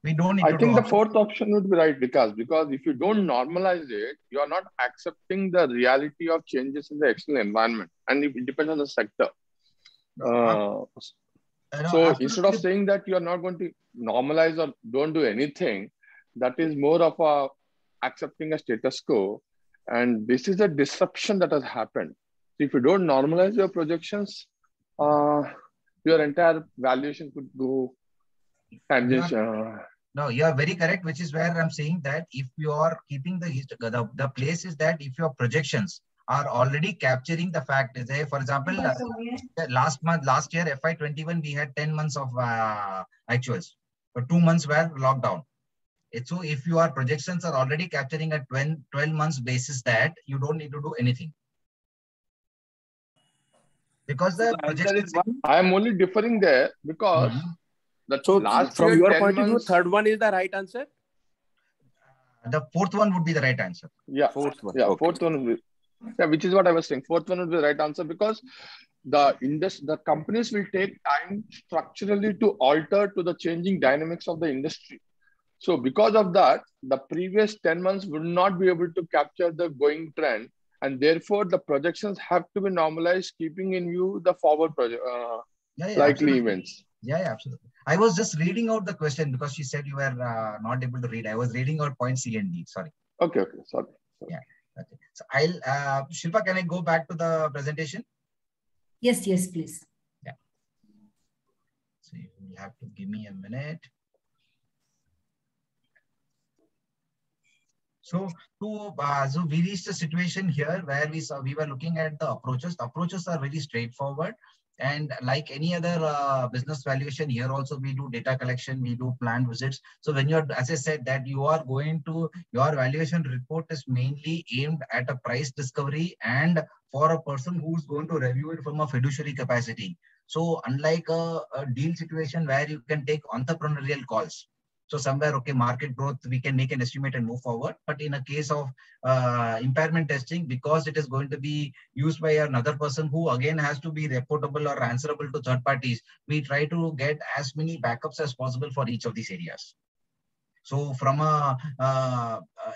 We don't need I to think do the fourth option would be right, because if you don't normalize it, you are not accepting the reality of changes in the external environment, and it depends on the sector. So instead of saying that you are not going to normalize or don't do anything, that is more of a accepting a status quo. And this is a disruption that has happened. So if you don't normalize your projections, your entire valuation could go tangent. No, you are very correct, which is where I'm saying that if you are keeping the place is that if your projections are already capturing the fact, say, for example, last year, FY21, we had 10 months of actuals, but 2 months were lockdown. So if your projections are already capturing a 12 months basis, that you don't need to do anything. Because the projections... I am only differing there because so last from year, your point of view, third one is the right answer? The fourth one would be the right answer. Yeah, fourth one. Yeah, okay. Fourth one would be, yeah, which is what I was saying. Fourth one would be the right answer because the companies will take time structurally to alter to the changing dynamics of the industry. So because of that, the previous 10 months would not be able to capture the going trend, and therefore the projections have to be normalized, keeping in view the forward likely absolutely. Events. Yeah, absolutely. I was just reading out the question because she said you were not able to read. I was reading out point C and D. Sorry. Okay. Sorry. Yeah. Okay. So I'll Shilpa, can I go back to the presentation? Yes, please. Yeah. So you will have to give me a minute. So we reached a situation here where we were looking at the approaches. The approaches are very straightforward. And like any other business valuation, here also we do data collection, we do plant visits. So when you're, as I said, that you are going to, your valuation report is mainly aimed at a price discovery and for a person who's going to review it from a fiduciary capacity. So unlike a deal situation where you can take entrepreneurial calls. So somewhere, okay, market growth, we can make an estimate and move forward. But in a case of impairment testing, because it is going to be used by another person who again has to be reportable or answerable to third parties, we try to get as many backups as possible for each of these areas. So from a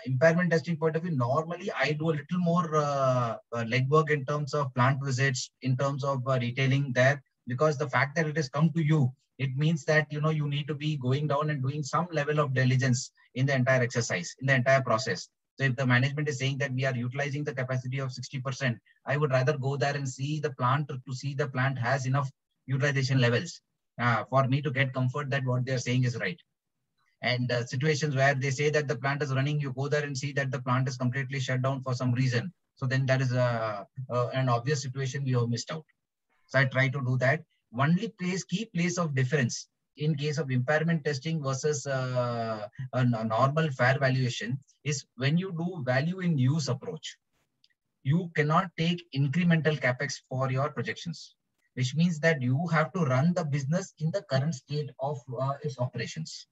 impairment testing point of view, normally I do a little more legwork in terms of plant visits, in terms of retailing there, because the fact that it has come to you, it means that, you need to be going down and doing some level of diligence in the entire exercise, in the entire process. So if the management is saying that we are utilizing the capacity of 60%, I would rather go there and see the plant to see the plant has enough utilization levels for me to get comfort that what they're saying is right. And situations where they say that the plant is running, you go there and see that the plant is completely shut down for some reason. So then that is an obvious situation we have missed out. So I try to do that. Only key place of difference in case of impairment testing versus a normal fair valuation is when you do value in use approach, you cannot take incremental capex for your projections, which means that you have to run the business in the current state of its operations.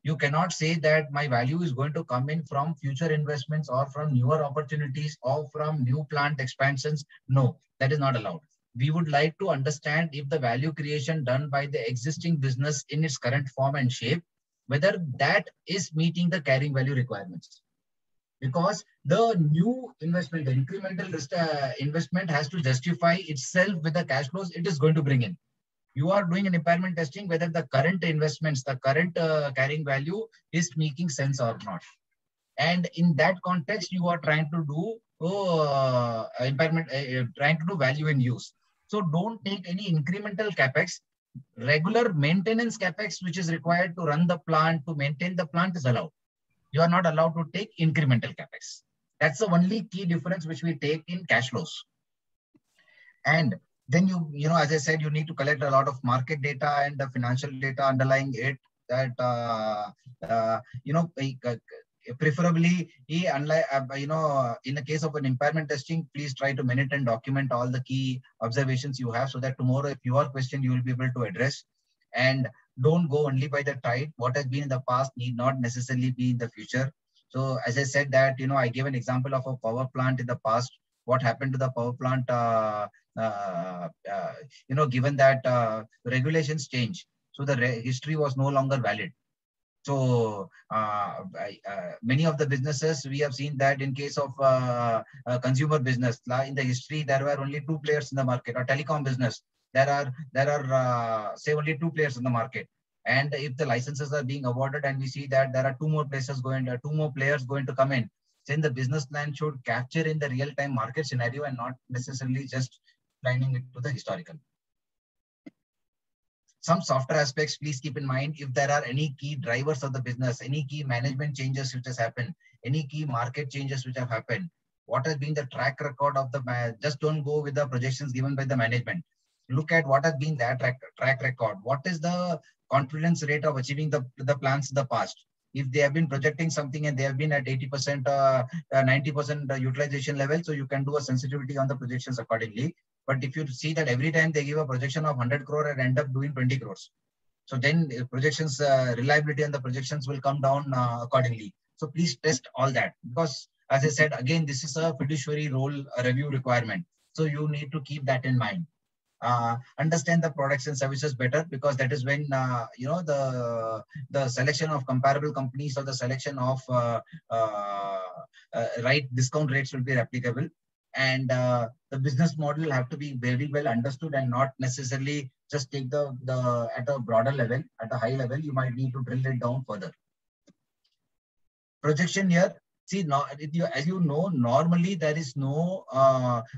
You cannot say that my value is going to come in from future investments or from newer opportunities or from new plant expansions. No, that is not allowed. We would like to understand if the value creation done by the existing business in its current form and shape, whether that is meeting the carrying value requirements. Because the new investment, the incremental investment has to justify itself with the cash flows it is going to bring in. You are doing an impairment testing whether the current investments, the current carrying value is making sense or not. And in that context, you are trying to do trying to do value in use. So don't take any incremental capex. Regular maintenance capex, which is required to run the plant, to maintain the plant, is allowed. You are not allowed to take incremental capex. That's the only key difference which we take in cash flows. And then as I said, you need to collect a lot of market data and the financial data underlying it. That preferably, unlike in the case of an impairment testing, please try to minute and document all the key observations you have, so that tomorrow, if you are questioned, you will be able to address. And don't go only by the tide. What has been in the past need not necessarily be in the future. So as I said that, I gave an example of a power plant in the past. What happened to the power plant, given that regulations change. So the history was no longer valid. So many of the businesses, we have seen that in case of consumer business, in the history, there were only 2 players in the market. Or telecom business, there are say only 2 players in the market. And if the licenses are being awarded and we see that there are 2 more players going to come in, then the business plan should capture in the real-time market scenario and not necessarily just planning it to the historical. Some softer aspects, please keep in mind, if there are any key drivers of the business, any key management changes which has happened, any key market changes which have happened, what has been the track record of the, just don't go with the projections given by the management. Look at what has been that track record. What is the confidence rate of achieving the plans in the past? If they have been projecting something and they have been at 80%, 90% utilization level, so you can do a sensitivity on the projections accordingly. But if you see that every time they give a projection of 100 crore and end up doing 20 crores, so then projections, reliability and the projections will come down accordingly. So please test all that, because as I said, again, this is a fiduciary role review requirement. So you need to keep that in mind. Understand the products and services better, because that is when the selection of comparable companies or the selection of right discount rates will be applicable. And the business model will have to be very well understood and not necessarily just take the at a broader level, at a high level. You might need to drill it down further. Projection here. See, as you know, normally there is no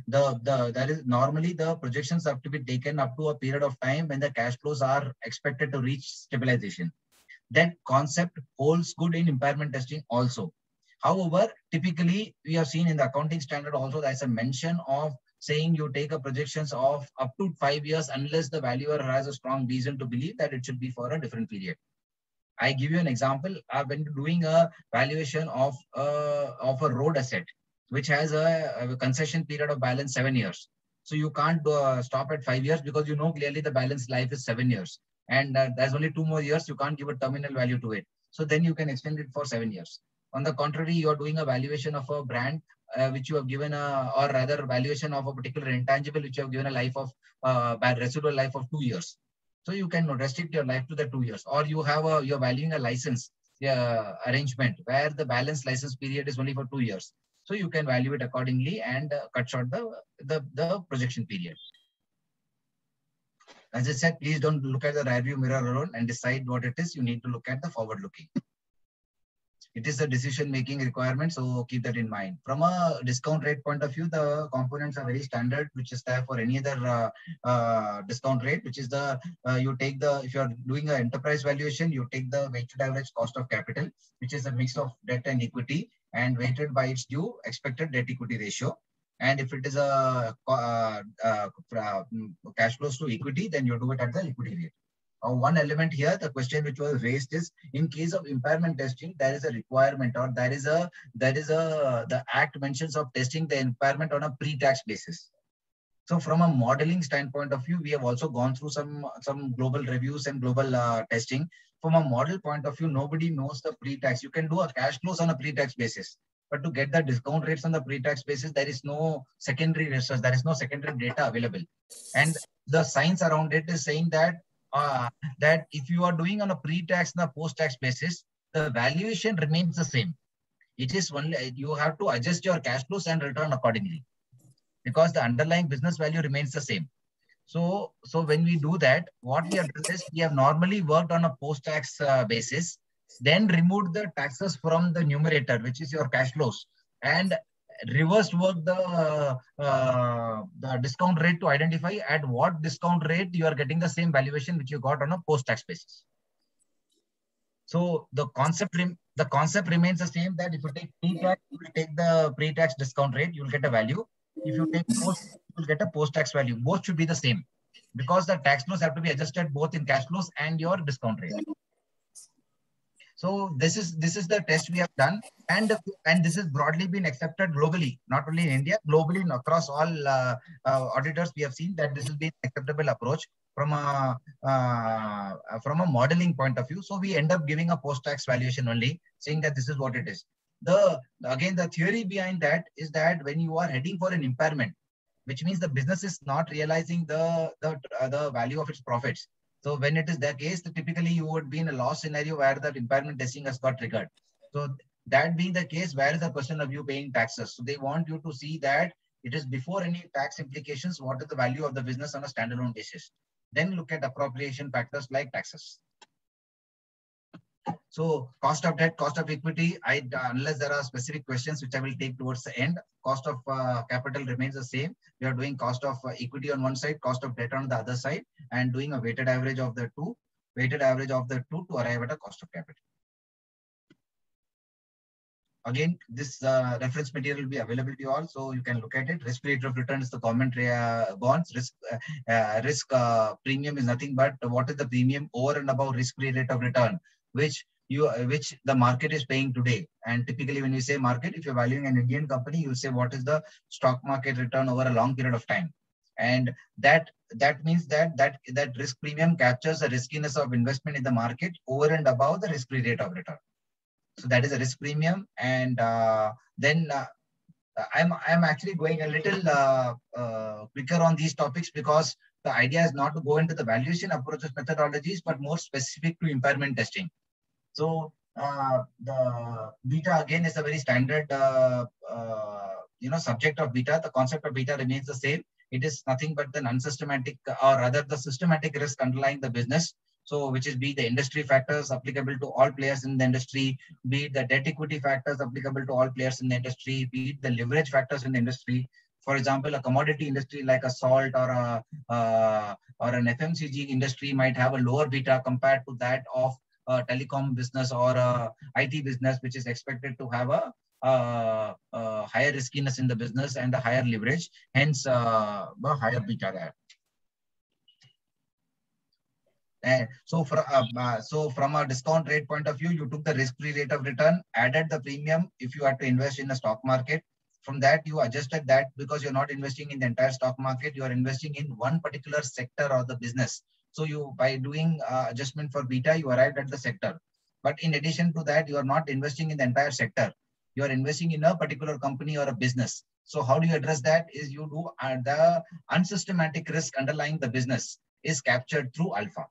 normally the projections have to be taken up to a period of time when the cash flows are expected to reach stabilization. That concept holds good in impairment testing also. However, typically we have seen in the accounting standard also there's a mention of saying you take a projections of up to 5 years unless the valuer has a strong reason to believe that it should be for a different period. I give you an example. When doing a valuation of a road asset, which has a concession period of balance 7 years. So you can't stop at 5 years, because you know clearly the balance life is 7 years. And there's only 2 more years, you can't give a terminal value to it. So then you can extend it for 7 years. On the contrary, you are doing a valuation of a brand which you have given or rather valuation of a particular intangible which you have given a life of residual life of 2 years. So you can restrict your life to the 2 years, or you have you're valuing a license arrangement where the balance license period is only for 2 years. So you can value it accordingly and cut short the projection period. As I said, please don't look at the rear view mirror alone and decide what it is. You need to look at the forward looking. It is a decision-making requirement, so keep that in mind. From a discount rate point of view, the components are very standard, which is there for any other discount rate, which is you take if you are doing an enterprise valuation, you take the weighted average cost of capital, which is a mix of debt and equity, and weighted by its due expected debt equity ratio. And if it is a cash flows to equity, then you do it at the equity rate. One element here, the question which was raised is, in case of impairment testing, there is a requirement, or the act mentions of testing the impairment on a pre-tax basis. So from a modeling standpoint of view, we have also gone through some global reviews and global testing. From a model point of view, nobody knows the pre-tax. You can do a cash flows on a pre-tax basis, but to get the discount rates on the pre-tax basis, there is no secondary research, there is no secondary data available. And the science around it is saying that that if you are doing on a pre-tax and a post-tax basis, the valuation remains the same. It is only you have to adjust your cash flows and return accordingly, because the underlying business value remains the same. So when we do that, what we have done is we have normally worked on a post-tax basis, then removed the taxes from the numerator, which is your cash flows, and reverse work the discount rate to identify at what discount rate you are getting the same valuation which you got on a post-tax basis. So the concept remains the same, that if you take pre-tax, you will take the pre-tax discount rate, you will get a value. If you take post, will get a post-tax value. Both should be the same because the tax flows have to be adjusted both in cash flows and your discount rate. So this is the test we have done, and this has broadly been accepted globally, not only in India, globally across all auditors. We have seen that this will be an acceptable approach from a modeling point of view. So we end up giving a post-tax valuation only, saying that this is what it is. Again, the theory behind that is that when you are heading for an impairment, which means the business is not realizing the value of its profits. So when it is the case, typically you would be in a loss scenario where the impairment testing has got triggered. So that being the case, where is the question of you paying taxes? So they want you to see that it is before any tax implications, what is the value of the business on a standalone basis. Then look at appropriation factors like taxes. So cost of debt, cost of equity, unless there are specific questions which I will take towards the end, cost of capital remains the same. We are doing cost of equity on one side, cost of debt on the other side, and doing a weighted average of the two to arrive at a cost of capital. Again, this reference material will be available to you all, so you can look at it. Risk rate of return is the government bonds. Risk premium is nothing but what is the premium over and above risk-free rate of return, which the market is paying today. And typically when you say market, if you're valuing an Indian company, you'll say what is the stock market return over a long period of time. And that means that risk premium captures the riskiness of investment in the market over and above the risk-free rate of return. So that is a risk premium. And then I'm actually going a little quicker on these topics because the idea is not to go into the valuation approaches methodologies, but more specific to impairment testing. So the beta again is a very standard subject of beta. The concept of beta remains the same. It is nothing but an unsystematic, or rather the systematic risk underlying the business. So which is be the industry factors applicable to all players in the industry, be it the debt equity factors applicable to all players in the industry, be it the leverage factors in the industry. For example, a commodity industry like a salt or an FMCG industry might have a lower beta compared to that of a telecom business or a IT business, which is expected to have a higher riskiness in the business and a higher leverage, hence a higher beta there. So from a discount rate point of view, you took the risk-free rate of return, added the premium if you had to invest in a stock market. From that, you adjusted that because you're not investing in the entire stock market, you are investing in one particular sector of the business. So by doing adjustment for beta, you arrived at the sector. But in addition to that, you are not investing in the entire sector. You are investing in a particular company or a business. So how do you address that? Is you do the unsystematic risk underlying the business is captured through alpha.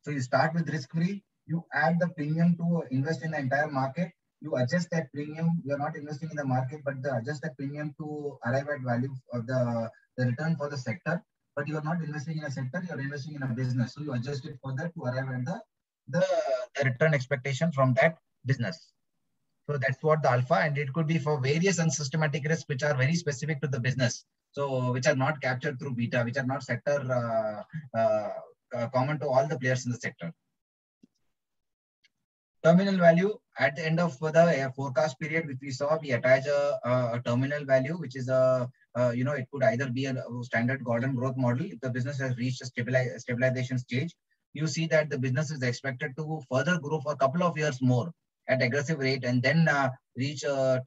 So you start with risk-free, you add the premium to invest in the entire market, you adjust that premium, you are not investing in the market, but adjust that premium to arrive at value of the return for the sector, but you are not investing in a sector, you are investing in a business. So you adjust it further to arrive at the return expectation from that business. So that's what the alpha, and it could be for various unsystematic risks, which are very specific to the business. So which are not captured through beta, which are not sector common to all the players in the sector. Terminal value at the end of the forecast period, which we saw, we attach a terminal value, which is it could either be a standard Gordon growth model. If the business has reached a stabilization stage, you see that the business is expected to further grow for a couple of years more at aggressive rate and then reach a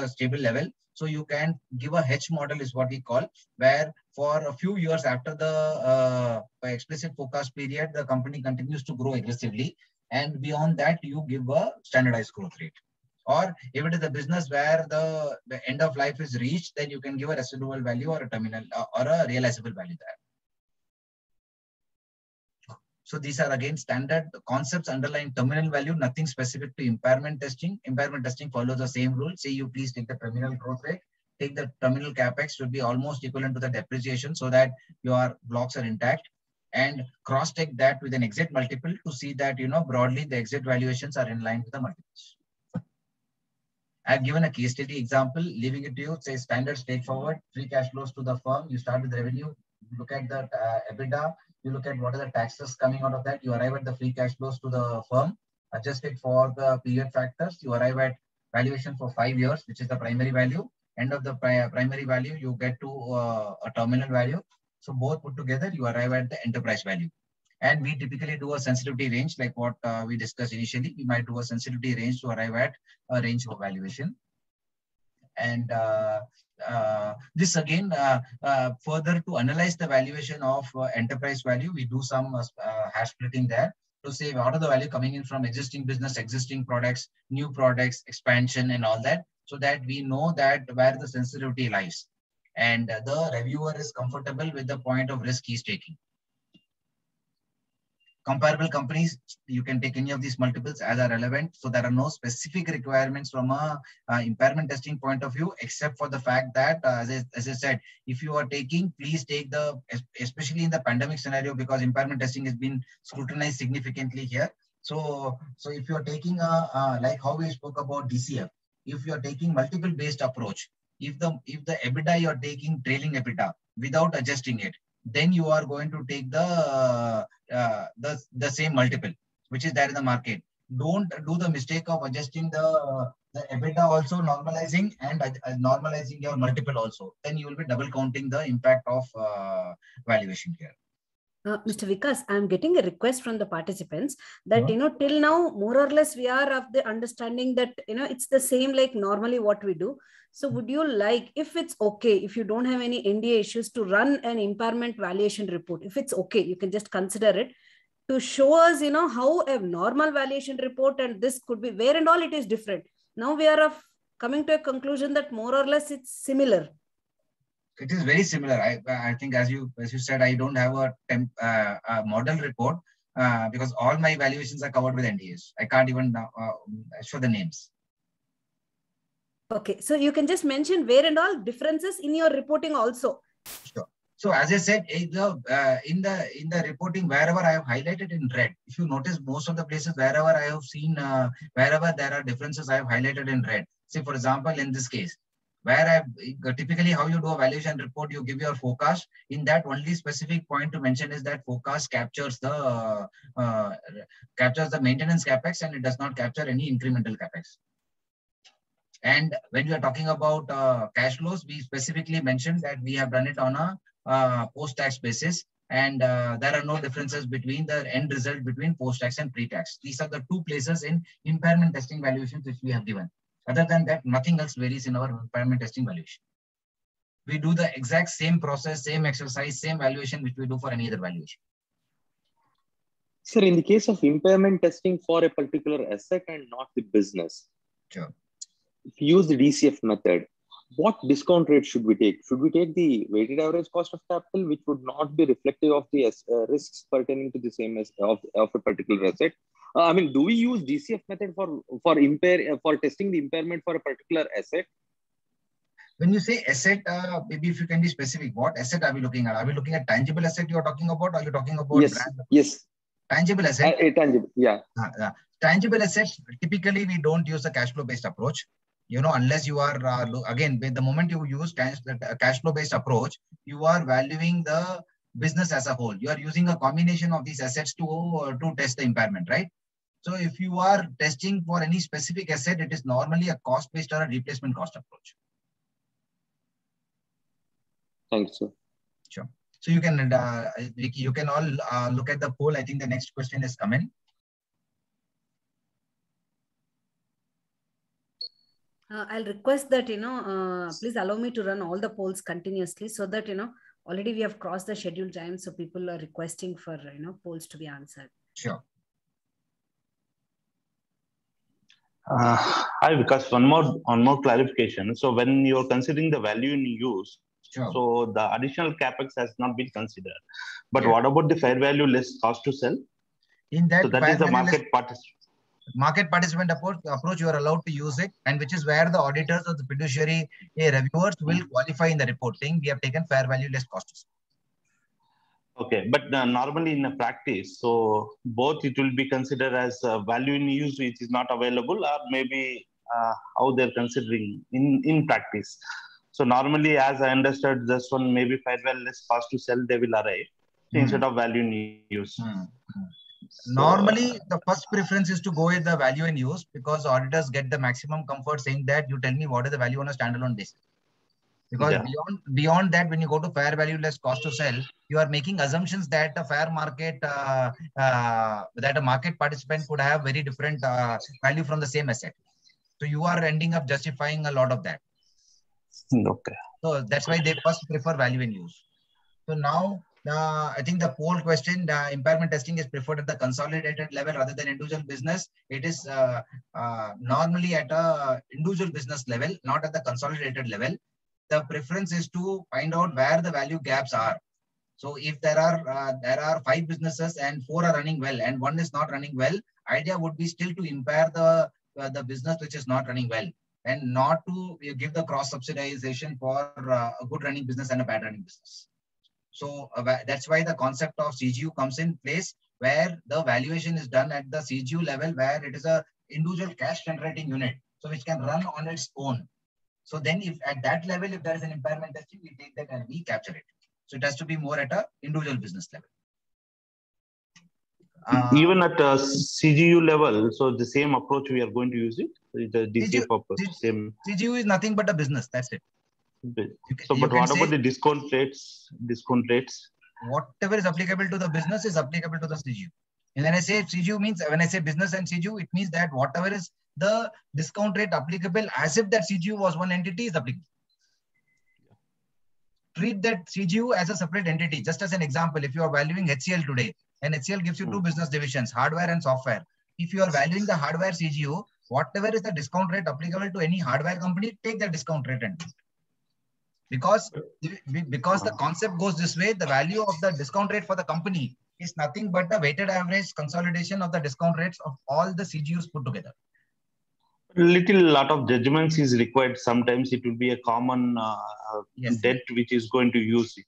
stable level. So you can give a hedge model is what we call, where for a few years after the explicit forecast period, the company continues to grow aggressively. And beyond that, you give a standardized growth rate. Or if it is a business where the end of life is reached, then you can give a residual value or a terminal or a realizable value there. So these are again standard concepts underlying terminal value, nothing specific to impairment testing. Impairment testing follows the same rule. Say you please take the terminal growth rate, take the terminal capex should be almost equivalent to the depreciation so that your blocks are intact, and cross-check that with an exit multiple to see that, broadly the exit valuations are in line with the multiples. I've given a case study example, leaving it to you. Say standard straightforward, free cash flows to the firm. You start with revenue, look at the EBITDA, you look at what are the taxes coming out of that, you arrive at the free cash flows to the firm, adjust it for the period factors, you arrive at valuation for 5 years, which is the primary value. end of the primary value, you get to a terminal value. So both put together, you arrive at the enterprise value. And we typically do a sensitivity range, like what we discussed initially. We might do a sensitivity range to arrive at a range of valuation. And this again, further to analyze the valuation of enterprise value, we do some hash splitting there to say what are the value coming in from existing business, existing products, new products, expansion and all that, so that we know that where the sensitivity lies. And the reviewer is comfortable with the point of risk he's taking. Comparable companies, you can take any of these multiples as are relevant. So there are no specific requirements from a impairment testing point of view, except for the fact that, as I said, if you are taking, please take the, especially in the pandemic scenario, because impairment testing has been scrutinized significantly here. So if you are taking like how we spoke about DCF, if you are taking multiple based approach, if the EBITDA you are taking trailing EBITDA without adjusting it, then you are going to take the same multiple which is there in the market. Don't do the mistake of adjusting the EBITDA also, normalizing and normalizing your multiple also. Then you will be double counting the impact of valuation here. Mr. Vikas, I'm getting a request from the participants that, till now, more or less, we are of the understanding that, it's the same like normally what we do. So would you like, if it's okay, if you don't have any NDA issues, to run an impairment valuation report? If it's okay, you can just consider it to show us, how a normal valuation report and this could be, where and all it is different. Now we are coming to a conclusion that more or less it's similar. It is very similar. I think as you said, I don't have a model report because all my valuations are covered with NDAs. I can't even show the names. Okay, so you can just mention where and all differences in your reporting also. Sure. So as I said, in the reporting, wherever I have highlighted in red, if you notice most of the places wherever I have seen, wherever there are differences, I have highlighted in red. Say for example, in this case, where typically how you do a valuation report, you give your forecast. In that, only specific point to mention is that forecast captures the maintenance capex and it does not capture any incremental capex. And when we are talking about cash flows, we specifically mentioned that we have done it on a post-tax basis, and there are no differences between the end result between post-tax and pre-tax. These are the two places in impairment testing valuations which we have given. Other than that, nothing else varies in our impairment testing valuation. We do the exact same process, same exercise, same valuation which we do for any other valuation. Sir, in the case of impairment testing for a particular asset and not the business, sure. If you use the DCF method, what discount rate should we take? Should we take the weighted average cost of capital, which would not be reflective of the risks pertaining to the same as of a particular asset? I mean, do we use DCF method for testing the impairment for a particular asset? When you say asset, maybe if you can be specific, what asset are we looking at? Are we looking at tangible asset you are talking about? Or are you talking about yes. Tangible asset? Tangible, yeah. Tangible assets, typically we don't use a cash flow based approach. Unless you are, again, the moment you use cash flow based approach, you are valuing the business as a whole. You are using a combination of these assets to test the impairment, right? So if you are testing for any specific asset, it is normally a cost based or a replacement cost approach. Thanks, sir. Sure. So you can, Vicky, you can all look at the poll. I think the next question is coming. I'll request that, please allow me to run all the polls continuously so that, already we have crossed the scheduled time. So people are requesting for, polls to be answered. Sure. Hi, Vikas, one more clarification. So when you're considering the value in use, sure. So the additional capex has not been considered. But what about the fair value less cost to sell? In that, so that is the market participant approach, you are allowed to use it, and which is where the auditors or the fiduciary reviewers will qualify in the reporting. We have taken fair value less costs. Okay, but normally in a practice, so both it will be considered as value in use which is not available, or maybe how they're considering in practice. So normally, as I understood, this one maybe fair value less cost to sell they will arrive instead of value in use. So, normally, the first preference is to go with the value in use because auditors get the maximum comfort saying that you tell me what is the value on a standalone basis. Because beyond that, when you go to fair value less cost to sell, you are making assumptions that a fair market, that a market participant could have very different value from the same asset. So you are ending up justifying a lot of that. Okay. So that's why they first prefer value in use. So now, I think the poll question, impairment testing is preferred at the consolidated level rather than individual business. It is normally at a individual business level, not at the consolidated level. The preference is to find out where the value gaps are. So if there are 5 businesses and 4 are running well and 1 is not running well, idea would be still to impair the business which is not running well, and not to give the cross subsidization for a good running business and a bad running business. So that's why the concept of CGU comes in place, where the valuation is done at the CGU level, where it is a individual cash generating unit, so which can run on its own. So then if at that level, if there is an impairment testing, we take that and we capture it. So it has to be more at a individual business level. Even at a CGU level, so the same approach we are going to use it? The DCF purpose, same. CGU is nothing but a business, that's it. So, but what about the discount rates? Whatever is applicable to the business is applicable to the CGU. And when I say CGU means, when I say business and CGU, it means that whatever is the discount rate applicable as if that CGU was one entity is applicable. Treat that CGU as a separate entity. Just as an example, if you are valuing HCL today, and HCL gives you 2 business divisions, hardware and software. If you are valuing the hardware CGU, whatever is the discount rate applicable to any hardware company, take the discount rate and because the concept goes this way, the value of the discount rate for the company is nothing but the weighted average consolidation of the discount rates of all the CGUs put together. Lot of judgments is required. Sometimes it will be a common debt which is going to use it.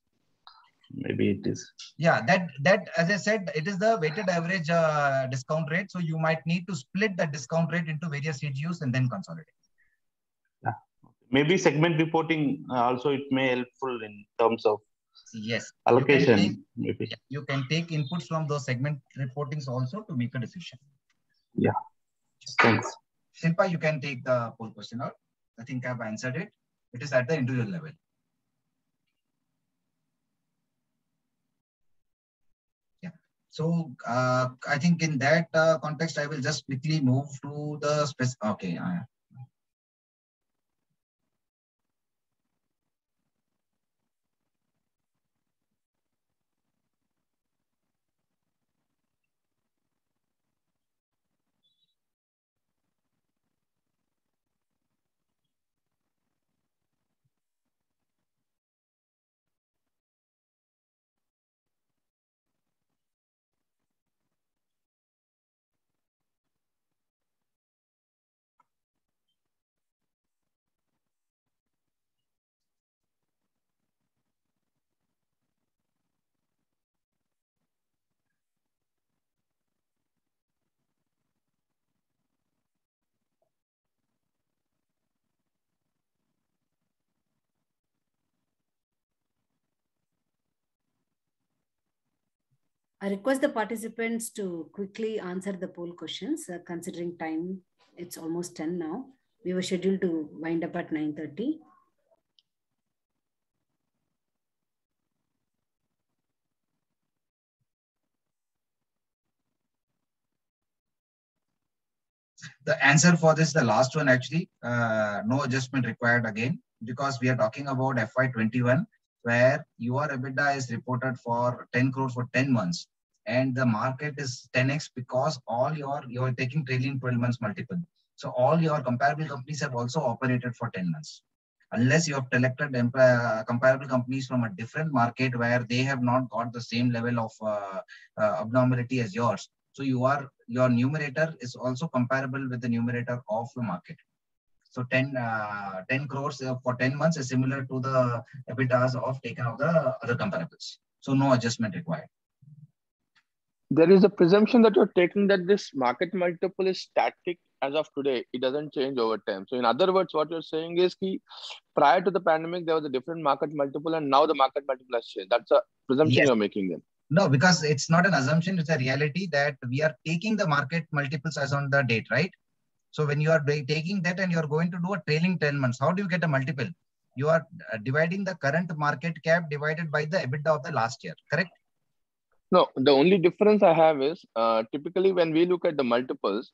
Maybe it is. Yeah, that as I said, it is the weighted average discount rate. So you might need to split the discount rate into various CGUs and then consolidate. Yeah. Maybe segment reporting also it may helpful in terms of allocation. You can take inputs from those segment reportings also to make a decision. Yeah. Thanks. Shilpa, you can take the poll question out. I think I've answered it. It is at the individual level. Yeah. So I think in that context, I will just quickly move to the specific. Okay. I request the participants to quickly answer the poll questions, considering time. It's almost 10 now. We were scheduled to wind up at 9:30. The answer for this, the last one actually, no adjustment required again, because we are talking about FY21, where your EBITDA is reported for 10 crores for 10 months. And the market is 10x because all you're taking trailing 12 months multiple. So all your comparable companies have also operated for 10 months. Unless you have selected comparable companies from a different market where they have not got the same level of abnormality as yours. So your numerator is also comparable with the numerator of the market. So 10 crores for 10 months is similar to the EBITDAs of taken of the other comparables. So no adjustment required. There is a presumption that you're taking that this market multiple is static as of today. It doesn't change over time. So in other words, what you're saying is that prior to the pandemic, there was a different market multiple and now the market multiple has changed. That's a presumption you're making then. No, because it's not an assumption. It's a reality that we are taking the market multiples as on the date, right? So when you are taking that and you're going to do a trailing 10 months, how do you get a multiple? you are dividing the current market cap divided by the EBITDA of the last year, correct? No, the only difference I have is typically when we look at the multiples,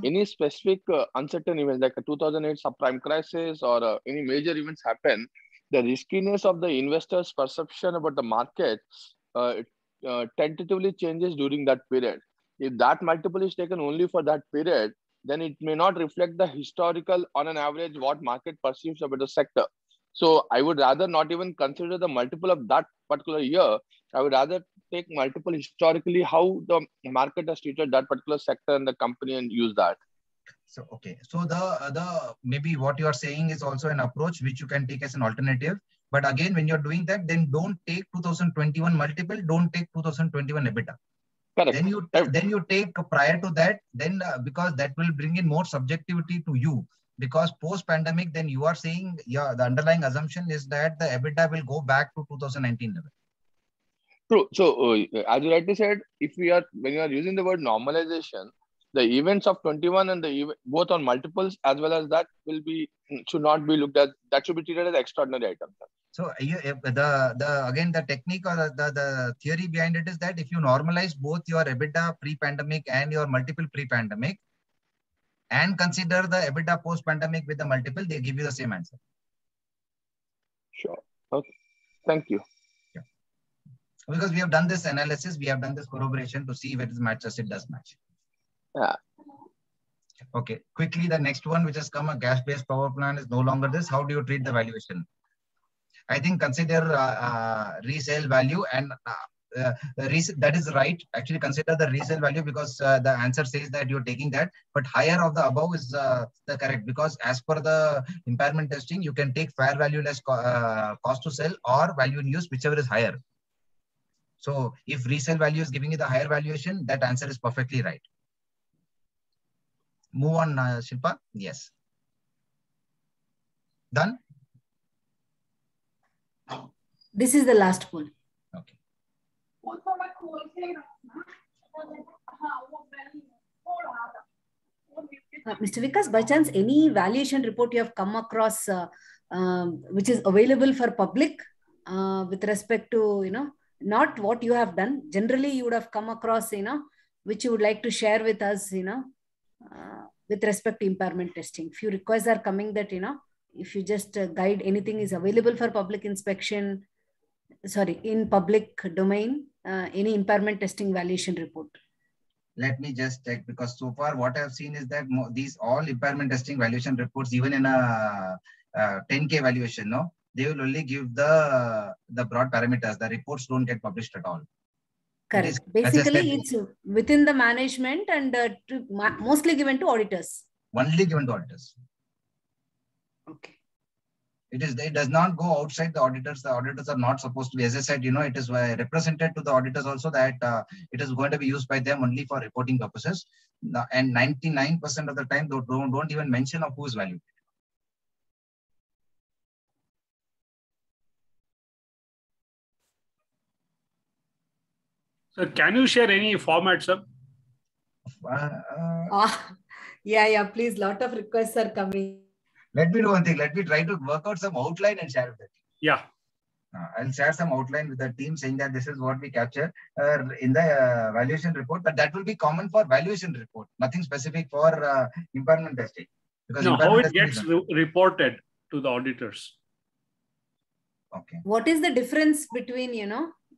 any specific uncertain events like a 2008 subprime crisis or any major events happen, the riskiness of the investor's perception about the market tentatively changes during that period. If that multiple is taken only for that period, then it may not reflect the historical on an average what market perceives about the sector. So I would rather not even consider the multiple of that particular year. I would rather take multiple historically how the market has treated that particular sector and the company and use that. So okay, so the maybe what you are saying is also an approach which you can take as an alternative. But again, when you're doing that, then don't take 2021 multiple, don't take 2021 EBITDA. Correct. Then you take prior to that, then because that will bring in more subjectivity to you. Because post-pandemic, then you are saying, yeah, the underlying assumption is that the EBITDA will go back to 2019 level. True. So as you rightly said, when you are using the word normalization, the events of 21 and both on multiples as well as that should not be looked at. That should be treated as extraordinary items. So again the technique or the theory behind it is that if you normalize both your EBITDA pre-pandemic and your multiple pre-pandemic, and consider the EBITDA post-pandemic with the multiple, they give you the same answer. Sure. Okay. Thank you. Yeah. Because we have done this analysis, we have done this corroboration to see where it matches, it does match. Yeah. Okay. Quickly, the next one which has come, a gas-based power plant is no longer this. How do you treat the valuation? I think consider resale value and that is right. Actually, consider the resale value because the answer says that you're taking that, but higher of the above is the correct, because as per the impairment testing, you can take fair value less cost to sell or value in use, whichever is higher. So if resale value is giving you the higher valuation, that answer is perfectly right. Move on, Shilpa. Yes. Done? This is the last one. Okay. Mr. Vikas, by chance, any valuation report you have come across which is available for public with respect to, not what you have done. Generally, you would have come across, which you would like to share with us, with respect to impairment testing. Few requests are coming that, if you just guide anything is available for public inspection, in public domain, any impairment testing valuation report. Let me just check, because so far what I've seen is that these all impairment testing valuation reports, even in a 10K valuation, they will only give the broad parameters. The reports don't get published at all. Correct. Basically, it's within the management and mostly given to auditors. Only given to auditors. Okay. It does not go outside the auditors. The auditors are not supposed to be, as I said, it is represented to the auditors also that it is going to be used by them only for reporting purposes. And 99% of the time, they don't even mention of who is valued. So can you share any format, sir? Yeah, please. Lot of requests are coming. Let me do one thing. Let me try to work out some outline and share with the team. Yeah. I'll share some outline with the team saying that this is what we capture in the valuation report, but that will be common for valuation report, nothing specific for impairment testing. Because how it gets reported to the auditors. Okay. What is the difference between,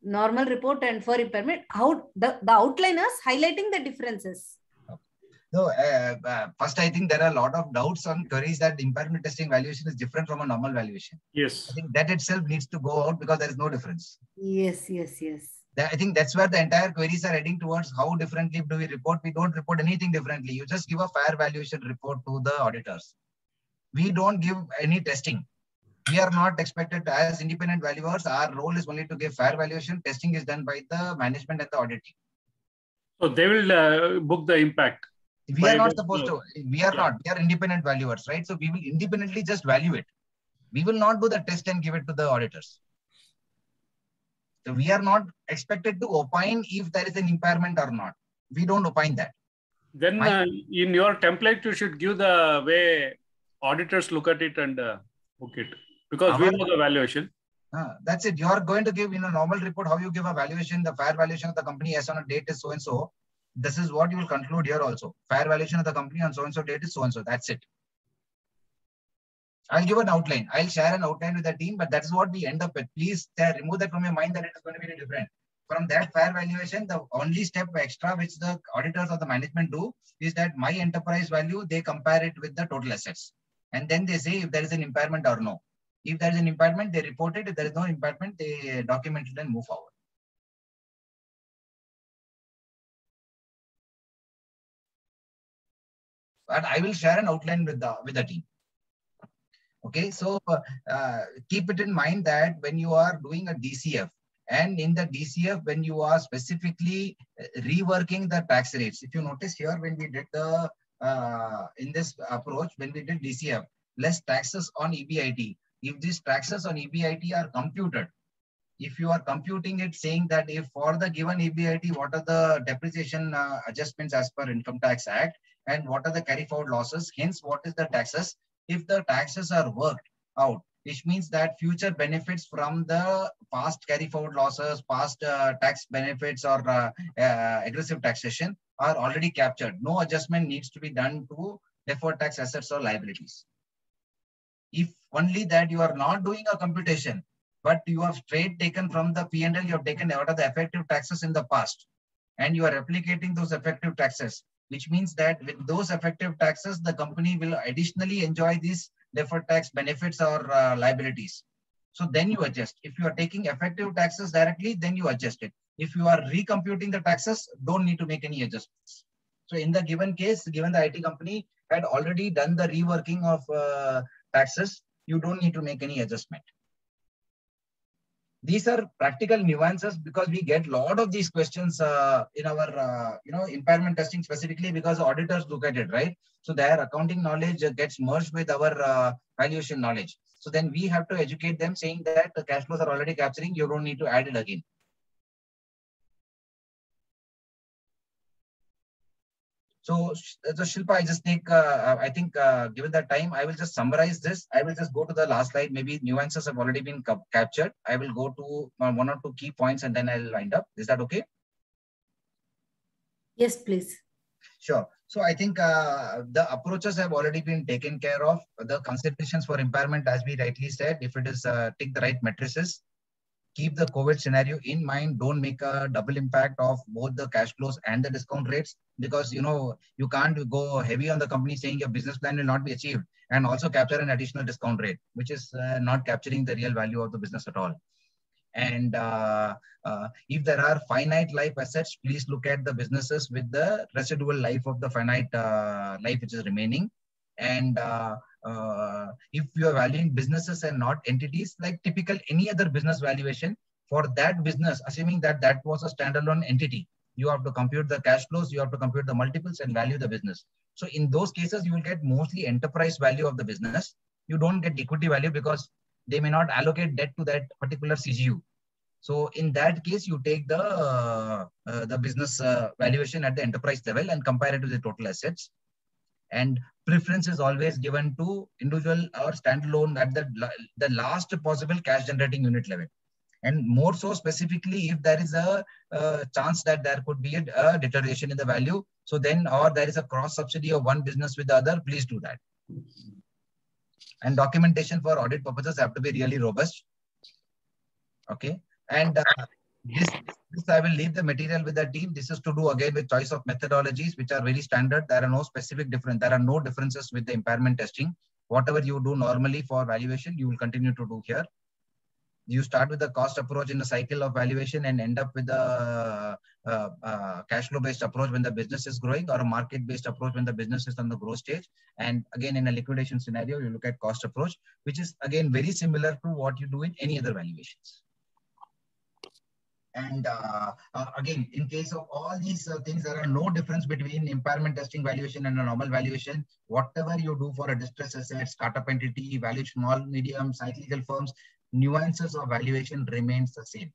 normal report and for impairment? How the outliners highlighting the differences. So first, I think there are a lot of doubts on queries that impairment testing valuation is different from a normal valuation. Yes. I think that itself needs to go out because there is no difference. Yes. I think that's where the entire queries are heading towards. How differently do we report? We don't report anything differently. You just give a fair valuation report to the auditors. We don't give any testing. We are not expected to, as independent valuers, our role is only to give fair valuation. Testing is done by the management and the audit team. So they will book the impact. We are not supposed to. We are not. We are independent valuers, right? So we will independently just value it. We will not do the test and give it to the auditors. So we are not expected to opine if there is an impairment or not. We don't opine that. Then in your template, you should give the way auditors look at it and book it. Because we know the valuation. That's it. You're going to give in a normal report how you give a valuation, the fair valuation of the company as on a date is so and so. This is what you will conclude here also. Fair valuation of the company on so and so date is so and so. That's it. I'll give an outline. I'll share an outline with the team, but that's what we end up with. Please remove that from your mind that it is going to be different. From that fair valuation, the only step extra which the auditors or the management do is that my enterprise value, they compare it with the total assets. And then they say if there is an impairment or no. If there is an impairment, they report it. If there is no impairment, they document it and move forward. But I will share an outline with the team. Okay, so keep it in mind that when you are doing a DCF, and in the DCF, when you are specifically reworking the tax rates, if you notice here, when we did the, in this approach, when we did DCF, less taxes on EBIT, if these taxes on EBIT are computed, if you are computing it saying that if for the given EBIT, what are the depreciation adjustments as per Income Tax Act, and what are the carry forward losses, hence what is the taxes, if the taxes are worked out, which means that future benefits from the past carry forward losses, past tax benefits or aggressive taxation are already captured. No adjustment needs to be done to deferred tax assets or liabilities. If only that you are not doing a computation, but you have straight taken from the P&L, you have taken out of the effective taxes in the past, and you are replicating those effective taxes, which means that with those effective taxes, the company will additionally enjoy these deferred tax benefits or liabilities. So then you adjust. If you are taking effective taxes directly, then you adjust it. If you are recomputing the taxes, don't need to make any adjustments. So in the given case, given the IT company had already done the reworking of taxes, you don't need to make any adjustment. These are practical nuances because we get a lot of these questions in our impairment testing, specifically because auditors look at it, right? So their accounting knowledge gets merged with our valuation knowledge. So then we have to educate them saying that the cash flows are already capturing, you don't need to add it again. So Shilpa, I just take, I think given that time, I will just summarize this. I will just go to the last slide. Maybe nuances have already been captured. I will go to one or two key points and then I'll wind up. Is that okay? Yes, please. Sure. So I think the approaches have already been taken care of. The considerations for impairment, as we rightly said, if it is take the right matrices, keep the COVID scenario in mind. Don't make a double impact of both the cash flows and the discount rates, because you can't go heavy on the company saying your business plan will not be achieved and also capture an additional discount rate, which is not capturing the real value of the business at all. And if there are finite life assets, please look at the businesses with the residual life of the finite life which is remaining. And if you are valuing businesses and not entities, like typical any other business valuation for that business, assuming that that was a standalone entity, you have to compute the cash flows, you have to compute the multiples and value the business. So in those cases, you will get mostly enterprise value of the business. You don't get equity value because they may not allocate debt to that particular CGU. So in that case, you take the business valuation at the enterprise level and compare it to the total assets. And preference is always given to individual or standalone at the last possible cash generating unit level. And more so specifically, if there is a chance that there could be a deterioration in the value, so then, or there is a cross subsidy of one business with the other, please do that. And documentation for audit purposes have to be really robust. Okay. And this I will leave the material with the team. This is to do again with choice of methodologies, which are very standard. There are no specific difference. There are no differences with the impairment testing. Whatever you do normally for valuation, you will continue to do here. You start with the cost approach in the cycle of valuation and end up with the cash flow based approach when the business is growing, or a market based approach when the business is on the growth stage. And again, in a liquidation scenario, you look at cost approach, which is again very similar to what you do in any other valuations. And again, in case of all these things, there are no difference between impairment testing valuation and a normal valuation. Whatever you do for a distressed asset, startup entity, value small, medium, cyclical firms, nuances of valuation remains the same.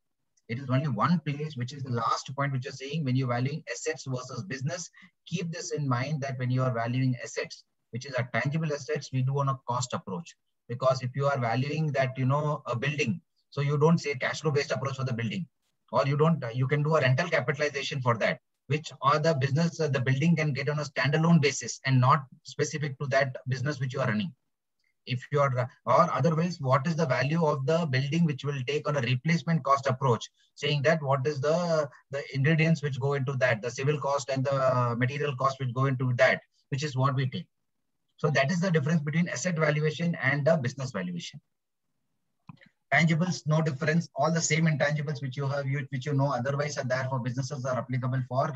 It is only one place, which is the last point, which is saying when you're valuing assets versus business, keep this in mind that when you are valuing assets, which is a tangible assets, we do on a cost approach. Because if you are valuing that, a building, so you don't say cash flow based approach for the building, or you can do a rental capitalization for that, which or the business, the building can get on a standalone basis and not specific to that business which you are running. If you are, or otherwise, what is the value of the building which will take on a replacement cost approach, saying that what is the ingredients which go into that, the civil cost and the material cost which go into that, which is what we take. So that is the difference between asset valuation and the business valuation. Tangibles, no difference. All the same intangibles which you have, which otherwise are there for businesses are applicable for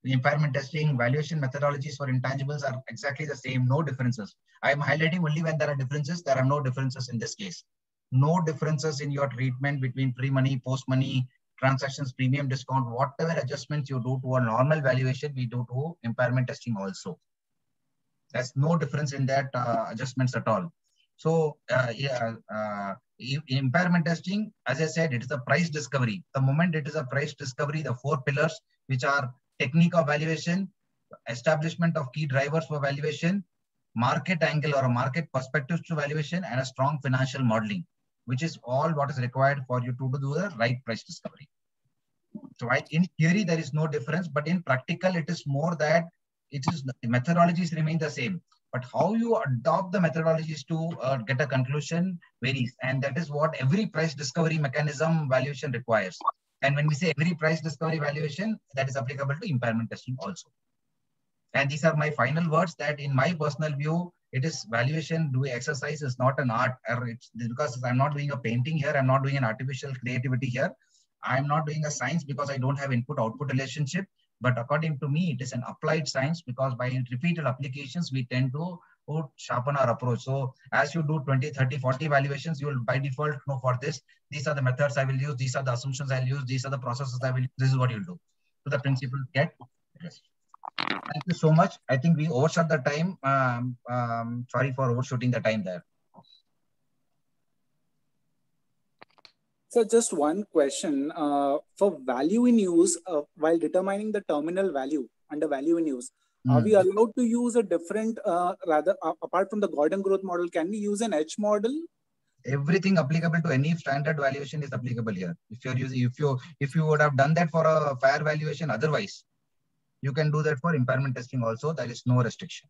impairment testing. Valuation methodologies for intangibles are exactly the same, no differences. I am highlighting only when there are differences. There are no differences in this case. No differences in your treatment between pre-money, post-money, transactions, premium discount, whatever adjustments you do to a normal valuation, we do to impairment testing also. There's no difference in that adjustments at all. So impairment testing, as I said, it is a price discovery. The moment it is a price discovery, the 4 pillars, which are technique of valuation, establishment of key drivers for valuation, market angle or a market perspectives to valuation, and a strong financial modeling, which is all what is required for you to do the right price discovery. So in theory, there is no difference, but in practical, it is more that it is the methodologies remain the same. But how you adopt the methodologies to get a conclusion varies. And that is what every price discovery mechanism valuation requires. And when we say every price discovery valuation, that is applicable to impairment testing also. And these are my final words, that in my personal view, it is valuation exercise is not an art. It's because I'm not doing a painting here. I'm not doing an artificial creativity here. I'm not doing a science because I don't have input-output relationship. But according to me, it is an applied science, because by repeated applications, we tend to sharpen our approach. So as you do 20, 30, 40 valuations, you will by default know for this, these are the methods I will use, these are the assumptions I'll use, these are the processes I will use, this is what you'll do. So the principle get rest. Thank you so much. I think we overshot the time. Sorry for overshooting the time there. So just one question. For value in use, while determining the terminal value under value in use, are we allowed to use a different, apart from the Gordon growth model, can we use an H model? Everything applicable to any standard valuation is applicable here. If you're using, if you would have done that for a fair valuation, otherwise, you can do that for impairment testing also. There is no restriction.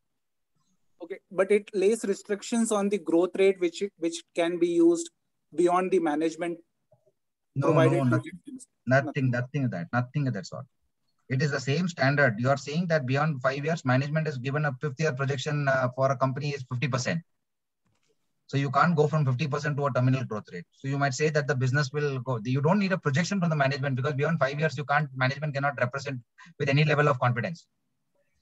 Okay, but it lays restrictions on the growth rate, which can be used beyond the management. Nothing of that sort. It is the same standard. You are saying that beyond 5 years, management is given a 5th year projection for a company is 50%. So you can't go from 50% to a terminal growth rate. So you might say that the business will go. You don't need a projection from the management, because beyond 5 years, management cannot represent with any level of confidence.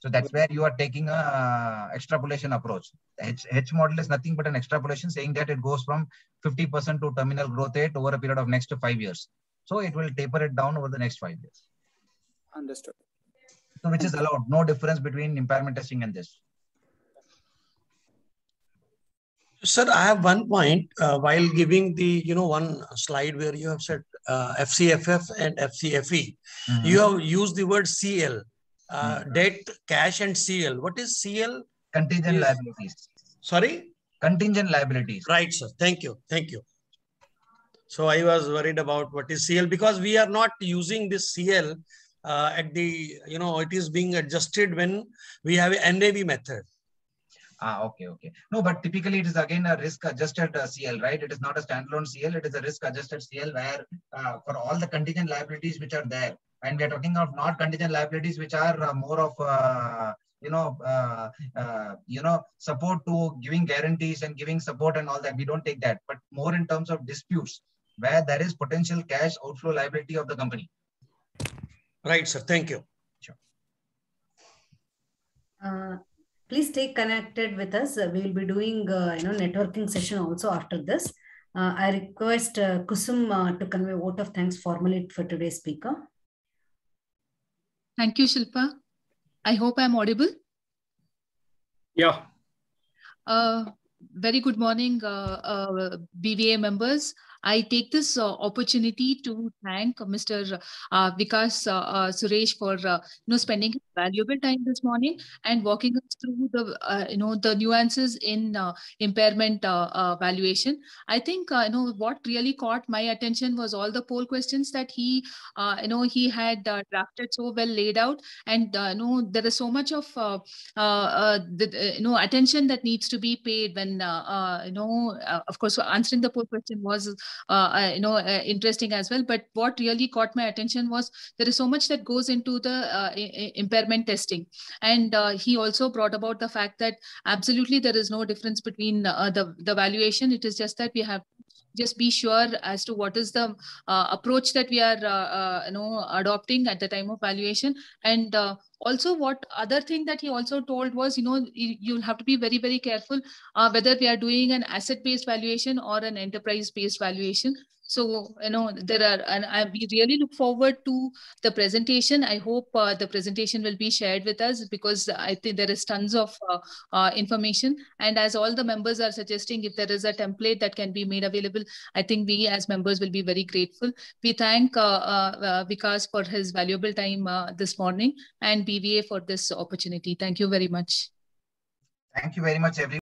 So that's where you are taking a extrapolation approach. H model is nothing but an extrapolation, saying that it goes from 50% to terminal growth rate over a period of next 5 years. So it will taper it down over the next 5 years. Understood. So which is allowed. No difference between impairment testing and this. Sir, I have one point while giving the, one slide where you have said FCFF and FCFE. You have used the word CL. Debt, cash, and CL. What is CL? Contingent liabilities. Sorry? Contingent liabilities. Right, sir. Thank you. Thank you. So I was worried about what is CL, because we are not using this CL at the, it is being adjusted when we have a NAV method. Okay. No, but typically it is again a risk-adjusted CL, right? It is not a standalone CL. It is a risk-adjusted CL where for all the contingent liabilities which are there, and we are talking of not contingent liabilities which are more of support to giving guarantees and giving support and all that. We don't take that, but more in terms of disputes where there is potential cash outflow liability of the company. Right, sir. Thank you. Sure. Please stay connected with us. We will be doing networking session also after this. I request Kusum to convey a vote of thanks formally for today's speaker. Thank you, Shilpa. I hope I'm audible. Yeah. Very good morning, BVA members. I take this opportunity to thank Mr. Vikas Suresh for spending his valuable time this morning and walking us through the the nuances in impairment valuation. I think what really caught my attention was all the poll questions that he he had drafted so well laid out, and there is so much of attention that needs to be paid when of course answering the poll question was interesting as well. But what really caught my attention was there is so much that goes into the impairment testing, and he also brought about the fact that absolutely there is no difference between the valuation. It is just that we have just be sure as to what is the approach that we are adopting at the time of valuation. And also what other thing that he also told was, you'll have to be very, very careful whether we are doing an asset-based valuation or an enterprise-based valuation. So, there are, and we really look forward to the presentation. I hope the presentation will be shared with us, because I think there is tons of information. And as all the members are suggesting, if there is a template that can be made available, I think we as members will be very grateful. We thank Vikas for his valuable time this morning, and BVA for this opportunity. Thank you very much. Thank you very much, everyone.